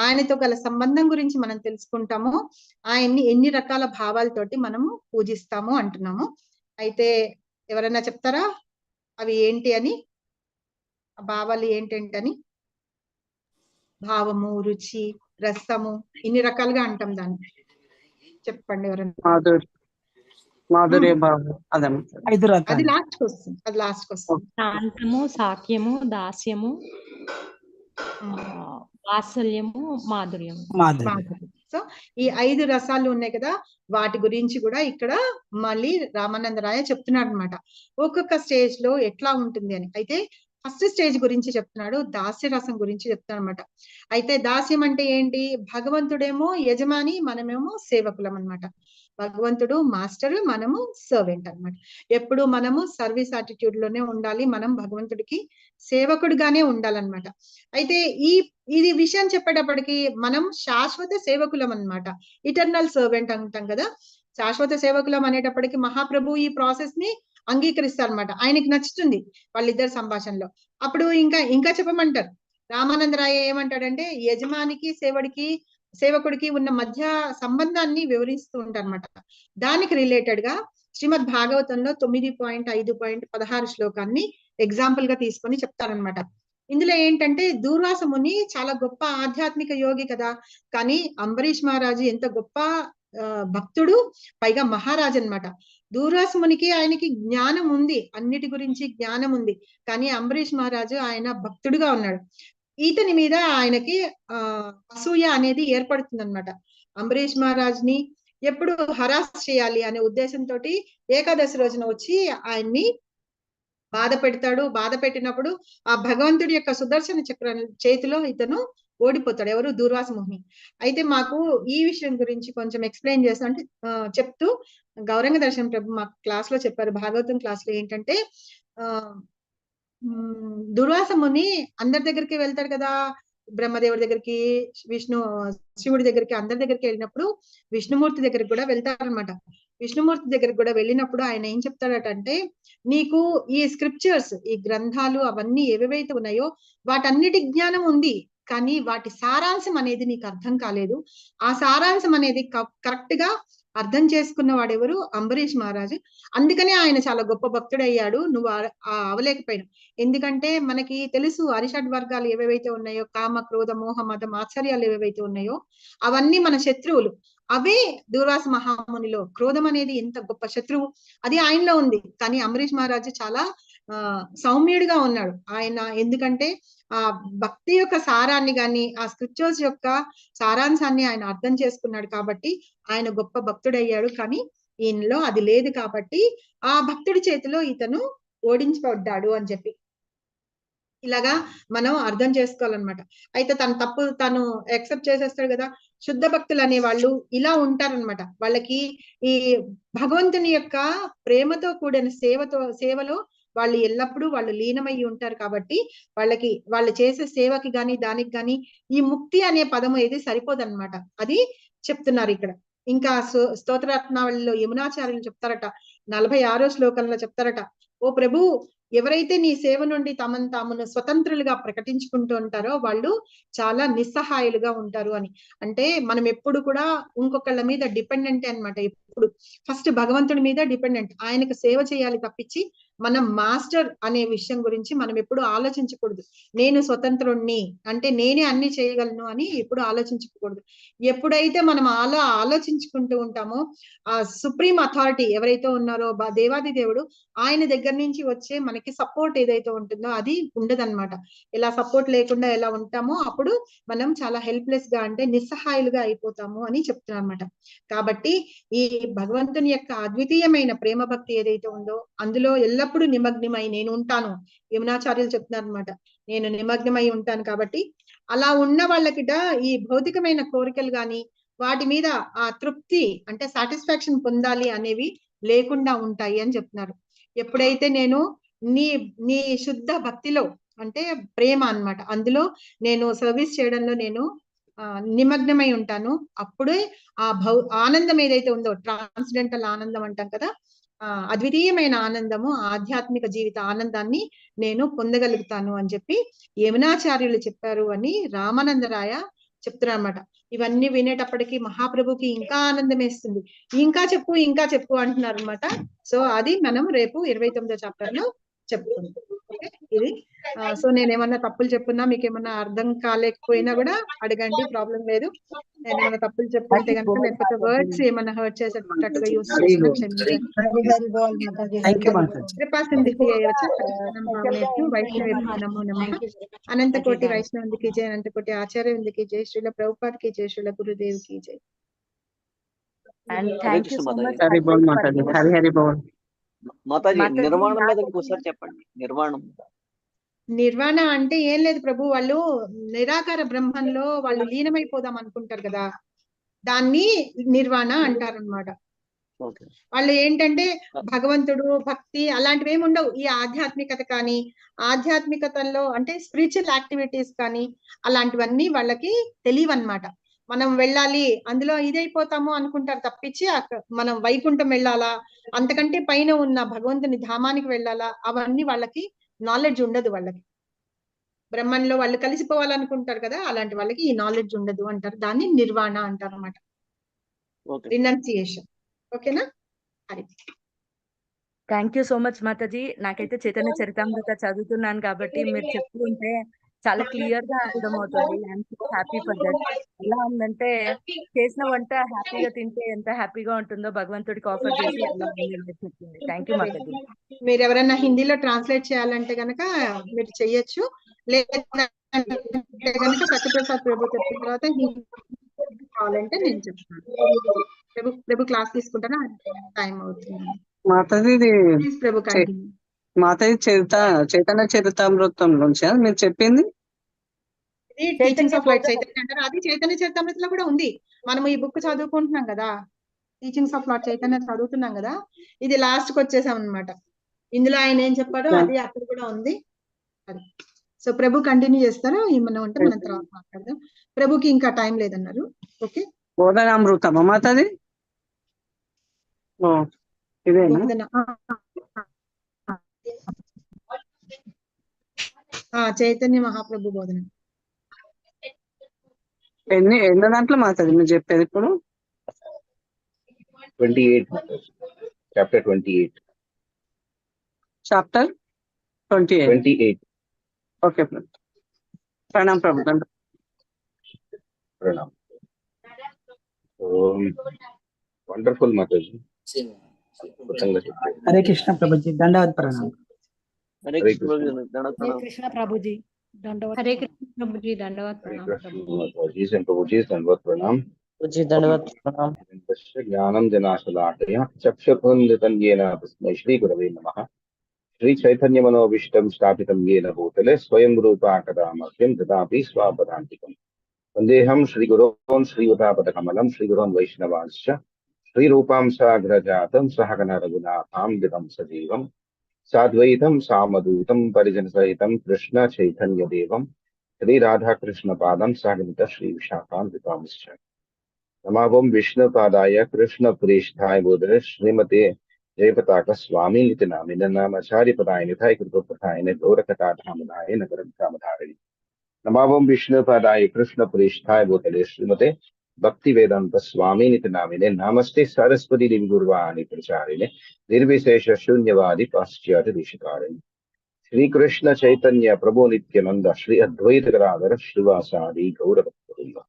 ఆయనతో గల సంబంధం గురించి మనం తెలుసుకుంటామో, ఆయన్ని ఎన్ని రకాల భావాలతోటి మనము పూజిస్తాము అంటున్నాము. అయితే ఎవరైనా చెప్తారా అవి ఏంటి అని, ఆ భావాలు ఏంటని? భావము, రుచి, రసము, ఇన్ని రకాలుగా అంటాం దాన్ని. చెప్పండి ఎవరైనా. మాధుర్య భావం అది లాస్ట్ క్వశ్చన్. శాంతము, సాఖ్యము, దాస్యము, వాత్సల్యము, మాధుర్యము. సో ఈ 5 రసాలు ఉన్నాయి కదా, వాటి గురించి కూడా ఇక్కడ మళ్ళీ రామానందరాయ చెప్తున్నాడు అనమాట, ఒక్కొక్క స్టేజ్ లో ఎట్లా ఉంటుంది అని. అయితే ఫస్ట్ స్టేజ్ గురించి చెప్తున్నాడు, దాస్య రసం గురించి చెప్తాను అనమాట. అయితే దాస్యం అంటే ఏంటి, భగవంతుడేమో యజమాని, మనమేమో సేవకులం అన్నమాట. భగవంతుడు మాస్టర్, మనము సర్వెంట్ అన్నమాట. ఎప్పుడు మనము సర్వీస్ యాటిట్యూడ్ లోనే ఉండాలి, మనం భగవంతుడికి సేవకుడిగానే ఉండాలన్నమాట. అయితే ఇది విషయం చెప్పేటప్పటికి మనం శాశ్వత సేవకులం అన్నమాట, ఇటర్నల్ సర్వెంట్ అంటాం కదా. శాశ్వత సేవకులం అనేటప్పటికి మహాప్రభు ఈ ప్రాసెస్ ని అంగీకరిస్తారు అనమాట, ఆయనకి నచ్చుతుంది వాళ్ళిద్దరు సంభాషణలో. అప్పుడు ఇంకా చెప్పమంటారు. రామానందరాయ ఏమంటాడంటే, యజమానికి సేవకుడికి ఉన్న మధ్య సంబంధాన్ని వివరిస్తూ ఉంటారన్నమాట. దానికి రిలేటెడ్ గా శ్రీమద్ భాగవతంలో 9.5.16 శ్లోకాన్ని ఎగ్జాంపుల్ గా తీసుకొని చెప్తారనమాట. ఇందులో ఏంటంటే, దూర్వాస ముని చాలా గొప్ప ఆధ్యాత్మిక యోగి కదా, కానీ అంబరీష్ మహారాజు ఎంత గొప్ప భక్తుడు, పైగా మహారాజు అన్నమాట. దూర్వాస మునికి ఆయనకి జ్ఞానం ఉంది, అన్నిటి గురించి జ్ఞానం ఉంది, కానీ అంబరీష్ మహారాజు ఆయన భక్తుడుగా ఉన్నాడు. ఈతని మీద ఆయనకి అసూయ అనేది ఏర్పడుతుంది అనమాట. అంబరీష్ మహారాజ్ని ఎప్పుడు హరాస్ చేయాలి అనే ఉద్దేశంతో ఏకాదశి రోజున వచ్చి ఆయన్ని బాధ పెడతాడు. బాధ పెట్టినప్పుడు ఆ భగవంతుడి యొక్క సుదర్శన చక్రం చేతిలో ఇతను ఓడిపోతాడు. ఎవరు? దూర్వాస ముని. అయితే మాకు ఈ విషయం గురించి కొంచెం ఎక్స్ప్లెయిన్ చేస్తా అంటే చెప్తూ గౌరంగ దర్శనం ప్రభు మాకు క్లాస్ లో చెప్పారు, భాగవతం క్లాస్ లో ఏంటంటే దుర్వాస ముని అందరి దగ్గరికి వెళ్తాడు కదా, బ్రహ్మదేవుడి దగ్గరికి, విష్ణు శివుడి దగ్గరికి, అందరి దగ్గరికి వెళ్ళినప్పుడు విష్ణుమూర్తి దగ్గరికి కూడా వెళ్తారనమాట. విష్ణుమూర్తి దగ్గరికి కూడా వెళ్ళినప్పుడు ఆయన ఏం చెప్తాడట అంటే, నీకు ఈ స్క్రిప్చర్స్, ఈ గ్రంథాలు అవన్నీ ఏవేవైతే ఉన్నాయో వాటన్నిటి జ్ఞానం ఉంది, కానీ వాటి సారాంశం అనేది నీకు అర్థం కాలేదు. ఆ సారాంశం అనేది కరెక్ట్ గా అర్థం చేసుకున్న వాడెవరు? అంబరీష్ మహారాజు. అందుకనే ఆయన చాలా గొప్ప భక్తుడయ్యాడు, నువ్వు అవలేకపోయినావు. ఎందుకంటే మనకి తెలుసు అరిషడ్ వర్గాలు ఏవేవైతే ఉన్నాయో, కామ క్రోధ మోహ మద మాత్సర్యాలు ఏవేవైతే ఉన్నాయో అవన్నీ మన శత్రువులు. అవే దూర్వాస మహామునిలో క్రోధం అనేది ఎంత గొప్ప శత్రువు, అది ఆయనలో ఉంది. కానీ అంబరీష్ మహారాజు చాలా సౌమ్యుడిగా ఉన్నాడు ఆయన. ఎందుకంటే ఆ భక్తి యొక్క సారాన్ని గాని, ఆ స్క్రిప్చర్స్ యొక్క సారాంశాన్ని ఆయన అర్థం చేసుకున్నాడు కాబట్టి ఆయన గొప్ప భక్తుడయ్యాడు. కానీ ఈయనలో అది లేదు కాబట్టి ఆ భక్తుడి చేతిలో ఇతను ఓడించబడ్డాడు అని చెప్పి ఇలాగా మనం అర్థం చేసుకోవాలన్నమాట. అయితే తన తప్పు తను యాక్సెప్ట్ చేసేస్తాడు కదా. శుద్ధ భక్తులు అనే వాళ్ళు ఇలా ఉంటారనమాట. వాళ్ళకి ఈ భగవంతుని యొక్క ప్రేమతో కూడిన సేవలో వాళ్ళు ఎల్లప్పుడూ వాళ్ళు లీనమై ఉంటారు కాబట్టి వాళ్ళకి వాళ్ళు చేసే సేవకి గాని దానికి గాని ఈ ముక్తి అనే పదము ఏది సరిపోదన్నమాట. అది చెప్తున్నారు ఇక్కడ. ఇంకా స్తోత్రరత్నావళిలో యమునాచార్యులు చెప్తారట, 46వ శ్లోకంలో చెప్తారట, ఓ ప్రభు, ఎవరైతే నీ సేవ నుండి తమను తామును స్వతంత్రులుగా ప్రకటించుకుంటూ ఉంటారో వాళ్ళు చాలా నిస్సహాయులుగా ఉంటారు అని. అంటే మనం ఎప్పుడు కూడా ఇంకొకళ్ళ మీద డిపెండెంట్ అన్నమాట. ఎప్పుడు ఫస్ట్ భగవంతుడి మీద డిపెండెంట్, ఆయనకు సేవ చేయాలి తప్పించి మనం మాస్టర్ అనే విషయం గురించి మనం ఎప్పుడు ఆలోచించకూడదు. నేను స్వతంత్రుణ్ణి అంటే నేనే అన్ని చేయగలను అని ఎప్పుడు ఆలోచించకూడదు. ఎప్పుడైతే మనం అలా ఆలోచించుకుంటూ ఉంటామో ఆ సుప్రీం అథారిటీ ఎవరైతే ఉన్నారో దేవాది దేవుడు, ఆయన దగ్గర నుంచి వచ్చే మనకి సపోర్ట్ ఏదైతే ఉంటుందో అది ఉండదన్నమాట. ఇలా సపోర్ట్ లేకుండా ఎలా ఉంటామో అప్పుడు మనం చాలా హెల్ప్లెస్ గా అంటే నిస్సహాయులుగా అయిపోతాము అని చెప్తున్నారు అనమాట. కాబట్టి ఈ భగవంతుని యొక్క అద్వితీయమైన ప్రేమ భక్తి ఏదైతే ఉందో అందులో ఎల్లప్పుడూ నిమగ్నమై నేను ఉంటాను. యమునాచార్యులు చెప్తున్నారు అనమాట, నేను నిమగ్నమై ఉంటాను. కాబట్టి అలా ఉన్న వాళ్ళకిట ఈ భౌతికమైన కోరికలు గాని వాటి మీద ఆ తృప్తి అంటే సాటిస్ఫాక్షన్ పొందాలి అనేవి లేకుండా ఉంటాయి అని చెప్తున్నారు. ఎప్పుడైతే నేను నీ శుద్ధ భక్తిలో అంటే ప్రేమ అన్నమాట, అందులో నేను సర్వీస్ చేయడంలో నేను నిమగ్నమై ఉంటాను, అప్పుడే ఆ ఆనందం ఏదైతే ఉందో ట్రాన్స్డెంటల్ ఆనందం అంటాం కదా, అద్వితీయమైన ఆనందము, ఆధ్యాత్మిక జీవిత ఆనందాన్ని నేను పొందగలుగుతాను అని చెప్పి యమునాచార్యులు చెప్పారు అని రామానందరాయ చెప్తున్నారు అన్నమాట. ఇవన్నీ వినేటప్పటికీ మహాప్రభుకి ఇంకా ఆనందం వేస్తుంది. ఇంకా చెప్పు అంటున్నారు అనమాట. సో అది మనం రేపు 29వ చాప్టర్ లో చెప్పుకుంటాం. ఇది సో నేను ఏమన్నా తప్పులు చెప్పున్నా, మీకు ఏమన్నా అర్థం కాలేకపోయినా కూడా అడగండి, ప్రాబ్లం లేదు. నేను ఏమన్నా తప్పులు చెప్పుంటే కనుక, లేకపోతే వర్డ్స్ ఏమన్నా హర్ట్ చేసేటట్టుగా యూస్ చేసినా క్షమించండి. కృపా సింధు వైష్ణవ నమో నమః. అనంత కోటి వైష్ణవునికి జై, అనంత కోటి ఆచార్యునికి జై, శ్రీల ప్రభుపాద్ కి జై, శ్రీల గురుదేవ్ కి జై. And thank you so much. Hari బోల్ మాతాజీ, హరి హరి బోల్ మాతాజీ. నిర్వాణం మీద ఇంకోసారి చెప్పండి. నిర్వాణ అంటే ఏం లేదు ప్రభు, వాళ్ళు నిరాకార బ్రహ్మంలో వాళ్ళు లీనమైపోదాం అనుకుంటారు కదా, దాన్ని నిర్వాణ అంటారనమాట. వాళ్ళు ఏంటంటే భగవంతుడు భక్తి అలాంటివి ఏమి ఉండవు. ఈ ఆధ్యాత్మికత కానీ, ఆధ్యాత్మికతలో అంటే స్పిరిచువల్ యాక్టివిటీస్ కానీ అలాంటివన్నీ వాళ్ళకి తెలియవన్నమాట. మనం వెళ్ళాలి అందులో ఇదైపోతాము అనుకుంటారు తప్పించి మనం వైకుంఠం వెళ్ళాలా, అంతకంటే పైన ఉన్న భగవంతుని ధామానికి వెళ్ళాలా, అవన్నీ వాళ్ళకి నాలెడ్జ్ ఉండదు. వాళ్ళకి బ్రహ్మంలో వాళ్ళు కలిసిపోవాలనుకుంటారు కదా, అలాంటి వాళ్ళకి ఈ నాలెడ్జ్ ఉండదు అంటారు. దాన్ని నిర్వాణ అంటారు అన్నమాట, రినౌన్సియేషన్. ఓకేనా? Hari. Thank you so much Mataji. నాకైతే చైతన్య చరితామృత చదువుతున్నాను కాబట్టి మీరు చెప్తుంటే చాలా క్లియర్ గా అర్థమవుతుంది. I'm so happy for that. ఎలా ఉందంటే చేసిన వంట హ్యాపీగా తింటే ఎంత హ్యాపీగా ఉంటుందో భగవంతుడికి ఆఫర్ చేసి అలా చెప్తుంది. Thank you Mataji. మీరు ఎవరైనా హిందీలో ట్రాన్స్లేట్ చేయాలంటే గనక మీరు చెయ్యొచ్చు, లేదంటే గనక సత్యప్రసాద్ ప్రభు చెప్పిన తర్వాత కావాలంటే నేను చెప్తాను. ప్రభు క్లాస్ తీసుకుంటానా, టైం అవుతుంది మాతాజీ. ప్రభు కంటిన్యూ. మాతయ్య చైతన్య చరితామృతం నుంచి మీరు చెప్పింది ఇది టీచింగ్స్ ఆఫ్ లైట్ చైతన్య అంటారు. అది చైతన్య చరితామృతంలో కూడా ఉంది. మనం ఈ బుక్ చదువుకుంటున్నాం కదా, టీచింగ్స్ ఆఫ్ లార్డ్ చైతన్య చదువుతున్నాం కదా, ఇది లాస్ట్ కి వచ్చేసాం అనమాట. ఇందులో ఆయన ఏం చెప్పాడో అది అక్కడ కూడా ఉంది. అది సో ప్రభు కంటిన్యూ చేస్తారా? ఏమన్నా ఉంటే మనం తర్వాత మాట్లాడదాం. ప్రభుకి ఇంకా టైం లేదన్నారు. ఓకే, బోధనామృతమా మాతది? ఇదేనా? చైతన్య మహాప్రభు బోధన ఎన్నో దాంట్లో మాతది మీరు చెప్పేది ఇప్పుడు? 28, chapter 28. Chapter 28. Okay Pranam Prabhu. Pranam. Wonderful Mataji. Hare Krishna Prabhuji, Dandavad Pranam. Hare Krishna Prabhuji, Dandavad. Hare Krishna Prabhuji, Dandavad Hare Pranam. Krishna Mataji and Prabhuji, Dandavad Pranam. Dandavad Pranam. Jnanam Janashalakaya, Chakshapundatan Yena, Shri Gurave Namaha. Shri Chaitanya Manovishtam Stapitam Yena Bhutale, Swayam Rupa Akadamakyam, Tadapi Swapadantikam. Vandeham Shri Guron, Shri Uttapadakamalam, Shri Guron Vaishnavanscha, Shri Rupam Sagrajatam, Sahagana Raghunatham, Vidam Sajivam, Sadvaitam, Samadutam, Parijanasahitam, Krishna Chaitanya Devam, Shri Radha Krishna Padam, Sagamita Shri Vishakam, Vidamischa. Namavam Vishnu Padaya, Krishna Prishthai Bodhare, Srimate Jayapataka Swami Nitinamina Namachari Padayani Thai Krupatayani, Dorakata Dhamanaya, Nagaram Kamadhari. Namavam Vishnu Padaya, Krishna Prishthai Bodhare, Srimate Bhakti Vedanta Swami Nitinamine, Namaste Saraswati Devi Gurvani Pracharine, Nirvisesha Shunyavadi Paschyata Dishikarini. Shri Krishna Chaitanya Prabhu Nityananda, Shri Advaita Gadadhara, Srivasadi Gaurabhakta.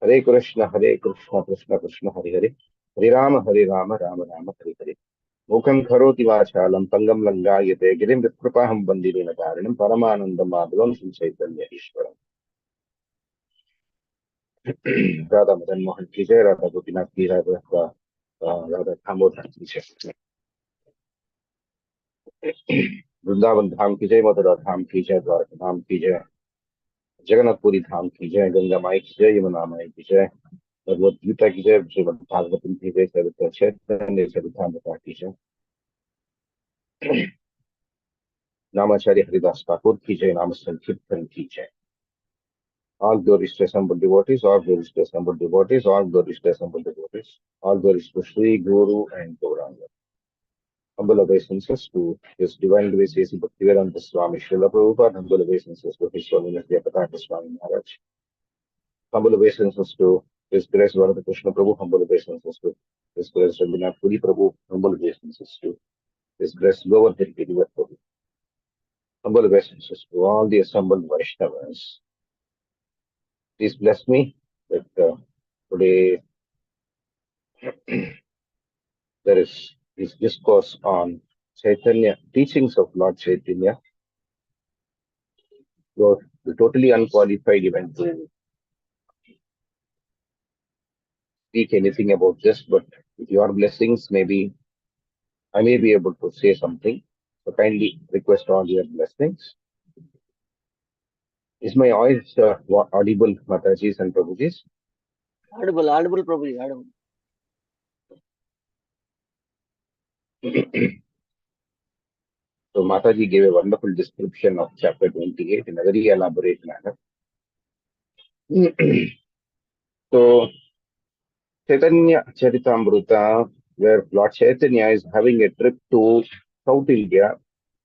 Hare Krishna, Krishna Krishna, Hare Hare, Hare Rama, Rama Rama, Hare Hare. Mukam Kharoti Vachalam, Pangam Langayate, Girim Vikrupaham Bandhirina Karanam, Paramananda Madhavam, Shri Chaitanya Ishwaram. Radha Madan Mohan ki jai, Radha Gopinath ki jai, Radha Damodar ki jai. Vrindavan Dham ki jai, Mathura Dham ki jai, Dwarka Dham ki jai, Jagannath Puri Dham ki jai, Ganga Mai ki jai, Yamuna Mai ki jai, Bhagavad Gita ki jai, Srimad Bhagavatam ki jai, Sarita Chaitanya Charitamrita ki jai, Namacharya Haridas Thakur ki jai, Nama Sankirtan ki jai. All glories to assembled devotees, all glories to assembled devotees, all glories to assembled devotees, all glories to Sri Guru and Gauranga. Humble obeisances to His Divine Grace A.C. Bhaktivedanta Swami Srila Prabhupada, humble obeisances to His Holiness Jayapataka Swami Maharaj, humble obeisances to His Grace Radha Krishna Prabhu, humble obeisances to His Grace Raghunath Puri Prabhu, humble obeisances to His Grace Govardhan Girivar Prabhu, humble obeisances to all the assembled Vaishnavas. Please bless me that today there is this discourse on Chaitanya, teachings of Lord Chaitanya. You're totally unqualified even to speak anything about this, but with your blessings, maybe I may be able to say something. So kindly request all your blessings. Is my voice audible, Matajis and Prabhujis? Audible, Prabhuji, audible. So Mataji gave a wonderful description of chapter 28 in a very elaborate manner. So Chaitanya Charitamrita, where Lord Chaitanya is having a trip to South India,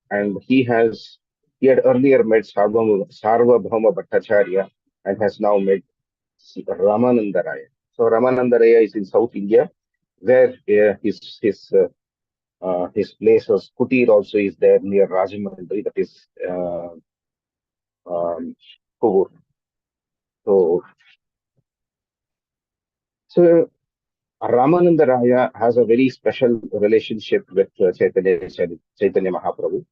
and he had earlier met Sarvabhauma Bhattacharya and has now met Ramananda Raya. So Ramananda Raya is in South India, where his place of Kutir also is there near Rajahmundry, that is Kovur. So Ramananda Raya has a very special relationship with Chaitanya Mahaprabhu.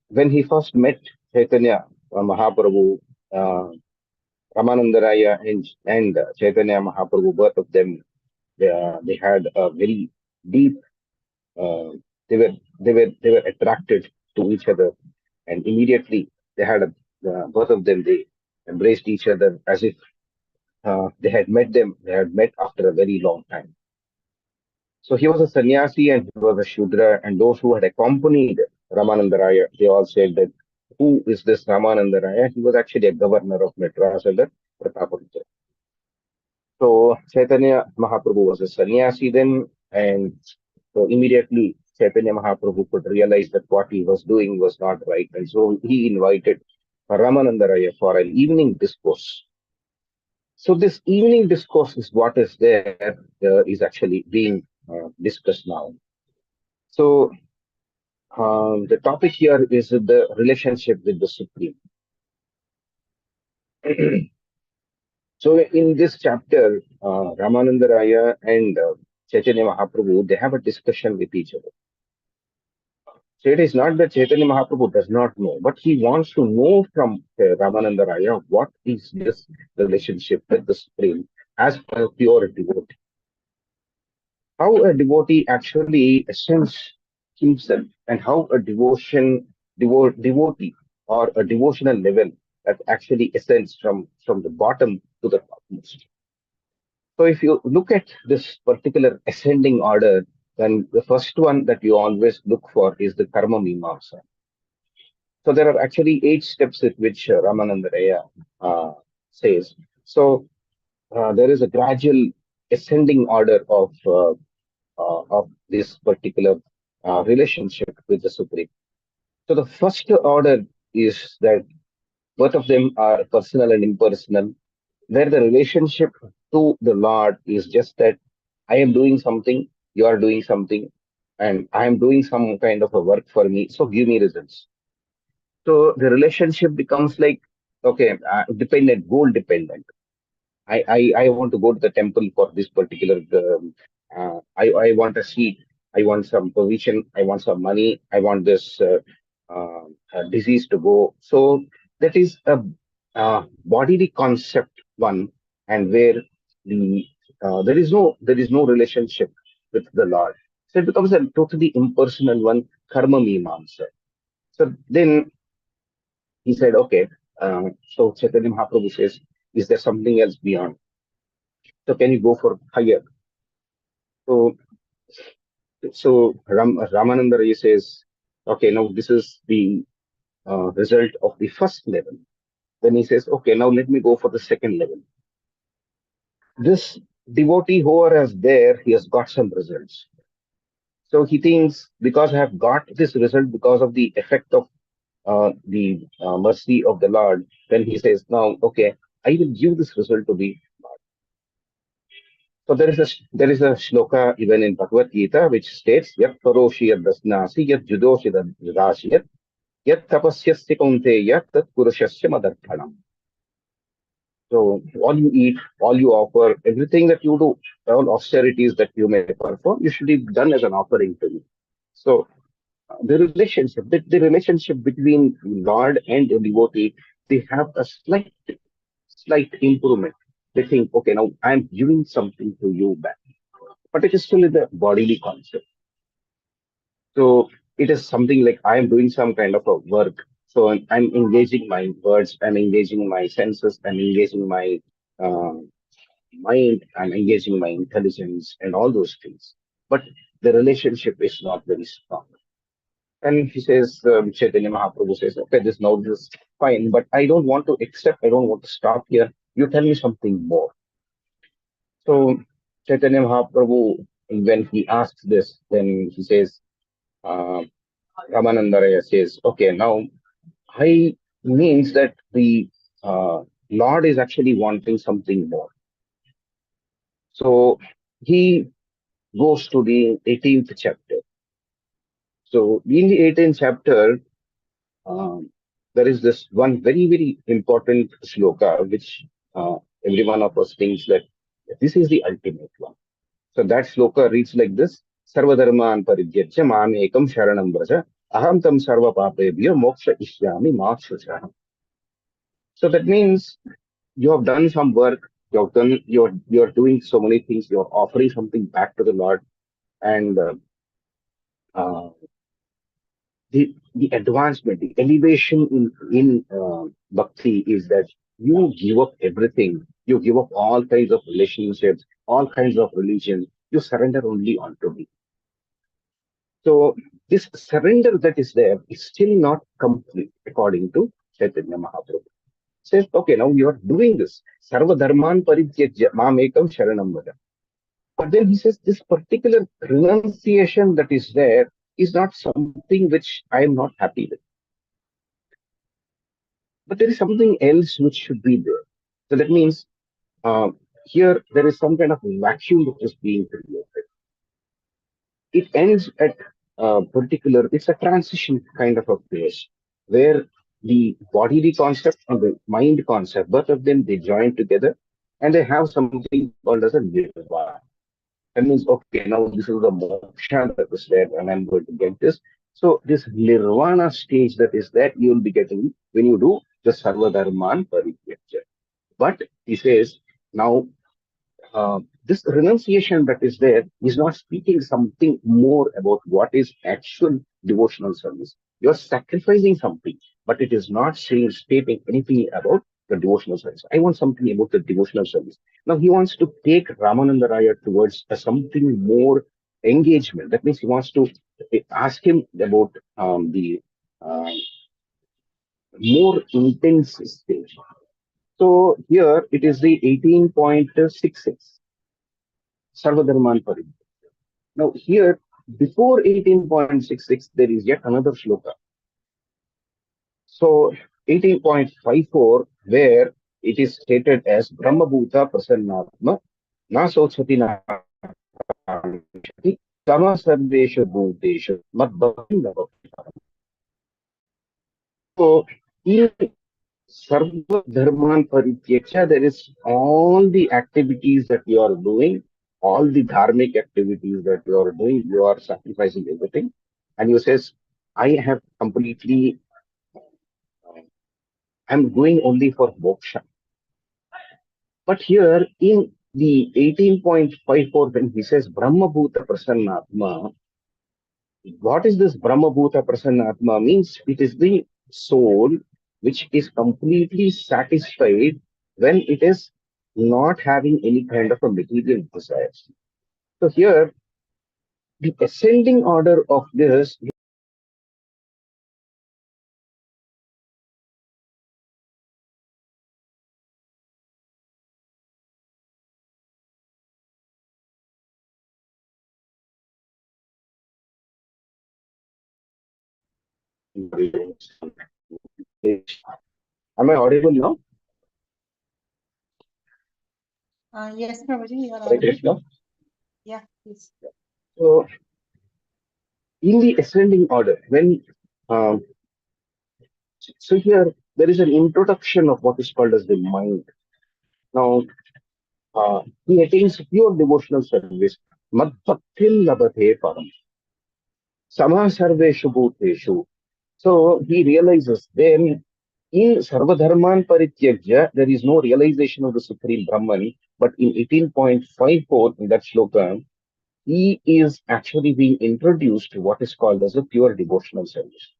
When he first met Chaitanya Mahaprabhu, Ramananda Raya and Chaitanya Mahaprabhu, both of them, they had a very deep they were attracted to each other, and immediately they had both of them, they embraced each other as if they had met after a very long time. So he was a sannyasi and he was a Shudra, and those who had accompanied Ramananda Raya, they all said that, who is this Ramananda Raya? He was actually a governor of Madras under Pratapagupta. So Chaitanya Mahaprabhu was a sannyasi then, and so immediately Chaitanya Mahaprabhu could realize that what he was doing was not right, and so he invited Ramananda Raya for an evening discourse. So this evening discourse is what is there, is actually being discussed now. So the topic here is the relationship with the Supreme. So in this chapter, Ramananda Raya and Chaitanya Mahaprabhu, they have a discussion with each other. So it is not that Chaitanya Mahaprabhu does not know, but he wants to know from Ramananda Raya what is this relationship with the Supreme as a pure devotee. How a devotee actually ascends himself, and how a devotee or a devotional level that actually ascends from the bottom to the topmost. So if you look at this particular ascending order, then the first one that you always look for is the karma mimamsa. So there are actually 8 steps with which Ramananda Raya says. So there is a gradual ascending order of this particular relationship with the Supreme. So the first order is that both of them are personal and impersonal, where the relationship to the Lord is just that I am doing something, you are doing something, and I am doing some kind of a work for me, so give me results. So the relationship becomes like, okay, dependent, goal dependent. I want to go to the temple for this particular, I want a seat, I want some provision, I want some money, I want this disease to go. So that is a bodily concept one, and where the there is no relationship with the Lord. So it becomes a totally impersonal one, karma mimamsa. So then he said, okay, so Chaitanya Mahaprabhu says, is there something else beyond? So can you go for higher? So, Ramananda Ray says, okay, now this is the result of the first level. Then he says, okay, now let me go for the second level. This devotee whoever is there, he has got some results. So he thinks, because I have got this result because of the effect of the mercy of the Lord, then he says, now, okay, I will give this result to the Lord. So there is a shloka even in Bhagavad Gita which states, Yat paroshi yat dasnasi yat judoshi dadashi yat tapasyasya kaunteya tat purushasya madarphanam. So all you eat, all you offer, everything that you do, all austerities that you may perform, you should be done as an offering to me. So the relationship between Lord and the devotee, they have a slight improvement. They think, okay, now I'm giving something to you back, but it is still in the bodily concept. So it is something like I am doing some kind of a work. So I'm engaging my words, I'm engaging my senses, I'm engaging my uh, mind, I'm engaging my intelligence, and all those things. But the relationship is not very strong. And he says, Chaitanya Mahaprabhu says, okay, this is fine, but I don't want to accept, I don't want to stop here. You tell me something more. So Chaitanya Mahaprabhu, when he asks this, then he says, uh, Ramananda Raya says, okay, now I means that the Lord is actually wanting something more. So he goes to the 18th chapter. So in the 18th chapter, there is this one very, very important shloka, which every one of us thinks that this is the ultimate one. So that shloka reads like this: Sarvadharman paridyajya mam ekam sharanam vraja aham tam sarva papebhyo moksha ishyami ma shruja. So that means you have done some work, you're doing so many things, you're offering something back to the Lord, and uh, the advancement, the elevation in bhakti is that you give up everything. You give up all kinds of relationships, all kinds of religion. You surrender only unto me. So this surrender that is there is still not complete according to Chaitanya Mahaprabhu. Says, okay, now you are doing this. Sarva dharman parityajya mam ekam sharanam vada. But then he says this particular renunciation that is there is not something which I am not happy with. But there is something else which should be there. So that means here there is some kind of vacuum that is being created. It ends at it's a transition kind of a place where the bodily concept and the mind concept, both of them, they join together and they have something called as a nirvana. That means, okay, now this is the moksha that is there and I'm going to get this. So this nirvana stage that is there, you will be getting when you do the sarva dharman parityajya. But he says, now this renunciation that is there is not speaking something more about what is actual devotional service. You're sacrificing something, but it is not saying, stating anything about the devotional service. I want something about the devotional service. Now he wants to take Ramananda Raya towards something more engagement. That means he wants to ask him about the uh, more intense stage. So here it is the 18.66. Sarvadharman Parid. Now here, before 18.66, there is yet another shloka. So 18.54, where it is stated as Brahma Bhuta Prasannatma Nasochati Nashati Sama Sarvesha Bhutesha Madbhakti Navakti. So in Sarva Dharman Parityaksha, there is all the activities that you are doing, all the dharmic activities that you are doing, you are sacrificing everything. And you says, I have completely, I'm going only for moksha. But here in the 18.54, when he says Brahma Bhuta Prasannatma, what is this Brahma Bhuta Prasannatma means? It is the soul which is completely satisfied when it is not having any kind of a material desires. So here, the ascending order of this am I audible now? Yes, Prabhuji, you are Hare audible. Krishna. Yeah, please. So in the ascending order, when so here there is an introduction of what is called as the mind. Now he attains pure devotional service. Madbhaktil labhathe param. Sama sarveshu bhuteshu. So he realizes then in Sarvadharman Parityajya, there is no realization of the Supreme Brahman, but in 18.54 in that shloka, he is actually being introduced to what is called as a pure devotional service.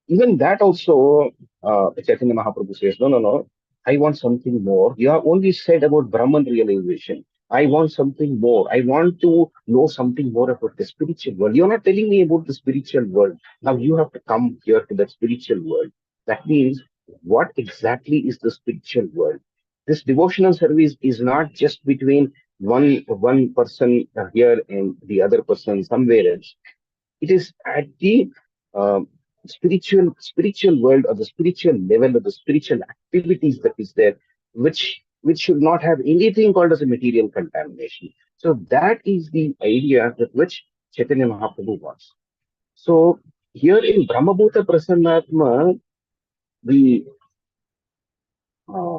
Even that also, Chaitanya Mahaprabhu says, no, no, no, I want something more. You have only said about Brahman realization. I want something more. I want to know something more about the spiritual world. You're not telling me about the spiritual world. Now you have to come here to the spiritual world. That means, what exactly is the spiritual world? This devotional service is not just between one person here and the other person somewhere else. It is at the um, spiritual world or the spiritual level of the spiritual activities that is there, which should not have anything called as a material contamination. So that is the idea that which Chaitanya Mahaprabhu wants. So here in Brahmabhuta Prasannatma, the uh,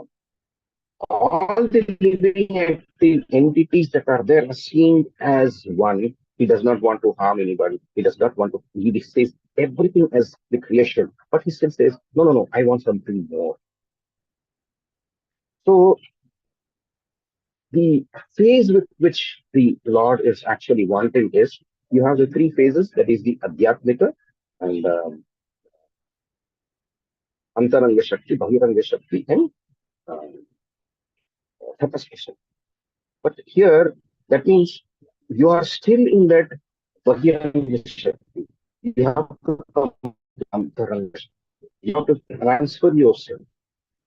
all the living active entities that are there are seen as one. He does not want to harm anybody. He does not want to, he says everything as the creation. But he still says, no, no, no, I want something more. So the phase with which the Lord is actually wanting is you have the three phases, that is the Adhyatmika and Antaranga Shakti, Bahiranga Shakti, and Tapasya Shakti. But here, that means you are still in that Bahiranga Shakti. You have to come to Antaranga Shakti. You have to transfer yourself.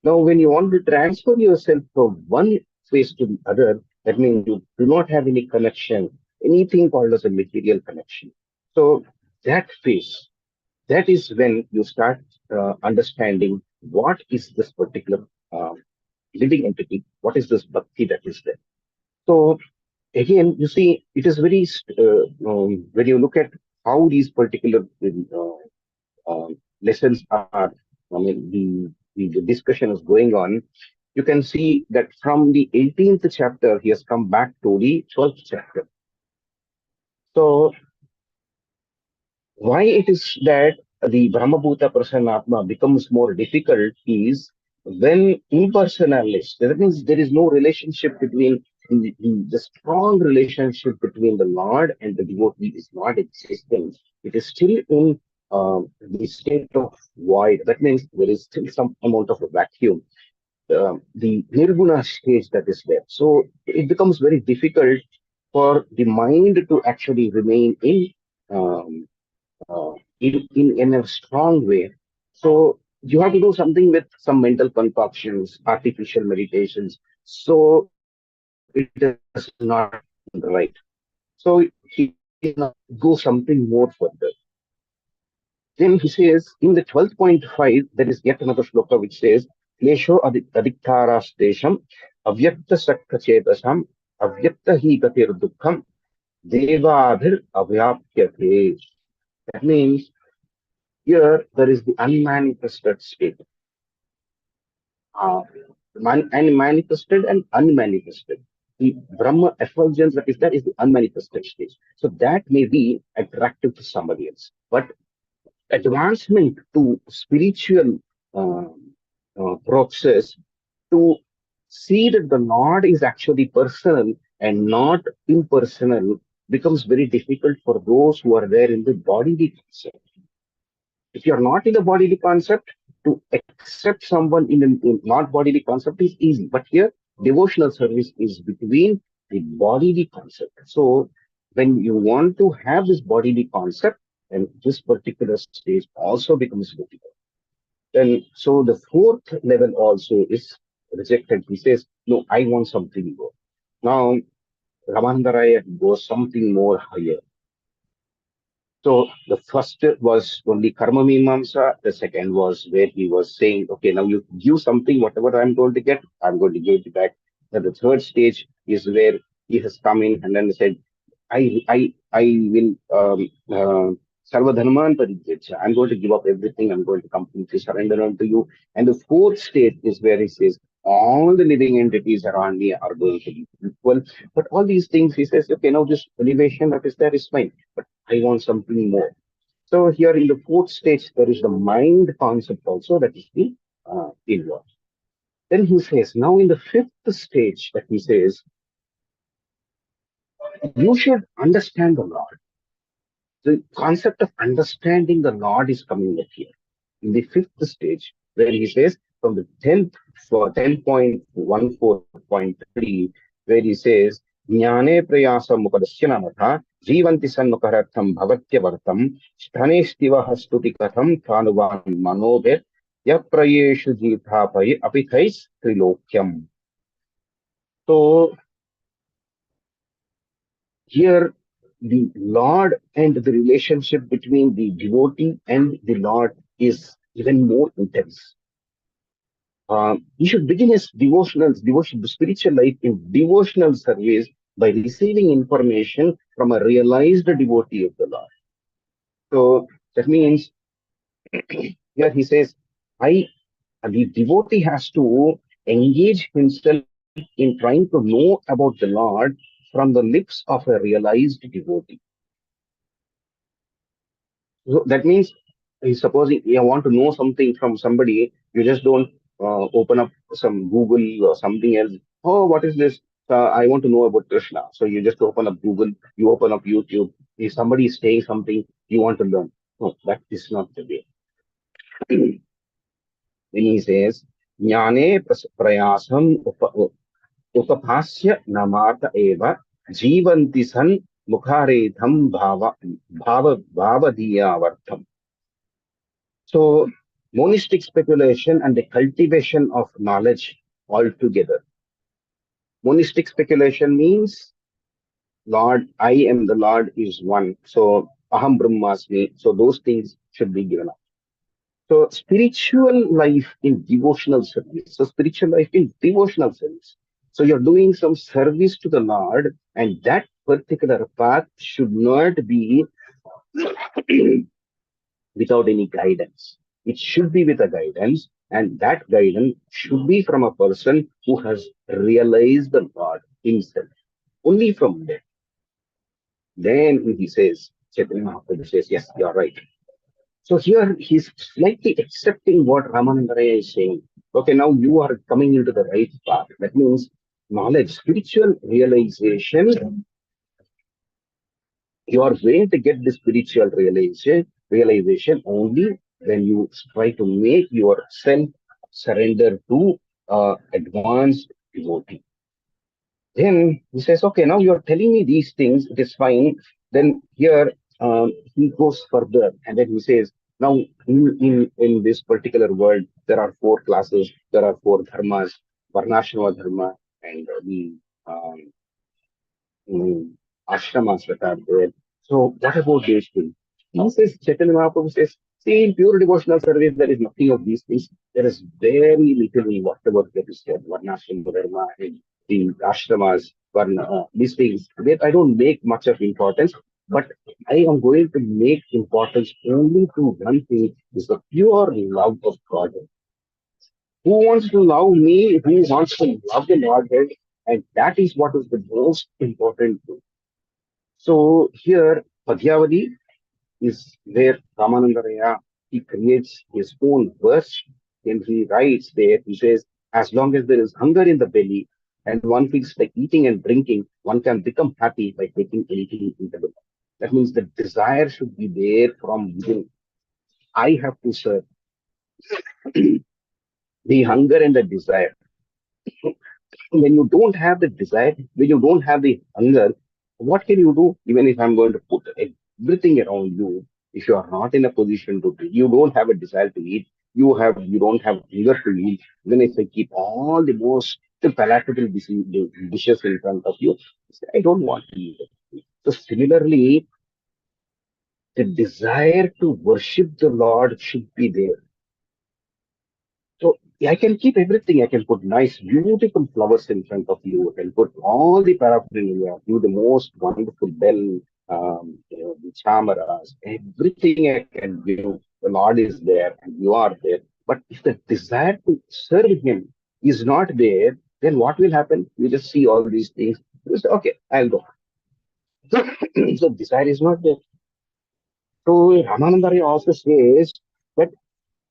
Now, when you want to transfer yourself from one phase to the other, that means you do not have any connection, anything called as a material connection. So that phase, that is when you start understanding what is this particular living entity, what is this bhakti that is there. So again, you see, it is very, when you look at how these particular lessons are, I mean, the discussion is going on, you can see that from the 18th chapter, he has come back to the 12th chapter. So why it is that the Brahmabhuta Prasannatma becomes more difficult is when impersonalist, that means there is no relationship between the strong relationship between the Lord and the devotee is not existing. It is still in the state of void. That means there is still some amount of a vacuum. The nirguna stage that is there. So it becomes very difficult for the mind to actually remain um, in a strong way. So you have to do something with some mental concoctions, artificial meditations. So it is not right. So he go something more further. Then he says in the 12.5, there is yet another shloka which says, Klesho adiktaras desham, avyakta sakta chetasam, avyakta hi gatir dukkham, devabhir avyapyate. That means here there is the unmanifested state. And manifested and unmanifested. The Brahma effulgence that is there is the unmanifested state. So that may be attractive to somebody else. But advancement to spiritual process to see that the Lord is actually personal and not impersonal becomes very difficult for those who are there in the bodily concept. If you are not in the bodily concept, to accept someone in not bodily concept is easy. But here, devotional service is between the bodily concept. So when you want to have this bodily concept, and this particular stage also becomes difficult. Then, so the fourth level also is rejected. He says, no, I want something more. Now, Ramandaraya goes something more higher. So the first was only Karma Mimamsa. The second was where he was saying, okay, now you give something, whatever I'm going to get, I'm going to give it back. Then the third stage is where he has come in and then said, I will Sarva Dharman Parijyacha. I'm going to give up everything. I'm going to completely surrender unto you. And the fourth stage is where he says, all the living entities around me are going to be equal. But all these things, he says, okay, now this elevation that is there is fine. But I want something more. So here in the fourth stage, there is the mind concept also that is the involved. Then he says, now in the fifth stage that he says, you should understand the Lord. The concept of understanding the Lord is coming up here in the fifth stage, where he says from the 10th for 10.14.3, where he says, Jnane prayasa mukadasya namatha, jivanti sannukaratham bhavatyavartam, sthaneshtiva hastuti katham thanuvan manobet, yaprayeshu jithapai apithais trilokyam. So here the Lord and the relationship between the devotee and the Lord is even more intense. He should begin his spiritual life in devotional service by receiving information from a realized devotee of the Lord. So that means here he says, the devotee has to engage himself in trying to know about the Lord from the lips of a realized devotee. So that means, supposing you want to know something from somebody, you just don't open up some Google or something else. Oh, what is this? I want to know about Krishna. So you just open up Google, you open up YouTube, If somebody is saying something, you want to learn. No, that is not the way. When he says, Jnane prayasam upapasya namata eva jivanti san mukharetham bhavadiyavartham. So, monistic speculation and the cultivation of knowledge altogether. Monistic speculation means Lord, I am the Lord is one. So, aham brahmasmi. So, those things should be given up. So, spiritual life in devotional service. So, spiritual life in devotional service. So, you're doing some service to the Lord, and that particular path should not be without any guidance. It should be with a guidance, and that guidance should be from a person who has realized the Lord himself. Only from there. Then he says, Chaitanya Mahaprabhu says, yes, you're right. So here he's slightly accepting what Ramanandaraya is saying. Okay, now you are coming into the right path. That means knowledge, spiritual realization. You are going to get the spiritual realization only when you try to make yourself surrender to advanced devotee. Then he says, okay, now you're telling me these things, it is fine. Then here he goes further and then he says, now in this particular world, there are 4 classes, there are 4 dharmas, varnashrama dharma and the ashramas that are there. So what about these things? He says, Chaitanya Mahaprabhu says, see, in pure devotional service, there is nothing of these things. There is very little in whatever that is said, varnashrama dharma and the ashramas, these things. I don't make much of importance, but I am going to make importance only to one thing, is the pure love of God. Who wants to love me? Who wants to love the Godhead? And that is what is the most important thing. So here, Padhyavadi is where Ramanandaraya, he creates his own verse and he writes there, he says, as long as there is hunger in the belly and one feels like eating and drinking, one can become happy by taking anything into the body. That means the desire should be there from within. I have to serve. The hunger and the desire. When you don't have the desire, when you don't have the hunger, what can you do? Even if I'm going to put everything around you, if you are not in a position to eat, you don't have a desire to eat, you don't have hunger to eat, even if I keep all the most palatable dishes in front of you, I don't want to eat it. So similarly, the desire to worship the Lord should be there. So I can keep everything. I can put nice, beautiful flowers in front of you. I can put all the paraphernalia, do the most wonderful bell, the chamaras, everything I can do. The Lord is there and you are there. But if the desire to serve Him is not there, then what will happen? You just see all these things. You say, okay, I'll go. So desire is not there. So Ramanandari also says that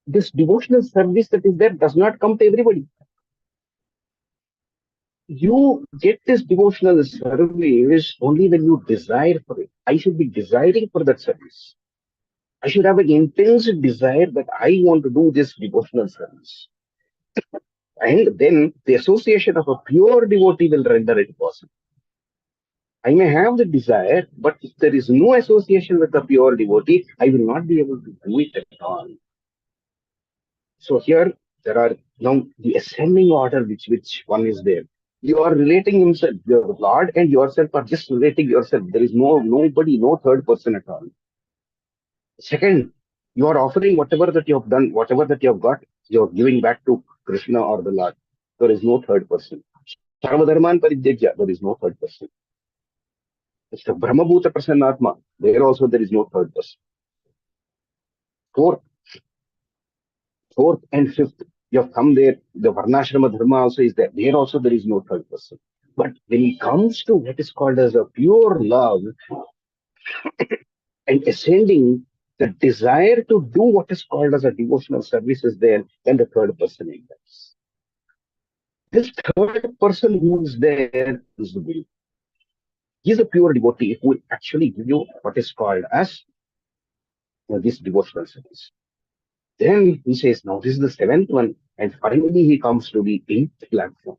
this devotional service that is there does not come to everybody. You get this devotional service only when you desire for it. I should be desiring for that service. I should have an intense desire that I want to do this devotional service. And then the association of a pure devotee will render it possible. I may have the desire, but if there is no association with a pure devotee, I will not be able to do it at all. So here there are now the ascending order which one is there. You are relating himself, your Lord and yourself are just relating yourself. There is nobody, no third person at all. Second, you are offering whatever that you have done, whatever that you have got, you are giving back to Krishna or the Lord. There is no third person. Sarvadharman parijyajya, there is no third person. It's the Brahmabhuta Prasannatma. There also there is no third person. Fourth and fifth, you have come there. The Varnashrama Dharma also is there. There also there is no third person. But when it comes to what is called as a pure love and ascending, the desire to do what is called as a devotional service is there, then the third person enters. This third person who is there is the Guru. He is a pure devotee who will actually give you what is called as this devotional service. Then he says, now this is the seventh one, and finally he comes to the eighth platform.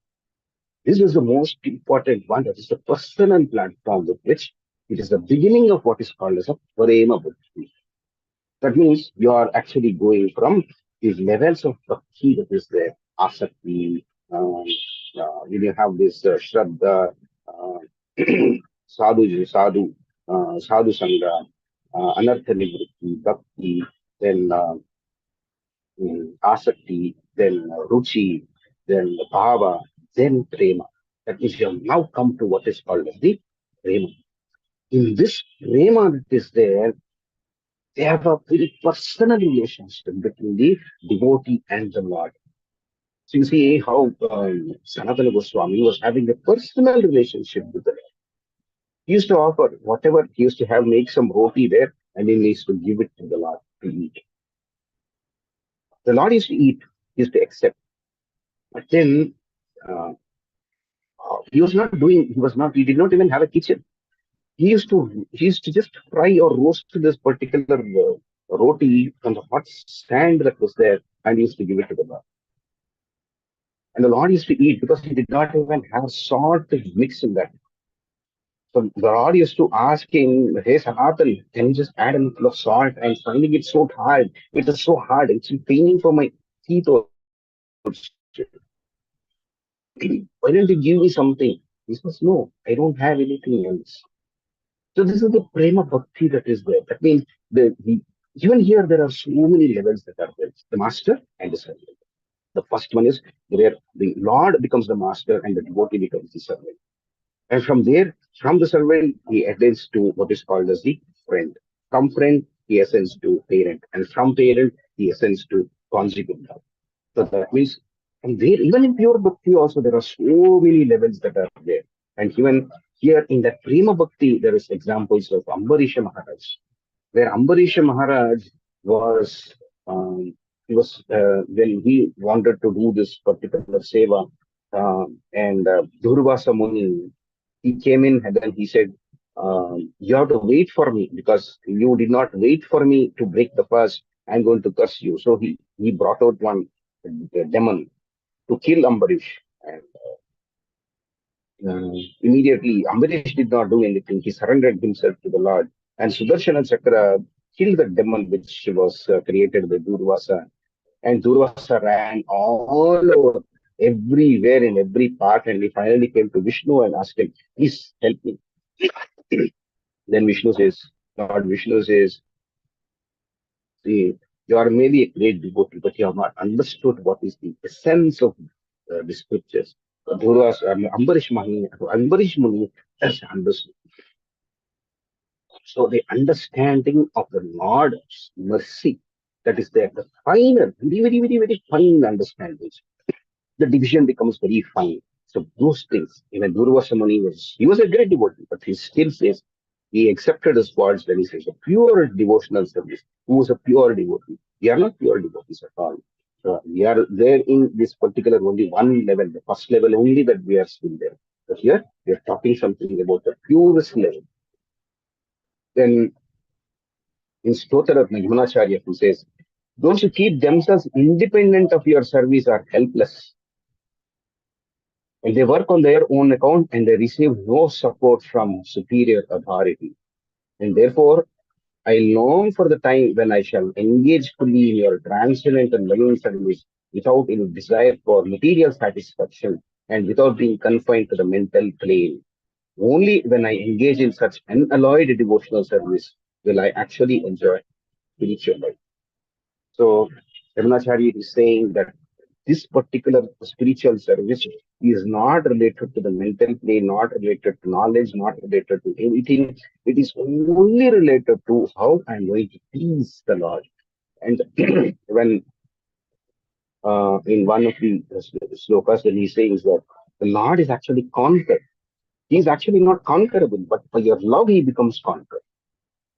This is the most important one, that is the personal platform with which it is the beginning of what is called as a Prema Bhakti. That means you are actually going from these levels of Bhakti that is there, Asakti, you have this Shraddha, Sadhu, Sadhu Sangha, Anartha Nivritti, Bhakti, then Asakti, then Ruchi, then Bhava, then Prema. That means you have now come to what is called as the Prema. In this Prema that is there, they have a very personal relationship between the devotee and the Lord. So you see how Sanatana Goswami was having a personal relationship with the Lord. He used to offer whatever he used to have, make some roti there, and he needs to give it to the Lord to eat. The Lord used to eat, he used to accept. But then he did not even have a kitchen. He used to just fry or roast this particular roti on the hot sand that was there, and he used to give it to the Lord. And the Lord used to eat because he did not even have salt to mix in that. So the Lord used to ask him, hey Sanatan, can you just add a little of salt? I'm finding it so hard. It is so hard. It's paining for my teeth also. Why don't you give me something? He says, no, I don't have anything else. So this is the prema bhakti that is there. That means even here there are so many levels that are there. The master and the servant. The first one is where the Lord becomes the master and the devotee becomes the servant. And from there, from the servant, he ascends to what is called as the friend. From friend, he ascends to parent. And from parent, he ascends to conjugal love. So that means from there, even in pure bhakti also, there are so many levels that are there. And even here in that Prema Bhakti, there is examples of Ambarisha Maharaj, where Ambarisha Maharaj was, when he wanted to do this particular seva, and Durvasa Muni, he came in and then he said, you have to wait for me because you did not wait for me to break the fast. I'm going to curse you. So he brought out one demon to kill Ambarish. And immediately, Ambarish did not do anything. He surrendered himself to the Lord. And Sudarshana Chakra killed the demon which was created by Durvasa. And Durvasa ran all over, everywhere, in every part. And he finally came to Vishnu and asked him, please help me. Then Lord Vishnu says, see, you are maybe a great devotee, but you have not understood what is the essence of the scriptures. Ambarish Muni has understood. So the understanding of the Lord's mercy, that is there, the finer, very, very, very, very fine understanding. The division becomes very fine. So those things, even Durvasa Muni he was a great devotee, but he still says, he accepted his words when he says a pure devotional service. Who was a pure devotee? We are not pure devotees at all. We are there in this particular only one level, the first level only, that we are still there. But here we are talking something about the purest level. Then in Stotra of Nagmanacharya, who says, don't you keep themselves independent of your service or helpless? And they work on their own account and they receive no support from superior authority. And therefore, I long for the time when I shall engage fully in your transcendent and loving service without any desire for material satisfaction and without being confined to the mental plane. Only when I engage in such unalloyed devotional service will I actually enjoy spiritual life. So, Ramanacharya is saying that this particular spiritual service is not related to the mental plane, not related to knowledge, not related to anything. It is only related to how I'm going to please the Lord. And when in one of the slokas, when he says that the Lord is actually conquered, he is actually not conquerable, but by your love he becomes conquered.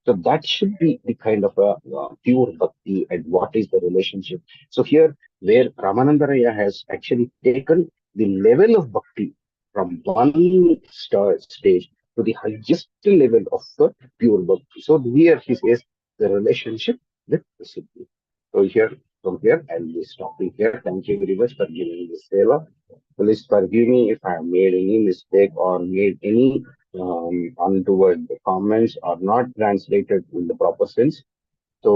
So that should be the kind of a pure bhakti and what is the relationship. So here, where Ramananda Raya has actually taken the level of bhakti from one stage to the highest level of the pure bhakti. So here he says the relationship with the Siddhi. So here, from here, I'll be stopping here. Thank you very much for giving this seva. Please forgive me if I have made any mistake or made any untoward comments or not translated in the proper sense. So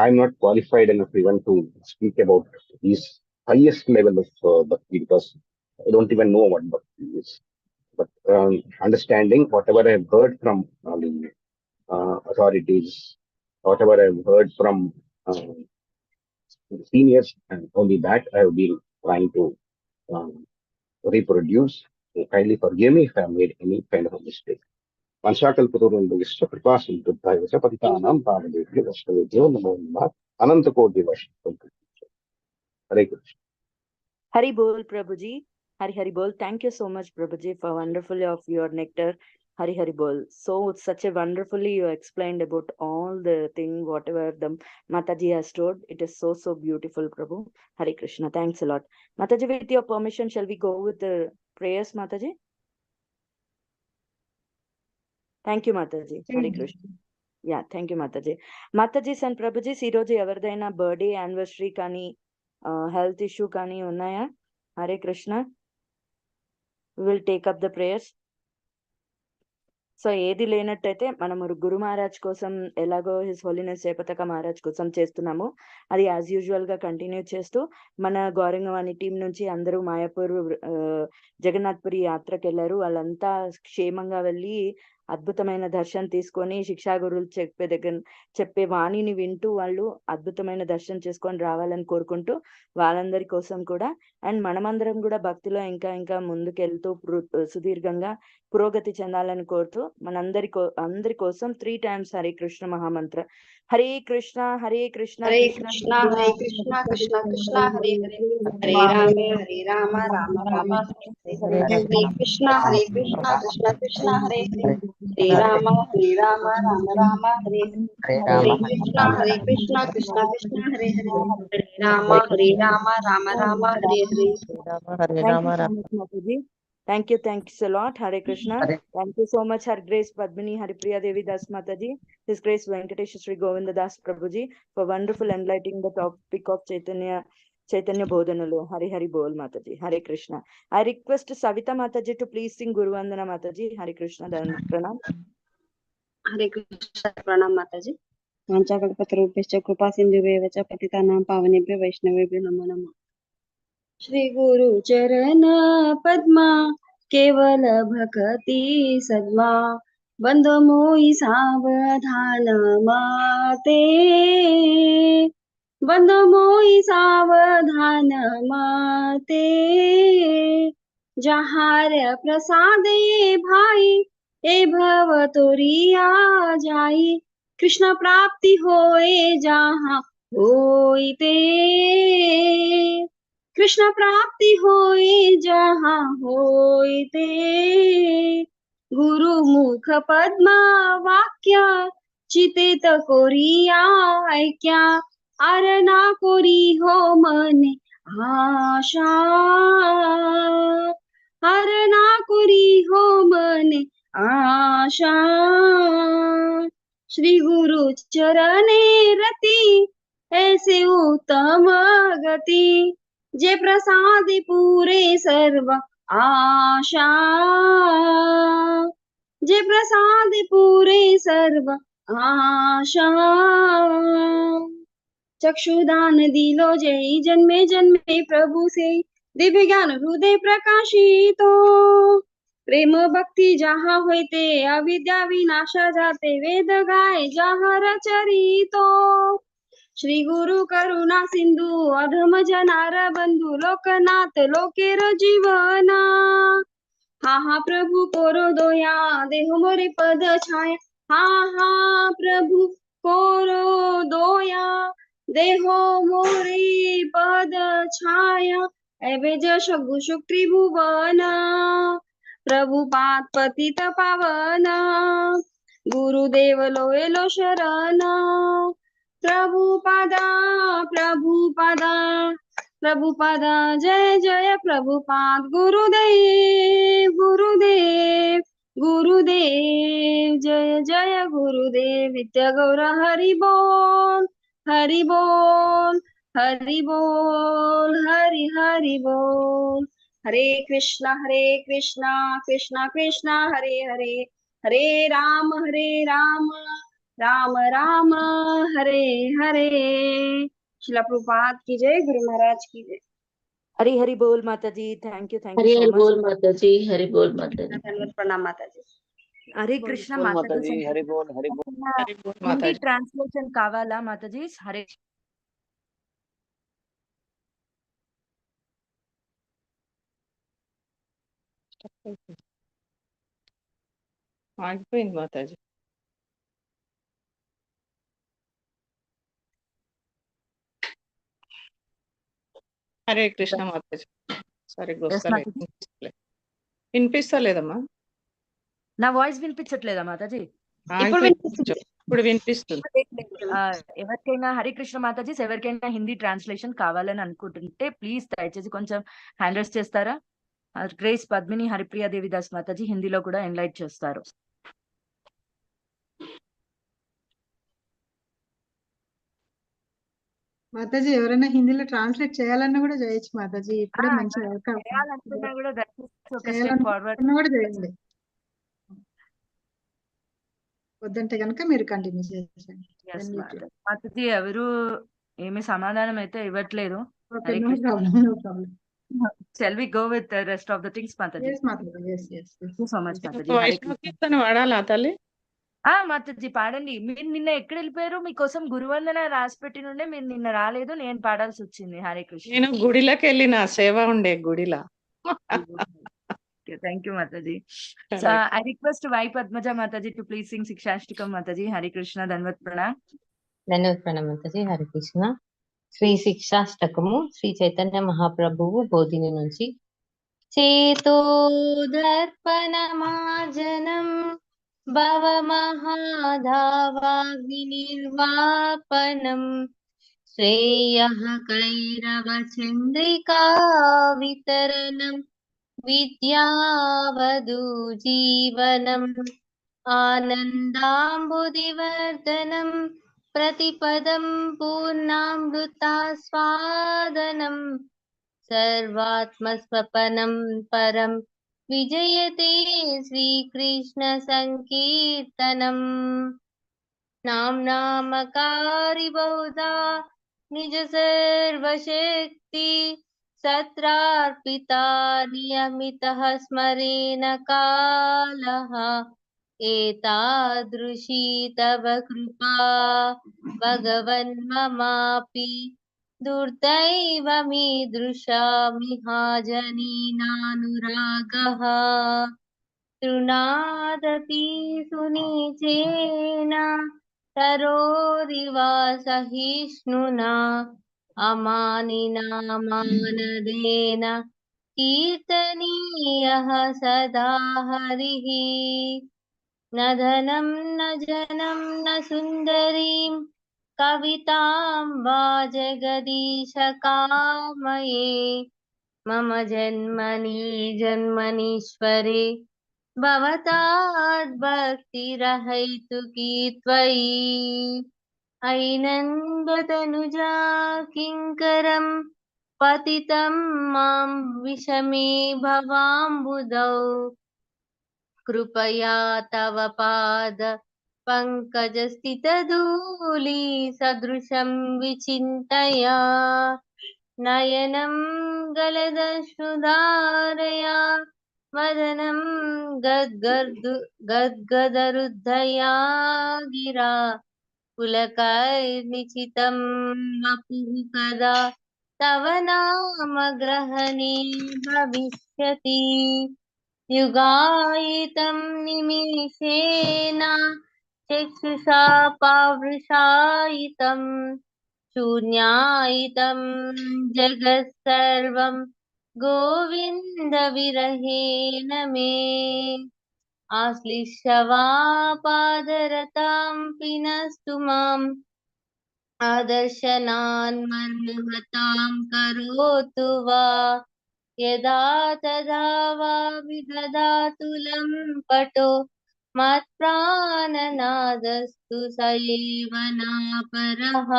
I'm not qualified enough even to speak about this highest level of bhakti because I don't even know what bhakti is. But understanding whatever I've heard from the authorities, whatever I've heard from seniors, and only that I've been trying to um, reproduce. So kindly forgive me if I made any kind of a mistake. Vanshakal Kripasin Buddhaya Patitanam Pavadevi Vastavedyo Namo Namah Ananta Koti Vaishnav. Hare Krishna. Hari Bol Prabhuji. Hari Hari Bol. Thank you so much, Prabhuji, for wonderfully of your nectar. Hari Hari Bol. So such a wonderfully you explained about all the thing, whatever the Mataji has told. It is so, so beautiful, Prabhu. Hari Krishna. Thanks a lot. Mataji, with your permission, shall we go with the prayers, Mataji? Thank you, Mataji. Hari Krishna. Yeah, thank you, Mataji. Mataji and Prabhuji, ఈ రోజు ఎవరిదైనా birthday anniversary కానీ health issue కానీ ఉన్నాయా? Hare Krishna. Will take up the prayers. So ఏది లేనట్టయితే మనము గురు మహారాజ్ కోసం ఎలాగో హిస్ హోలీనెస్ జయపతాక మహారాజ్ కోసం చేస్తున్నాము, అది యాజ్ యూజువల్ గా కంటిన్యూ చేస్తూ మన గౌరంగవాణి టీం నుంచి అందరూ మాయాపూర్ జగన్నాథ్పురి యాత్రకు వెళ్ళారు. వాళ్ళంతా క్షేమంగా వెళ్ళి అద్భుతమైన దర్శనం తీసుకొని శిక్షా గురువులు చెప్పే వాణిని వింటూ వాళ్ళు అద్భుతమైన దర్శనం చేసుకొని రావాలని కోరుకుంటూ వాళ్ళందరి కోసం కూడా అండ్ మనమందరం కూడా భక్తిలో ఇంకా ఇంకా ముందుకెళ్తూ సుదీర్ఘంగా పురోగతి చెందాలని కోరుతూ అందరి కోసం 3 times Hare Krishna mahamantra. Hare Krishna Hare Krishna Hare Krishna Hare Krishna Krishna Krishna Hare Hare Hare Rama Rama Rama Hare Hare Hare Krishna Krishna Krishna Hare Hare Hare Rama Rama Rama Hare Hare Krishna Krishna Krishna Hare Hare Hare Rama Rama Rama Hare Hare. Thank you so lot. Hare Krishna. Thank you so much, Her Grace Padmini Haripriya Devi Das Mataji, His Grace Venkatesh Sri Govinda Das Prabhuji, for wonderful enlightening the topic of Chaitanya Bodhanalu. Hari Hari Bol Mataji. Hare Krishna. I request Savita Mataji to please sing Guru Vandana Mataji. Hare Krishna. Pranam. हरे कृष्ण प्रणाम माताजी. वाञ्छाकल्पतरुभ्यश्च कृपा सिन्धुभ्येव च पतितानां पावनेभ्यो वैष्णवेभ्यो नमो नमः. श्री गुरु चरण पद्मा केवल भक्ति सद्मा बंधो मोहि सावधान माते बंधो मोहि सावधान माते जहार प्रसादे भाई ए भव तोरिया जाई कृष्ण प्राप्ति होए जहाँ होइते कृष्ण प्राप्ति होए जहाँ होइते गुरु मुख पद्मा वाक्य चितित कोरिया ऐक्या आरना कोरी हो मने आशा आरना कोरी हो मने आशा श्री गुरु चरणे रति ऐसे उत्तम गति जे प्रसाद पूरे सर्व आशा जे प्रसाद पूरे सर्व आशा चक्षुदान दिलो जय जन्मे जन्मे प्रभु से दिव्य ज्ञान हृदय प्रकाशितो प्रेम भक्ति जहाँ होते अविद्या विनाशा जाते वेद गाय जहाँ रचरितो श्री गुरु करुणा सिंधु अधम जनार बंधु लोकनाथ लोकेर जीवना हा हा प्रभु कोरो दोया देह मोरे पद छाया हा हा प्रभु कोरो दोया देहो मोरे पद छाया एवे जश गुशुक त्रिभुवना प्रभु पाद पतित पावना गुरुदेव लोएलो शरण प्रभुपादा प्रभुपादा प्रभुपादा जय जय प्रभुपाद गुरुदेव गुरुदेव गुरुदेव जय जय गुरुदेव विद्या गौर हरि बोल हरि बोल हरि बोल हरि हरि बोल। हरे कृष्णा कृष्णा कृष्णा हरे हरे हरे राम राम राम हरे हरे। शिला प्रभुपाद की जय, गुरु महाराज की जय। हरी हरी बोल माता जी। Thank you Hari so Hari much. बोल माता जी, हरि बोल माता जी। धन्यवाद, प्रणाम माता जी। हरे कृष्ण बोल माता माता जी। जी, हरि बोल हरि बोल। हरि बोल माता हिंदी जी। ट्रांसलेशन कावाला माता जी? हरे ఆగిపోయింది మాతాజీ. హరే కృష్ణ మాతాజీ. సరిగ్గా వస్తలేదు, వినిపిస్తలేదమ్మా. నా వాయిస్ వినిపించట్లేదా మాతాజీ? ఇప్పుడు వినిపిస్తుంది. ఎవరికైనా హరే కృష్ణ మాతాజీ, ఎవరికైనా హిందీ ట్రాన్స్లేషన్ కావాలని అనుకుంటుంటే ప్లీజ్ దయచేసి కొంచెం హ్యాండ్ రైజ్ చేస్తారా? గ్రేస్ పద్మిని హరిప్రియ దేవిదాస్ మాతాజీ హిందీలో కూడా ఎన్లైట్ చేస్తారు. మాతాజీ ఎవరైనా హిందీలో ట్రాన్స్లేట్ చేయాలన్నా కూడా చేయొచ్చు మాతాజీ, ఇప్పుడే మంచి అవకాశం. చేయాలనుకున్నా కూడా దయచేసి ఒక స్టెప్ ఫార్వర్డ్ కూడా చేయండి, వద్దంటే కనుక మీరు కంటిన్యూ చేయండి. మాతాజీ ఎవరు ఏమి సమాధానం అయితే ఇవ్వట్లేదు. Okay, no problem, no problem. Shall we go with the rest of the things, Mataji? Yes, Mataji. Yes. Thank you so much, Mataji. వైష్ణవ కీర్తన వాడాలా తల్లి? మాతాజీ పాడండి. మీరు నిన్న ఎక్కడ వెళ్ళిపోయారు? మీకోసం గురువందన రాసి పెట్టి నుండే మీరు నిన్న రాలేదు, నేను పాడాల్సి వచ్చింది. హరే కృష్ణ. నేను గుడిలోకి వెళ్ళిన సేవ ఉండే గుడిలా. Thank you, Mataji. So I request Y Padmaja Mataji to please sing Sikshashtakam Mataji. Hare Krishna, Danvat Pranam. ధన్యవాద ప్రణామ Mataji. Hari Krishna. Shri శిక్షాష్టకము Shri Chaitanya మహాప్రభువు బోధిని నుంచి. చేతోదర్పణమార్జనం భవమహాధావాగ్నిర్వాపనం శ్రేయః కైరవచంద్రికా వితరణం విద్యావధూ జీవనం ఆనందాంబుదివర్ధనం ప్రతిపదం పూర్ణామృతాస్వాదనం సర్వాత్మస్వపనం పరం విజయతే శ్రీకృష్ణ సంకీర్తనం నామ్నామకారి బహుధా నిజ సర్వశక్తి సత్రార్పితా నియమితః స్మరేణ కాలః ఏతాదృశీ తవ కృపా భగవన్ మమాపి दुर्दैवमीदृशामिहाजनीनानुरागः तृणादपि सुनीचेन तरोरिवा सहिष्णुना अमानिना मानदेन कीर्तनीयः सदा हरिः न धनं न जनं न सुन्दरीं कवितां वा जगदीश कामये मम जन्मनि जन्मनीश्वरे भवताद्भक्तिरहैतुकी त्वयि ऐनन्दतनुजा किङ्करं पतितं मां विषमे भवाम्बुधौ कृपया तव पाद पङ्कजस्थितधूलि सदृशं विचिन्तया नयनं गलदश्रुधारया वदनं गद्गदरुद्धया गिरा पुलकैर्निचितं वपुः कदा तव नाम ग्रहणे भविष्यति युगायितं निमेषेण चक्षुषा पावृषायितं शून्यायितं जगत् सर्वं गोविन्द विरहेण मे आश्लिष्य वा पादरतां पिनस्तु माम् आदर्शनान् मर्महतां करोतु वा यदा तदा वापि ददातु लम्पटो मत्प्राणनादस्तु स एव नापरः।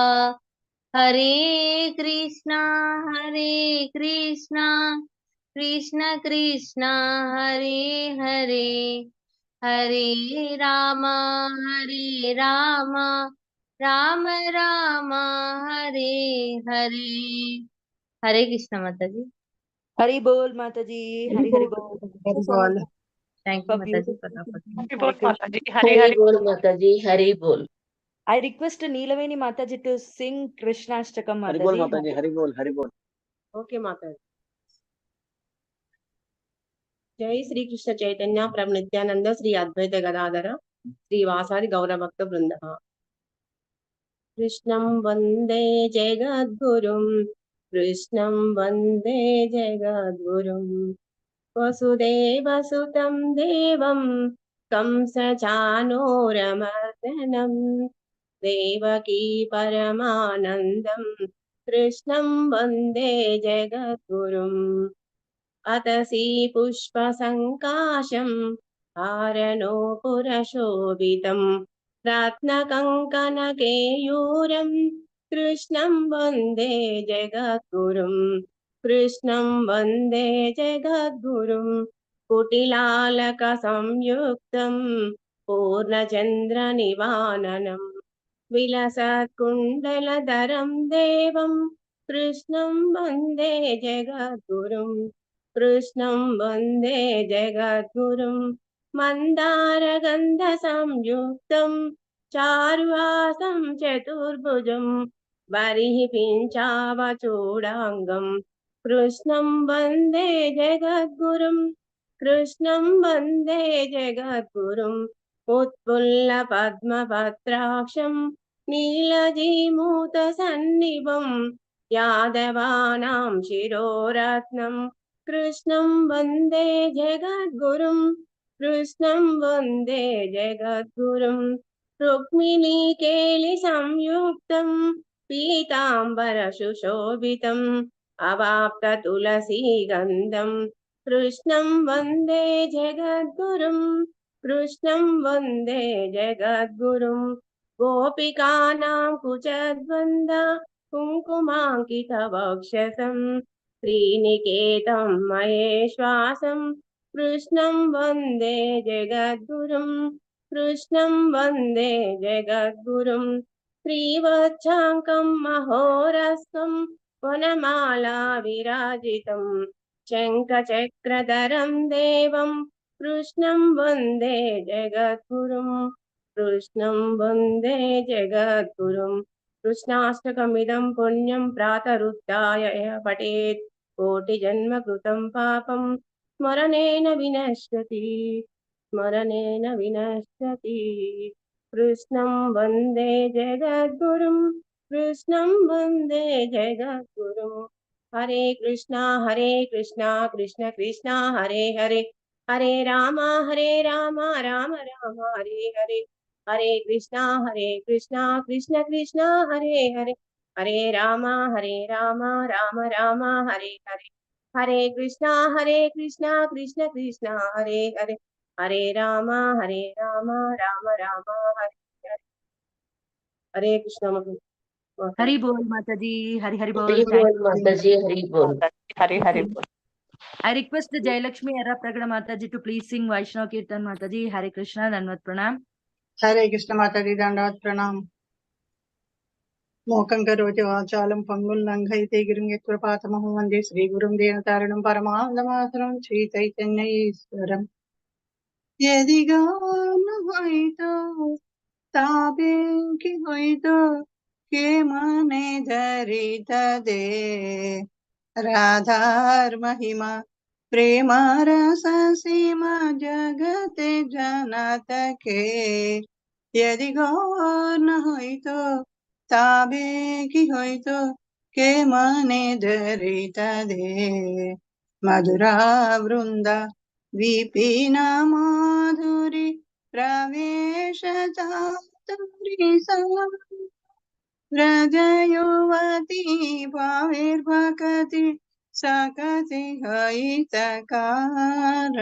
हरे कृष्णा कृष्ण कृष्ण हरे हरे, हरे राम राम राम हरे हरे। हरे कृष्ण माता जी। हरि बोल माता जी, हरि हरि बोल। Thank you so much thank for you माता जी, beautiful फटाफट। हरि Hare बोल माता Krishna. जी, हरि हरि बोल माता जी, हरि बोल। I request Neelaveni Mataji to sing Krishnashtakam Hari बोल Mataji. माता जी, हरि बोल, हरि बोल। ओके माता जी। जय श्री कृष्ण चैतन्य प्रभु नित्यानंद श्री अद्वैत गदाधर श्रीवासादि गौर भक्त वृंद। कृष्णं वंदे जगद्गुरुं, कृष्णं वंदे जगद्गुरुं, वसुदेवसुतं देवं कंसचाणूरमर्दनं, देवकी परमानन्दं कृष्णं वंदे जगद्गुरुम्। अतसी पुष्पसङ्काशं हारणो पुरशोभितं, रत्नकङ्कणकेयूरं कृष्णं वन्दे जगद्गुरुं, कृष्णं वन्दे जगद्गुरुं। कुटिलालकसंयुक्तं पूर्णचन्द्रनिवाननं, विलसत्कुण्डलधरं देवं कृष्णं वन्दे जगद्गुरुं, कृष्णं वन्दे जगद्गुरुं। मन्दारगन्धसंयुक्तं चारुहासं चतुर्भुजं, बर्हिः पिञ्चावचूडाङ्गं कृष्णं वन्दे जगद्गुरुं, कृष्णं वन्दे जगद्गुरुम्। उत्फुल्लपद्मपत्राक्षं नीलजीमूतसन्निभं, यादवानां शिरोरत्नं कृष्णं वन्दे जगद्गुरुं, कृष्णं वन्दे जगद्गुरुं। रुक्मिणीकेलिसंयुक्तं पीताम्बरसुशोभितम्, अवाप्ततुलसीगन्धं कृष्णं वन्दे जगद्गुरुं, कृष्णं वन्दे जगद्गुरुं। गोपिकानां कुचद्वन्द कुङ्कुमाङ्कितवक्षसं, श्रीनिकेतं महेश्वासं कृष्णं वन्दे जगद्गुरुं, कृष्णं वन्दे जगद्गुरुं। श्रीवत्साङ्कं महोरस्कं वनमाला विराजितं, शङ्खचक्रधरं देवं कृष्णं वन्दे जगद्गुरुं, कृष्णं वन्दे जगद्गुरुं। कृष्णाष्टकमिदं पुण्यं प्रातरुत्थाय यः पठेत्, कोटिजन्मकृतं पापं स्मरणेन विनश्यति, स्मरणेन विनश्यति। कृष्णं वन्दे जगद्गुरुं, कृष्णं वन्दे जगद्गुरुं। हरे कृष्णा कृष्ण कृष्ण हरे हरे, हरे राम राम राम हरे हरे। हरे कृष्णा कृष्ण कृष्ण हरे हरे, हरे राम राम राम हरे हरे। हरे कृष्णा कृष्ण कृष्ण हरे हरे, हरे राम राम राम हरे हरे। हरे कृष्ण माता Hari जी। bol Mataji, Hari Hari bol. Hari Thank बोल माता जी, हरि बोल। हरि हरि you. बोल। I request the Jayalakshmi Erra Pragada Mataji to please sing Vaishnava Kirtan Mataji. Hare Krishna, Danvat Pranam. हरे कृष्ण माता दी दंडवत प्रणाम। मोकं करोति वाचालं पंगुं लङ्घयते गिरिं यत्कृपातमहं वन्दे श्रीगुरुं दीनतारिणं परमानन्दमातरं श्रीचैतन्यईश्वरम्। यदि गान হইতো তবে কি হইতো, কে মানে ধরিতা দে রাধার মহিমা প্রেম রস সীমা জগতে জানাত কে। यदि गौर न হইতো তবে কি হইতো, কে মানে ধরিতা দে मधुरा वृंदा विपिन माधुरी प्रवेश चातुरी व्रजयुवती भाविर्भकति सकति हितकार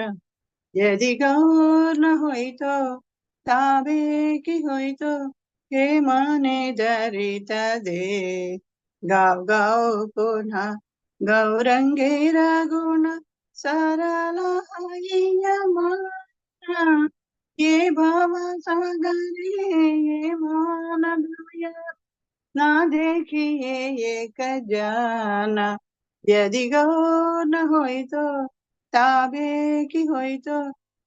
यदि गौर न होई तो ताबे की होई तो हे माने दरित दे गाव गाव पुनः गौरंगे रघुण सरला ये भाव सागरे ये मान भूया ना देखिए एक जाना यदि गौर न होई तो ताबे की होई तो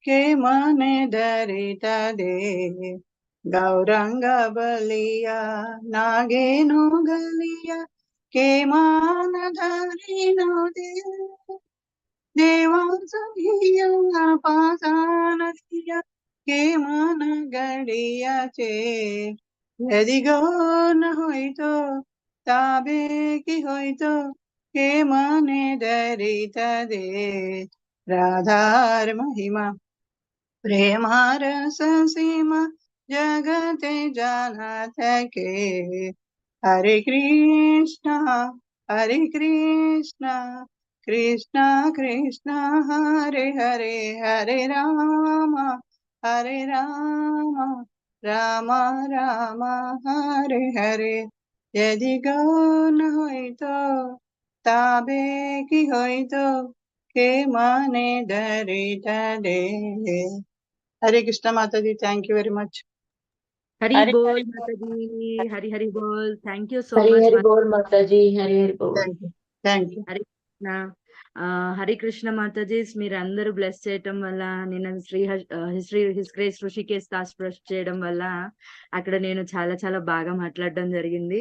के माने दरिता दे गौरंग बलिया नागे नो गलिया के मान धरी नो दे देवांसहिया पासान दिया के मान गड़िया चे यदि गौर न होई तो ताबे की होई तो के माने दरिता दे राधार महिमा प्रेमार सीमा जगते जानत के हरे कृष्णा कृष्णा कृष्णा हरे हरे हरे राम राम राम हरे हरे यदि गौर न होई तो ताबे की होई तो के माने दरिता दे हरे कृष्ण माता जी thank you very much Hari Hare बोल हरे माता जी, हरि हरि बोल. Thank you so Hari much, हरी माता. बोल माताजी, हरी हरी बोल. Thank you Hari Krishna. హరి కృష్ణ మాతాజీస్, మీరందరూ బ్లెస్ చేయటం వల్ల, నేను హిస్గ్రేస్ ఋషికేశ్ దాస్ బ్లెస్ చేయడం వల్ల అక్కడ నేను చాలా చాలా బాగా మాట్లాడడం జరిగింది.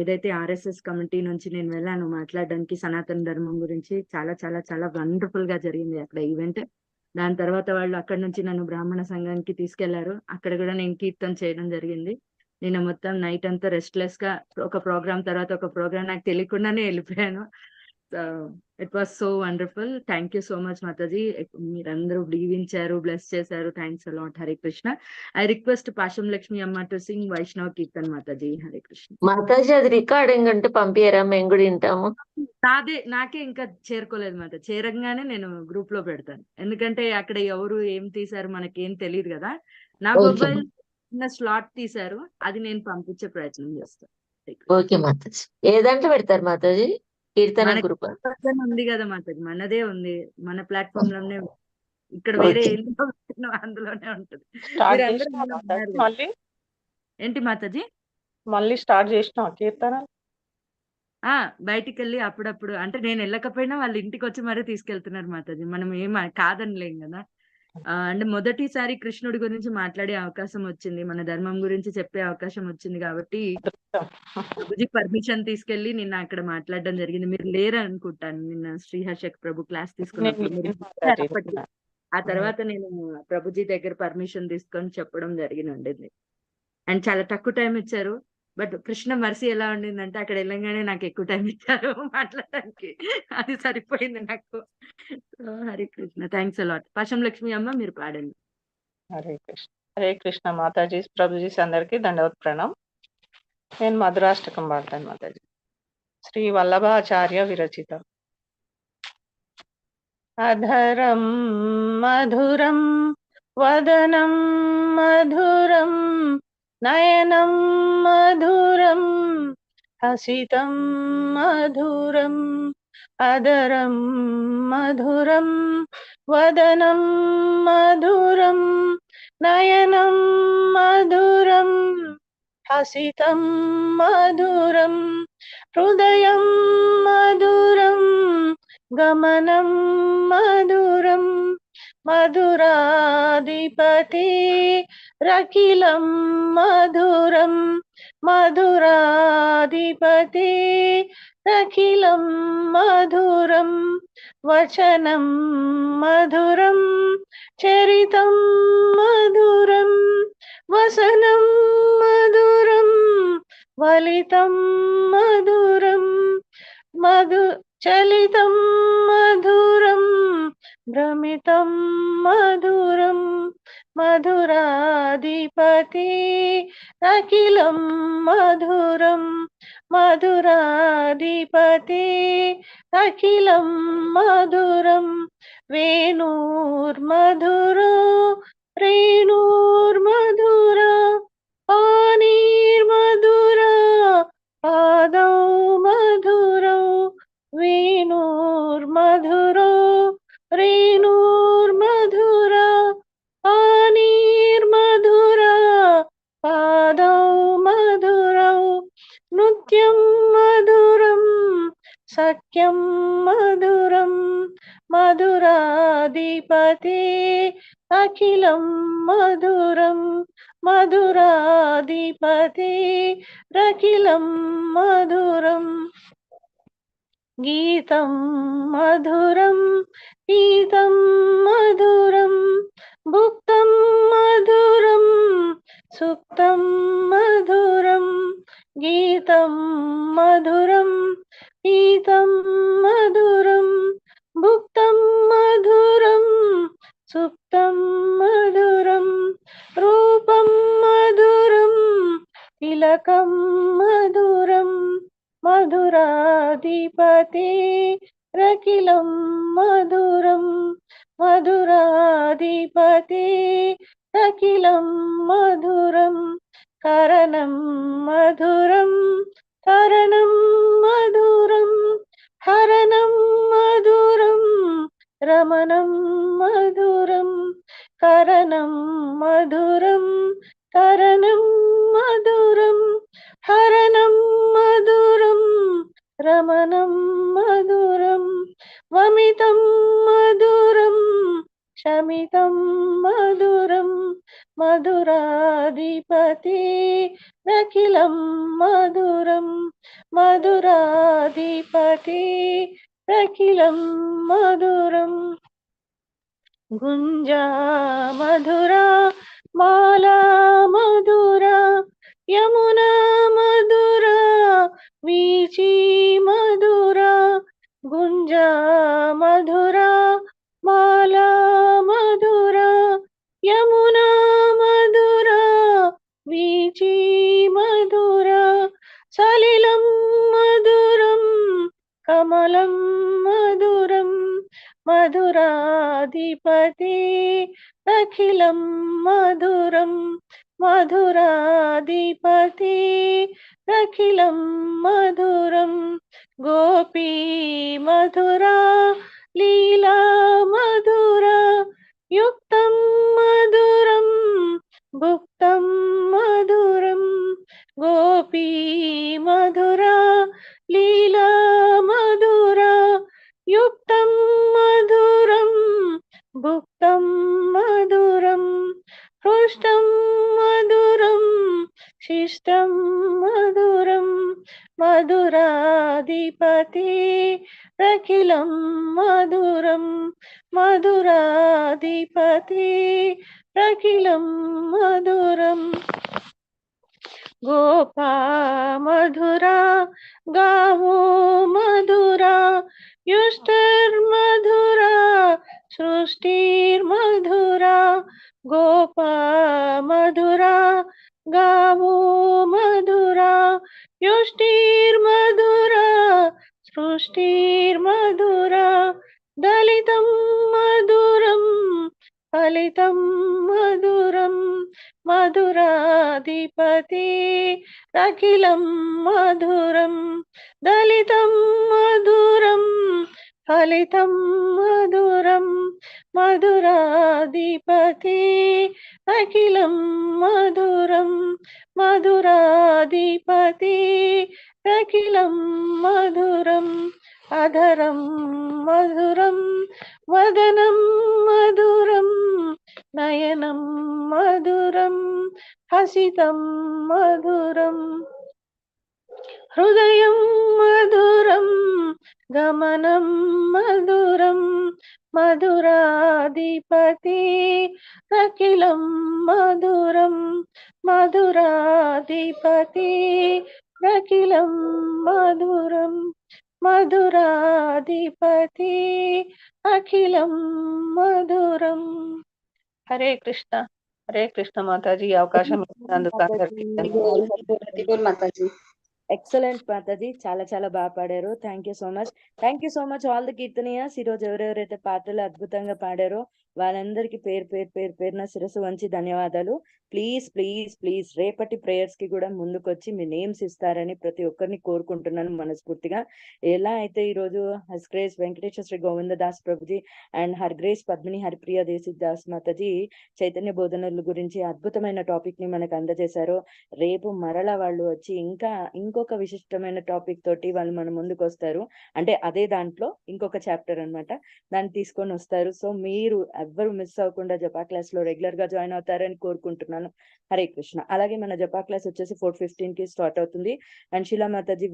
ఏదైతే ఆర్ఎస్ఎస్ కమిటీ నుంచి నేను వెళ్ళాను మాట్లాడడానికి సనాతన ధర్మం గురించి, చాలా చాలా చాలా వండర్ఫుల్ గా జరిగింది అక్కడ ఈవెంట్. దాని తర్వాత వాళ్ళు అక్కడ నుంచి నన్ను బ్రాహ్మణ సంఘానికి తీసుకెళ్లారు. అక్కడ కూడా నేను కీర్తన చేయడం జరిగింది. నేను మొత్తం నైట్ అంతా రెస్ట్లెస్ గా ఒక ప్రోగ్రామ్ తర్వాత ఒక ప్రోగ్రామ్ నాకు తెలియకుండానే వెళ్ళిపోయాను. It was so wonderful. Thank you so much Mataji, మీరందరూ దీవించారు, బ్లెస్ చేశారు. Thanks a lot. Hare Krishna. I request పాశం లక్ష్మి అమ్మ టు సింగ్ వైష్ణవ్ కీర్తన్ మాతాజీ. హరే కృష్ణ. మాతాజీ అది రికార్డింగ్ అంటే పంపియరా, మేము కూడా వింటాము. నాకే ఇంకా చేరుకోలేదు మాట. చేరంగానే నేను గ్రూప్ లో పెడతాను, ఎందుకంటే అక్కడ ఎవరు ఏం తీశారు మనకేం తెలియదు కదా. నా ఓకే మొబైల్ స్లాట్ తీశారు, అది నేను పంపించే ప్రయత్నం చేస్తాను. ఓకే మాతాజీ. ఏ దాంట్లో పెడతారు మాతాజీ? కీర్తన మనకి గ్రూప్ ఉంది కదా మాతాజీ, మనదే ఉంది, మన ప్లాట్ఫామ్ లోనే. ఇక్కడ వేరే ఓకే. ఎన్నో అందులోనే ఉంటుంది. స్టార్ట్ మీరు అందరూ చేసినా ఇందులో మాతాజీ ఉన్నారు కదా. మళ్ళీ ఏంటి మాతాజీ? మళ్ళీ స్టార్ట్ చేసిన కీర్తన బయటికి వెళ్ళి అప్పుడప్పుడు, అంటే నేను వెళ్ళకపోయినా వాళ్ళ ఇంటికి వచ్చి మరీ తీసుకెళ్తున్నారు మాతాజీ. మనం ఏం కాదనిలేం కదా. అంటే మొదటిసారి కృష్ణుడి గురించి మాట్లాడే అవకాశం వచ్చింది, మన ధర్మం గురించి చెప్పే అవకాశం వచ్చింది కాబట్టి ప్రభుజీ పర్మిషన్ తీసుకెళ్లి నిన్న అక్కడ మాట్లాడడం జరిగింది. మీరు లేరు అనుకుంటాను నిన్న శ్రీహర్షక్ ప్రభు క్లాస్ తీసుకున్నప్పుడు. మీరు చూశారు అప్పటికి. ఆ తర్వాత నేను ప్రభుజీ దగ్గర పర్మిషన్ తీసుకొని చెప్పడం జరిగింది. అండ్ చాలా తక్కువ టైం ఇచ్చారు. బట్ కృష్ణ మర్సీ ఎలా ఉండిందంటే అక్కడ వెళ్ళంగానే నాకు ఎక్కువ టైం ఇచ్చారు మాట్లాడడానికి. అది సరిపోయింది నాకు. హరే కృష్ణ. Thanks a lot. పాశం లక్ష్మి అమ్మ మీరు పాడండి. హరే కృష్ణ. హరే కృష్ణ మాతాజీ, ప్రభుజీస్ అందరికి దండవత్ ప్రణాం. నేను మధురాష్టకం పాడతాను మాతాజీ. శ్రీ వల్లభాచార్య విరచితం. అధరం మధురం వదనం మధురం నయనం మధురం హసితం మధురం అధరం మధురం వదనం మధురం నయనం మధురం హసితం మధురం హృదయం మధురం గమనం మధురం మధురాధిపతి రకిలం మధురం మధురాధిపతి రకిలం మధురం వచనం మధురం చరితం మధురం వసనం మధురం వలితం మధురం చలితం మధురం భ్రమితం మధురం మధురాధిపతి అఖిలం మధురం మధురాధిపతి అఖిలం మధురం వేణుర్మధురో రేణుర్మధురా పానీర్మధురా పాదౌ మధురౌ వేణుర్మధురో రేణుర్మధురా పానీర్మధురా పాదౌ మధురౌ నృత్యం మధురం సఖ్యం మధురం మధురాధిపతే అఖిలం మధురం మధురాధిపతే రఖిలం మధురం గీతం మధురం గీతం మధురం భుక్తం మధురం సుక్తం మధురం గీతం మధురం గీతం మధురం భుక్తం మధురం సుక్తం మధురం రూపం మధురం తిలకం మధురం మధురాధిపతే రఖిలం మధురం మధురాధిపతే రఖిలం మధురం కరణం మధురం కరణం మధురం హరణం మధురం రమణం మధురం కరణం మధురం కరణం మధురం హరణం మధురం రమణం మధురం వమితం మధురం శమితం మధురం మధురాధిపతే రఖిలం మధురం మధురాధిపతే రఖిలం మధురం గుంజా మధురా మాలా మధురా యమునా మధురా వీచి మధురా గుంజా మధురా మాలా మధురా యమునా మధురా వీచి మధురా సలిలం మధురం కమలం మధురం మధురాధిపతే అఖిలం మధురం మధురాధిపతే అఖిలం మధురం గోపీ మధురా లీలా మధురా యుక్తం మధురం భుక్తం మధురం గోపీ మధురా లీలా మధురా యుక్తం మధురం భుక్తం మధురం హృష్టం మధురం శిష్టం మధురం మధురాధిపతే రఖిలం మధురం మధురాధిపతే రఖిలం మధురం గోపా మధురా గావో మధురా యుష్టిర్మధురా సృష్టిర్మధురా గోపా మధురా గావో మధురా యుష్టిర్మధురా సృష్టిర్మధురా దళితం మధురం ఫలితం మధురం మధురాధిపతే అఖిలం మధురం దళితం మధురం ఫలితం మధురం మధురాధిపతే అఖిలం మధురం మధురాధిపతే అఖిలం మధురం అధరం మధురం వదనం మధురం నయనం మధురం హసితం మధురం హృదయం మధురం గమనం మధురం మధురాధిపతే అఖిలం మధురం మధురాధిపతే అఖిలం మధురం మధురాధిపతే అఖిలం మధురం. హరే కృష్ణ మాతాజీ. ఈ అవకాశం ఇచ్చినందుకు అందరికీ మాతాజీ ఎక్సలెంట్ మాతాజీ, చాలా చాలా బాగా పాడారు. Thank you so much. Thank you so much all the కీర్తనీయర్స్. ఈ రోజు ఎవరెవరైతే పాటలు అద్భుతంగా పాడారో వాళ్ళందరికీ పేరున శిరస్సు వంచి ధన్యవాదాలు. ప్లీజ్ ప్లీజ్ ప్లీజ్ రేపటి ప్రేయర్స్ కి కూడా ముందుకొచ్చి మీ నేమ్స్ ఇస్తారని ప్రతి ఒక్కరిని కోరుకుంటున్నాను మనస్ఫూర్తిగా. ఎలా అయితే ఈ రోజు హస్గ్రేస్ వెంకటేశ్వర శ్రీ గోవిందదాస్ ప్రభుజీ అండ్ హర్గ్రేస్ పద్మిని హరిప్రియ దేశిదాస్ మాతాజీ చైతన్య బోధనల గురించి అద్భుతమైన టాపిక్ ని మనకు అందజేశారో, రేపు మరలా వాళ్ళు వచ్చి ఇంకొక విశిష్టమైన టాపిక్ తోటి వాళ్ళు మన ముందుకు వస్తారు. అంటే అదే దాంట్లో ఇంకొక చాప్టర్ అన్నమాట, దాన్ని తీసుకొని వస్తారు. సో మీరు ఎవ్వరు మిస్ అవ్వకుండా జపా క్లాస్ లో రెగ్యులర్ గా జాయిన్ అవుతారని కోరుకుంటున్నాను. హరే కృష్ణ. అలాగే మన జపా క్లాస్ వచ్చేసి 4:15 కి స్టార్ట్ అవుతుంది. అండ్ శిలా మాతాజీ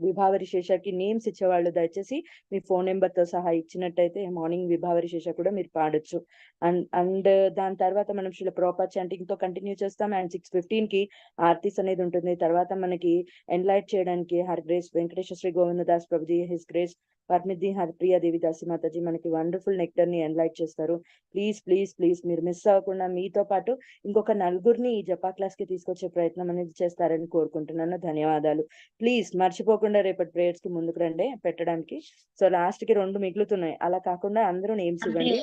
విభావరి శేషకి నేమ్స్ ఇచ్చేవాళ్ళు దయచేసి మీ ఫోన్ నెంబర్ తో సహా ఇచ్చినట్టయితే మార్నింగ్ విభావరి శేష కూడా మీరు పాడొచ్చు. అండ్ దాని తర్వాత మనం శిల ప్రోపర్ చాంటింగ్ తో కంటిన్యూ చేస్తాం. అండ్ 6:15 కి ఆర్తిస్ అనేది ఉంటుంది. తర్వాత మనకి ఎన్లైట్ చేయడానికి her grace Venkateswara Shri Govindadas Prabhuji, his grace పర్మిద్ది Haripriya దేవి దాసి మాతాజీ మనకి వండర్ఫుల్ నెక్టర్ ని ఎన్లైట్ చేస్తారు. ప్లీజ్ ప్లీజ్ ప్లీజ్ మీరు మిస్ అవ్వకుండా మీతో పాటు ఇంకొక నలుగురిని ఈ జపా క్లాస్ కి తీసుకొచ్చే ప్రయత్నం అనేది చేస్తారని కోరుకుంటున్నాను. ధన్యవాదాలు. ప్లీజ్ మర్చిపోకుండా రేపటి ప్రేయర్స్ కి ముందుకు రండి పెట్టడానికి. సో లాస్ట్ కి 2 మిగులుతున్నాయి, అలా కాకుండా అందరూ నేమ్స్ ఇవ్వండి.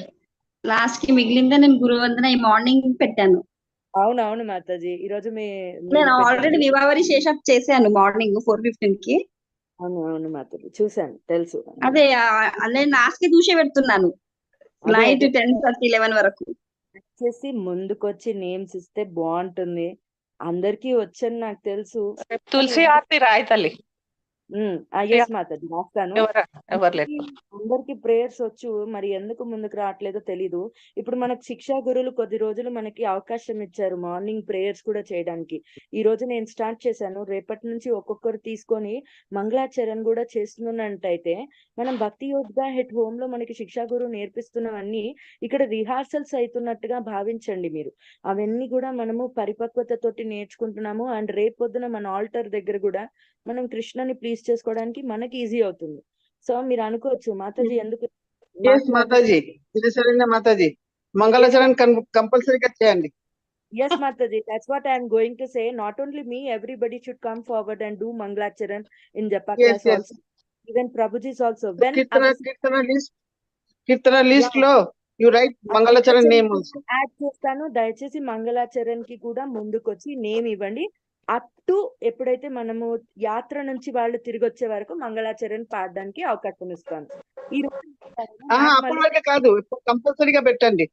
లాస్ట్ కి మిగిలిందే నేను గురువందన ఈ మార్నింగ్ పెట్టాను. అవునవును మాతాజీ, ఈ రోజు నేను ఆల్రెడీ విభావరి శేషం చేశాను మార్నింగ్ 4:15 కి. అవును మాతాజీ, చూసాను, తెలుసు. అదే నేను లాస్ట్ కి చూసే పెడుతున్నాను నైట్ 10:30 11 వరకు. చేసి ముందుకొచ్చి నేమ్స్ ఇస్తే బాగుంటుంది. అందరికీ వచ్చని నాకు తెలుసు. తులసి ఆర్తి రాయి తల్లి. ఎస్ మాతాజీ రాస్తాను. అందరికి ప్రేయర్స్ వచ్చు, మరి ఎందుకు ముందుకు రావట్లేదో తెలీదు. ఇప్పుడు మనకు శిక్షా గురువులు కొద్ది రోజులు మనకి అవకాశం ఇచ్చారు మార్నింగ్ ప్రేయర్స్ కూడా చేయడానికి. ఈ రోజు నేను స్టార్ట్ చేశాను. రేపటి నుంచి ఒక్కొక్కరు తీసుకొని మంగళాచరణ కూడా చేస్తున్నట్టయితే మనం భక్తి యోగా హెట్ హోమ్ లో మనకి శిక్షా గురువు నేర్పిస్తున్నవన్నీ ఇక్కడ రిహార్సల్స్ అవుతున్నట్టుగా భావించండి మీరు. అవన్నీ కూడా మనము పరిపక్వతతోటి నేర్చుకుంటున్నాము. అండ్ రేపొద్దున మన ఆల్టర్ దగ్గర కూడా మనం కృష్ణని ప్లీజ్ చేసుకోవడానికి మనకి ఈజీ అవుతుంది. సో మీరు అనుకోవచ్చు మాతాజీ ఎందుకు మాతాజీ ఇది సరైన మాతాజీ మంగళాచరణ కంపల్సరీగా చేయండి. Yes, Mataji, that's what I am going to say. Not only me, everybody should come forward and do Mangalacharan in Japa class also. Even Prabhuji is also. When Kirtana list lo you write Mangalacharan name also. Add chestanu, దయచేసి మంగళాచరణ్ కి కూడా ముందుకొచ్చి name ఇవ్వండి. Up to ఎప్పుడైతే మనము యాత్ర నుంచి వాళ్ళు తిరిగి వచ్చే వరకు మంగళాచరణ్ పాడడానికి అవకాశం ఇస్తాను. ఈ రోజు కాదు, కంపల్సరీగా పెట్టండి.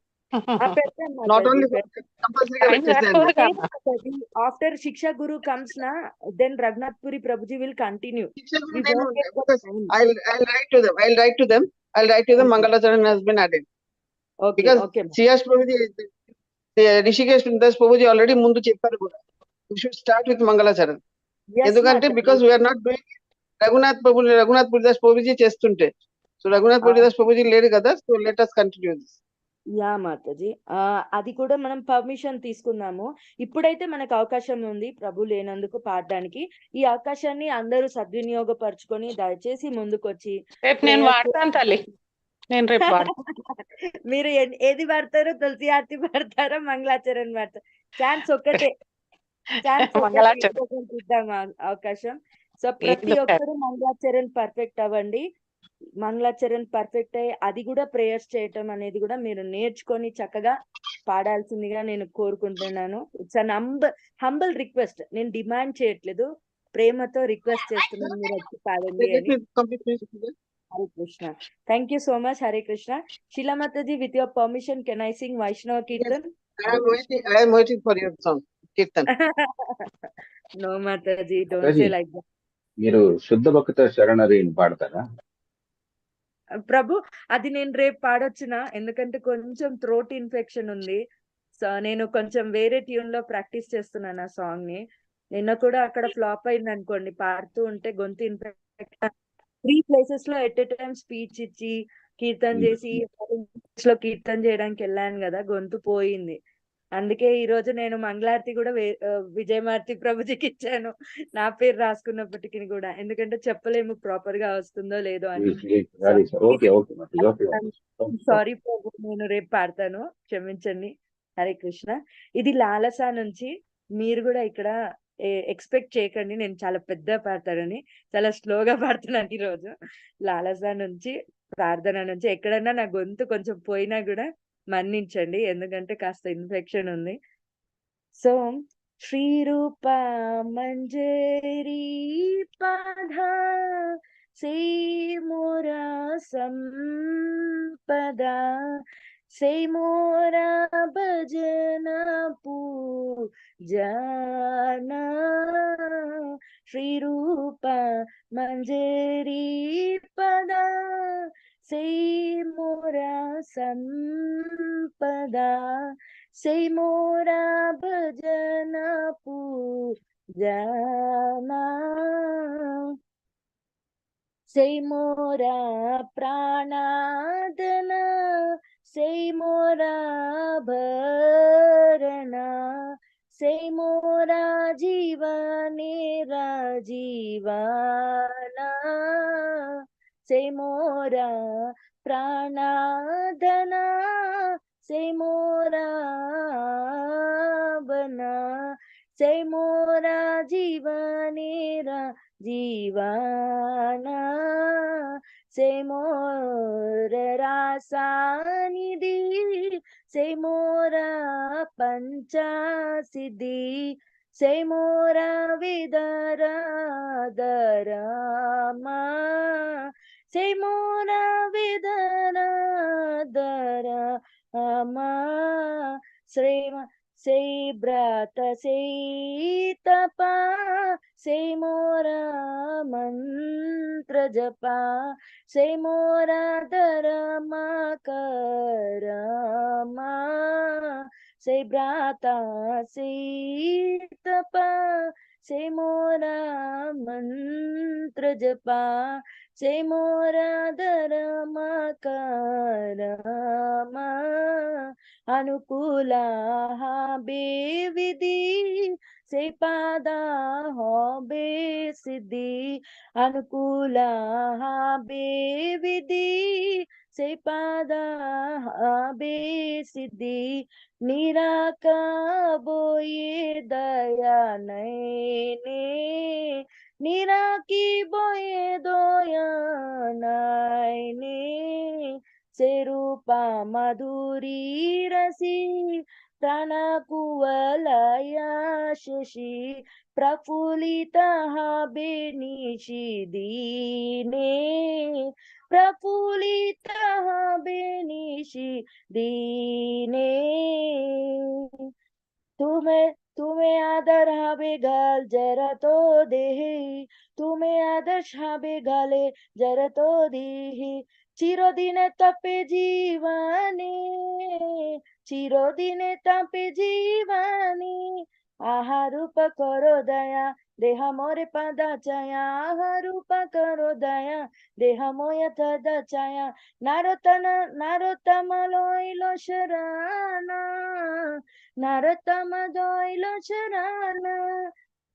After Shiksha Guru comes na, then Raghunath Puri Prabhuji will continue. I'll write to them. Mangalacharan has been added. Okay, because okay. CS Prabhuji, Rishikesh Prindas Prabhuji already mundu chepparu kuda. We should start with Mangalacharan. Endukante because we are not doing Raghunath Puridas Prabhuji chestunte. So Raghunath Puridas Prabhuji ledu kada. So let us continue this. Yeah Mataji, అది కూడా మనం permission తీసుకున్నాము. ఇప్పుడైతే మనకు అవకాశం ఉంది ప్రభు లేనందుకు పాడడానికి. ఈ అవకాశాన్ని అందరూ సద్వినియోగపరచుకొని దయచేసి ముందుకొచ్చి మీరు ఏది పడతారో, తులసి ఆర్తి పడతారో, మంగళాచరణ్ పడతారు. ఛాన్స్ ఒక్కటే, ఇద్దాం అవకాశం. సో ప్రతి ఒక్కరు మంగళాచరణ్ పర్ఫెక్ట్ అవ్వండి. మంగళాచరణ్ పర్ఫెక్ట్ అయ్యి అది కూడా ప్రేయర్స్ చేయటం అనేది కూడా మీరు నేర్చుకొని చక్కగా పాడాల్సిందిగా నేను కోరుకుంటున్నాను. It's an humble request. నేను డిమాండ్ చేయట్లేదు, ప్రేమతో రిక్వెస్ట్ చేస్తున్నాను మీరు వచ్చి పాడండి అని. Hare Krishna. Thank you so much. Hare Krishna. Shila మాతాజీ, with your permission can I sing Vaishnava kirtan? I am waiting for your song, Kirtan. No Mataji, don't say like that. మీరు శుద్ధ భక్త శరణరిని పాడతారా? ప్రభు అది నేను రేపు పాడొచ్చునా, ఎందుకంటే కొంచెం థ్రోట్ ఇన్ఫెక్షన్ ఉంది. సో నేను కొంచెం వేరే ట్యూన్ లో ప్రాక్టీస్ చేస్తున్నాను ఆ సాంగ్ ని. నిన్న కూడా అక్కడ ఫ్లాప్ అయింది అనుకోండి, పాడుతూ ఉంటే గొంతు ఇన్ఫెక్షన్. 3 places లో ఎట్ ఎ టైం స్పీచ్ ఇచ్చి కీర్తన్ చేసి లో కీర్తన్ చేయడానికి వెళ్ళాను కదా, గొంతు పోయింది. అందుకే ఈ రోజు నేను మంగళారతి కూడా విజయమారతి ప్రభుజీకి ఇచ్చాను, నా పేరు రాసుకున్నప్పటికీ కూడా, ఎందుకంటే చెప్పలేము ప్రాపర్ గా వస్తుందో లేదో అని. సారీ ప్రభు, నేను రేపు పాడతాను, క్షమించండి. హరే కృష్ణ. ఇది లాలసా నుంచి. మీరు కూడా ఇక్కడ ఎక్స్పెక్ట్ చేయకండి నేను చాలా పెద్ద పాడతానని. చాలా స్లోగా పాడుతున్నాను ఈరోజు. లాలస నుంచి, ప్రార్థన నుంచి ఎక్కడన్నా నా గొంతు కొంచెం పోయినా కూడా మన్నించండి. ఎందుకంటే కాస్త ఇన్ఫెక్షన్ ఉంది. సో శ్రీరూప మంజరి పాధా సే మోరా సంపదా సే మోరా భజన పూజనా శ్రీరూప మంజరి పదా సే మోరా సంపదా సే మోరా భజన పూజనా సే మోరా ప్రాణాదన సే మోరా భరణ సే మోరా జీవనేరా జీవనా సే మోరా ప్రాణాదన సే మోరా బనా సే మోరా జీవనేరా జీవనా సే మోర రాసానిధి సే మోరా పంచసిద్ధి సే మోరా విదరాదరమా సే మోరా విదరాదరమా శ్రీమ సే బ్రత సే తప సే మోరా మంత్ర జప సే మోరా ధరమ కరమా సే బ్రత సే తప సే మోరా మంత్ర జప సే మోరా ధరమ కరమా అనుకూల బేవిధి సే పాదా హోబే సిద్ధి అనుకూల బేవిధి సే పాదా హబే సిద్ధి నిరాకబోయే దయా నైనే నిరాకి బోయే దోయా నైనే సే రూప మధురీ రసి ప్రాణ కువలయ శశి ప్రఫుల్లిత బేనిషి దీనే ప్రఫుల్లిత బేనిషి దీనే तुम्हें आदर हाबे गाल जरा तो देहि तुम्हें आदर्श हाबे गाले जरा तो देहि चिरदिने तपे जीवानी चिरदिने तपे जीवानी आहारूप करो दया देह मोरे पदा छाया आहारूप करो दया देह मोय तद छाया नारोतम लोइलो शरणा नरोत्तम दोइलो शरण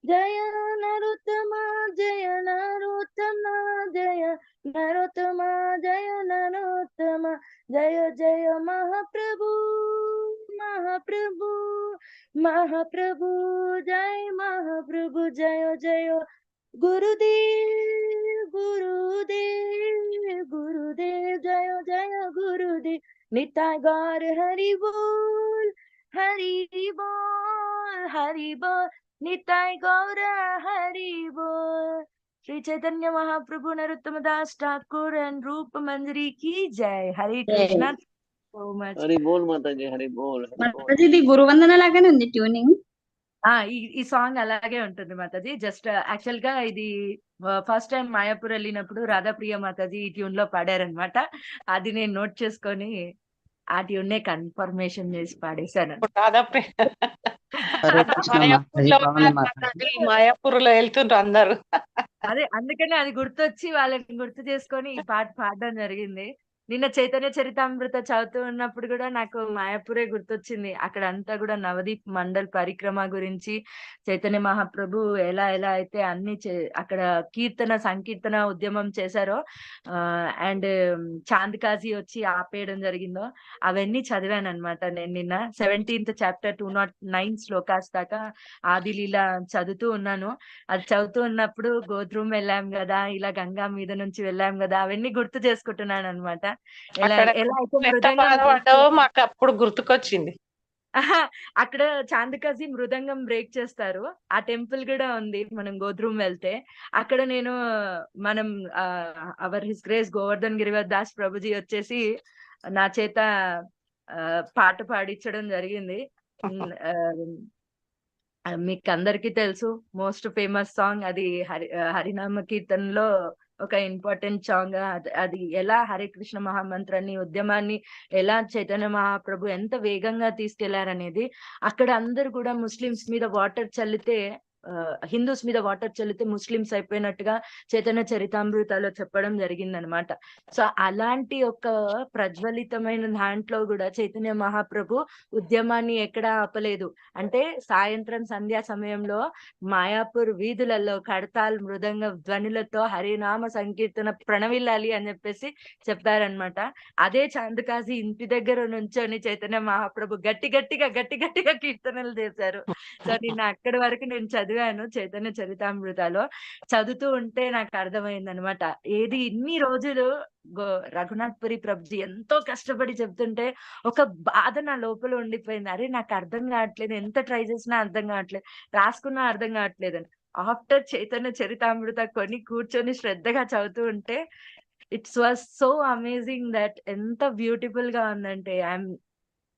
जय नरोत्तम जय नरोत्तम जय नरोत्तम जय नरोत्तम जय जय महाप्रभु महाप्रभु महाप्रभु जय महाप्रभु जय जय गुरुदेव गुरुदेव गुरुदेव जय जय गुरुदेव निताय गौर हरि बोल हरि बोल निताय गौर हरि बोल श्री चैतन्य महाप्रभु नरोत्तम दास ठाकुर एंड रूप मंजरी की जय हरे कृष्णा so much హరి బోల్ మాతాజీ హరి బోల్ హరి బోల్ మాతాజీ ఇది గురువందన లాగానే ఉంది ట్యూనింగ్. ఈ సాంగ్ అలాగే ఉంటుంది మాతాజీ. జస్ట్ యాక్చువల్ గా ఇది ఫస్ట్ టైం మాయాపూర్ వెళ్ళినప్పుడు రాధాప్రియ మాతాజీ ఈ ట్యూన్ లో పాడారనమాట. అది నేను నోట్ చేసుకొని ఆ ట్యూన్ నే కన్ఫర్మేషన్ చేసి పాడేశాను. మాయాపూర్లో వెళ్తుండ్రు అందరు. అదే అందుకనే అది గుర్తొచ్చి వాళ్ళని గుర్తు చేసుకొని ఈ పాట పాడడం జరిగింది. నిన్న చైతన్య చరితామృత చదువుతూ ఉన్నప్పుడు కూడా నాకు మాయాపూరే గుర్తొచ్చింది. అక్కడ అంతా కూడా నవదీప్ మండల్ పరిక్రమ గురించి చైతన్య మహాప్రభు ఎలా ఎలా అయితే అన్ని అక్కడ సంకీర్తన ఉద్యమం చేశారో అండ్ చాంద్ కాజీ వచ్చి ఆపేయడం జరిగిందో అవన్నీ చదివాను అనమాట. నేను నిన్న 17th చాప్టర్ 209 శ్లోకాస్ దాకా ఆదిలీల చదువుతూ ఉన్నాను. అది చదువుతూ ఉన్నప్పుడు గోధుమ వెళ్ళాం కదా, ఇలా గంగా మీద నుంచి వెళ్ళాం కదా, అవన్నీ గుర్తు చేసుకుంటున్నాను అనమాట. ఎలా అక్కడ ఎలా అయితే ఎంత మృదంగం బాధపడ్డావో మాకు అప్పుడు గుర్తుకొచ్చింది. అక్కడ చాందకాజీ మృదంగం బ్రేక్ చేస్తారు. ఆ టెంపుల్ కూడా ఉంది మనం గోధుమ వెళ్తే. అక్కడ నేను మనం our his grace Govardhan Giriwar Das Prabhuji వచ్చేసి నా చేత పాట పాడించడం జరిగింది. మీకు అందరికీ తెలుసు, మోస్ట్ ఫేమస్ సాంగ్ అది. హరినామ కీర్తనలో ఒక ఇంపార్టెంట్ సాంగ్. అది ఎలా హరే కృష్ణ మహామంత్రాన్ని ఉద్యమాన్ని ఎలా చైతన్య మహాప్రభు ఎంత వేగంగా తీసుకెళ్లారనేది. అక్కడ అందరు కూడా ముస్లిమ్స్ మీద వాటర్ చల్లితే హిందూస్ మీద వాటర్ చల్లితే ముస్లిమ్స్ అయిపోయినట్టుగా చైతన్య చరితామృతాలో చెప్పడం జరిగిందనమాట. సో అలాంటి ఒక ప్రజ్వలితమైన దాంట్లో కూడా చైతన్య మహాప్రభు ఉద్యమాన్ని ఎక్కడా ఆపలేదు. అంటే సాయంత్రం సంధ్యా సమయంలో మాయాపూర్ వీధులలో కడతాల్ మృదంగ ధ్వనులతో హరినామ సంకీర్తన ప్రణవిల్లాలి అని చెప్పేసి చెప్పారనమాట. అదే చాందకాజీ ఇంటి దగ్గర నుంచొని చైతన్య మహాప్రభు గట్టి గట్టిగా కీర్తనలు చేశారు. సో నిన్న అక్కడి వరకు నేను చదివాను చైతన్య చరితామృతాలో. చదువుతూ ఉంటే నాకు అర్థమైంది అనమాట, ఏది ఇన్ని రోజులు రఘునాథ్పురి ప్రభుజీ ఎంతో కష్టపడి చెప్తుంటే ఒక బాధ నా లోపల ఉండిపోయింది. అరే నాకు అర్థం కావట్లేదు, ఎంత ట్రై చేసినా అర్థం కావట్లేదు, రాసుకున్నా అర్థం కావట్లేదు అని. ఆఫ్టర్ చైతన్య చరితామృత కొని కూర్చొని శ్రద్ధగా చదువుతూ ఉంటే it's was so amazing that ఎంత బ్యూటిఫుల్ గా ఉందంటే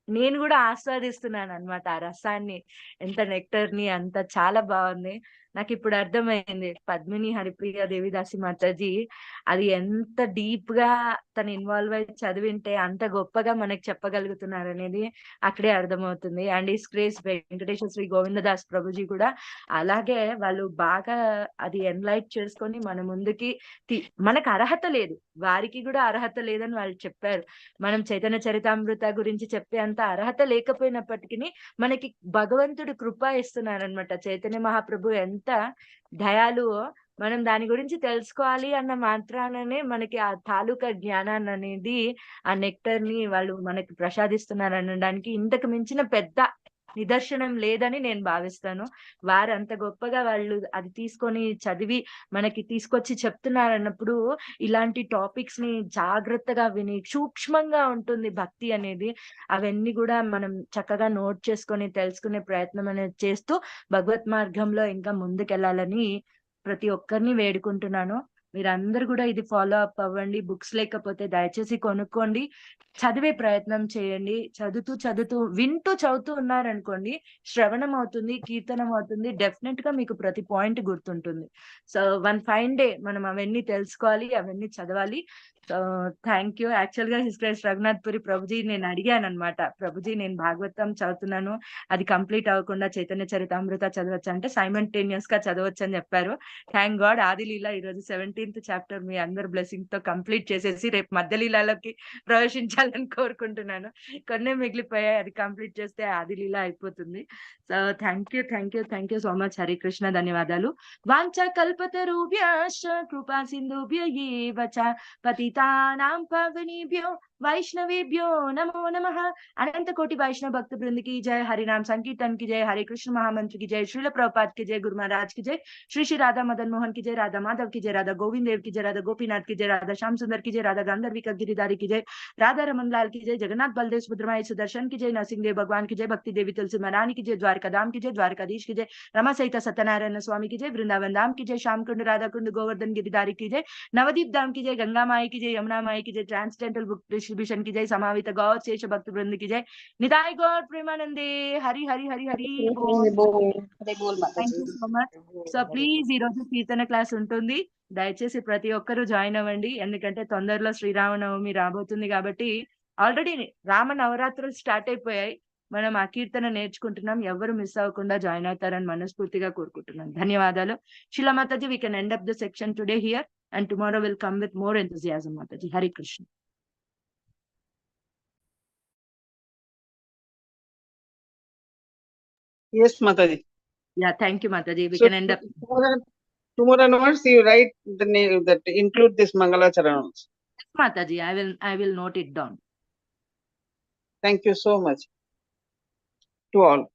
నేను కూడా ఆస్వాదిస్తున్నాను అనమాట ఆ రసాన్ని, ఎంత నెక్టర్ ని, అంత చాలా బాగుంది. నాకు ఇప్పుడు అర్థమైంది పద్మిని హరిప్రియ దేవిదాసి మాతాజీ అది ఎంత డీప్ గా తను ఇన్వాల్వ్ అయి చదివింటే అంత గొప్పగా మనకు చెప్పగలుగుతున్నారు అనేది అక్కడే అర్థమవుతుంది. అండ్ ఈ గ్రేస్ వెంకటేశ్వర శ్రీ గోవిందదాస్ ప్రభుజీ కూడా అలాగే వాళ్ళు బాగా అది ఎన్లైట్ చేసుకొని మన ముందుకి మనకు అర్హత లేదు, వారికి కూడా అర్హత లేదని వాళ్ళు చెప్పారు. మనం చైతన్య చరితామృత గురించి చెప్పే అంత అర్హత లేకపోయినప్పటికీ మనకి భగవంతుడు కృప ఇస్తున్నారనమాట. చైతన్య మహాప్రభు ఎంత దయాలువో మనం దాని గురించి తెలుసుకోవాలి అన్న మాత్రాననే మనకి ఆ తాలూకా జ్ఞానాన్ని అనేది, ఆ నెక్టర్ ని వాళ్ళు మనకి ప్రసాదిస్తున్నారు అనడానికి ఇంతకు మించిన పెద్ద నిదర్శనం లేదని నేను భావిస్తాను. వారు అంత గొప్పగా వాళ్ళు అది తీసుకొని చదివి మనకి తీసుకొచ్చి చెప్తున్నారన్నప్పుడు ఇలాంటి టాపిక్స్ ని జాగ్రత్తగా విని, సూక్ష్మంగా ఉంటుంది భక్తి అనేది, అవన్నీ కూడా మనం చక్కగా నోట్ చేసుకొని తెలుసుకునే ప్రయత్నం అనేది చేస్తూ భగవత్ మార్గంలో ఇంకా ముందుకెళ్లాలని ప్రతి ఒక్కరిని వేడుకుంటున్నాను. మీరందరూ కూడా ఇది ఫాలో అప్ అవ్వండి. బుక్స్ లేకపోతే దయచేసి కొనుక్కోండి, చదివే ప్రయత్నం చేయండి. చదువుతూ వింటూ చదువుతూ ఉన్నారనుకోండి, శ్రవణం అవుతుంది, కీర్తనం అవుతుంది, డెఫినెట్ గా మీకు ప్రతి పాయింట్ గుర్తుంటుంది. సో వన్ ఫైన్ డే మనం అవన్నీ తెలుసుకోవాలి, అవన్నీ చదవాలి. So thank you. యాక్చువల్ గా హిస్ గ్రేస్ రఘునాథ్పురి ప్రభుజీ నేను అడిగాను అనమాట, ప్రభుజీ నేను భాగవతం చదువుతున్నాను, అది కంప్లీట్ అవ్వకుండా చైతన్య చరితామృత చదవచ్చు అంటే సైమల్టేనియస్ గా చదవచ్చు అని చెప్పారు. థ్యాంక్ గాడ్ ఆదిలీల ఈరోజు 17th చాప్టర్ మీ అందరు బ్లెస్సింగ్ తో కంప్లీట్ చేసేసి రేపు మధ్యలీలలోకి ప్రవేశించాలని కోరుకుంటున్నాను. కొన్నే మిగిలిపోయాయి, అది కంప్లీట్ చేస్తే ఆదిలీల అయిపోతుంది. So thank you so much. Hari Krishna, ధన్యవాదాలు. వాంఛ కల్పతరుభ్యశ్చ కృపా సింధుభ్య ఏవ చ పతితానాం పవనేభ్యో వైష్ణవేభ్యో నమో నమః. अनंत कोटि वैष्णव भक्त वृंद की जय, हरिनाम संकीर्तन की जय, हरे कृष्ण महामंत्र की जय, श्रील प्रभुपाद की जय, गुरु महाराज की जय, श्री श्री राधा मदन मोहन की जय, राधा माधव की जय, राधा गोविंद देव की जय, राधा गोपीनाथ की जय, राधा श्याम सुंदर की जय, राधा गांधर्विका गिरिधारी की जय, राधा रमन लाल की जय, जगन्नाथ बलदेव सुभद्रमाई सुदर्शन की जय, नरसिंह देव भगवान की जय, भक्ति देवी तुलसी महारानी की जय, द्वारका धाम की जय, द्वारकाधीश की जय, रमा सहित सत्यनारायण स्वामी की जय, वृंदावन धाम की जय, श्याम कुंड राधा कुंड गोवर्धन गिरिधारी की जय, नवदीप धाम की जय, गंगा माई की जय, यमुना माई की जय, ट्रांसडेंटल बुक डिस्ट्रीब्यूशन की जय, समावित गौर शेष भक्त वृंद की जय, निताय गौर प्रेमानंदे, हरि हरि हरि हरि बोल. Thank you so much. So please ఈ రోజు కీర్తన క్లాస్ ఉంటుంది, దయచేసి ప్రతి ఒక్కరూ జాయిన్ అవ్వండి. ఎందుకంటే తొందరలో శ్రీరామనవమి రాబోతుంది కాబట్టి ఆల్రెడీ రామ నవరాత్రులు స్టార్ట్ అయిపోయాయి, మనం ఆ కీర్తన నేర్చుకుంటున్నాం. ఎవరు మిస్ అవ్వకుండా జాయిన్ అవుతారని మనస్ఫూర్తిగా కోరుకుంటున్నాను. ధన్యవాదాలు. శిలా Mataji, we can end up the section today here and tomorrow will come with more enthusiasm. Mataji, Hare Krishna. Yes, Mataji. Yeah, thank you, Mataji. We So can end up. tomorrow onwards you write the name that include this Mangala Charanams. Yes, Mataji, I will note it down. Thank you so much to all.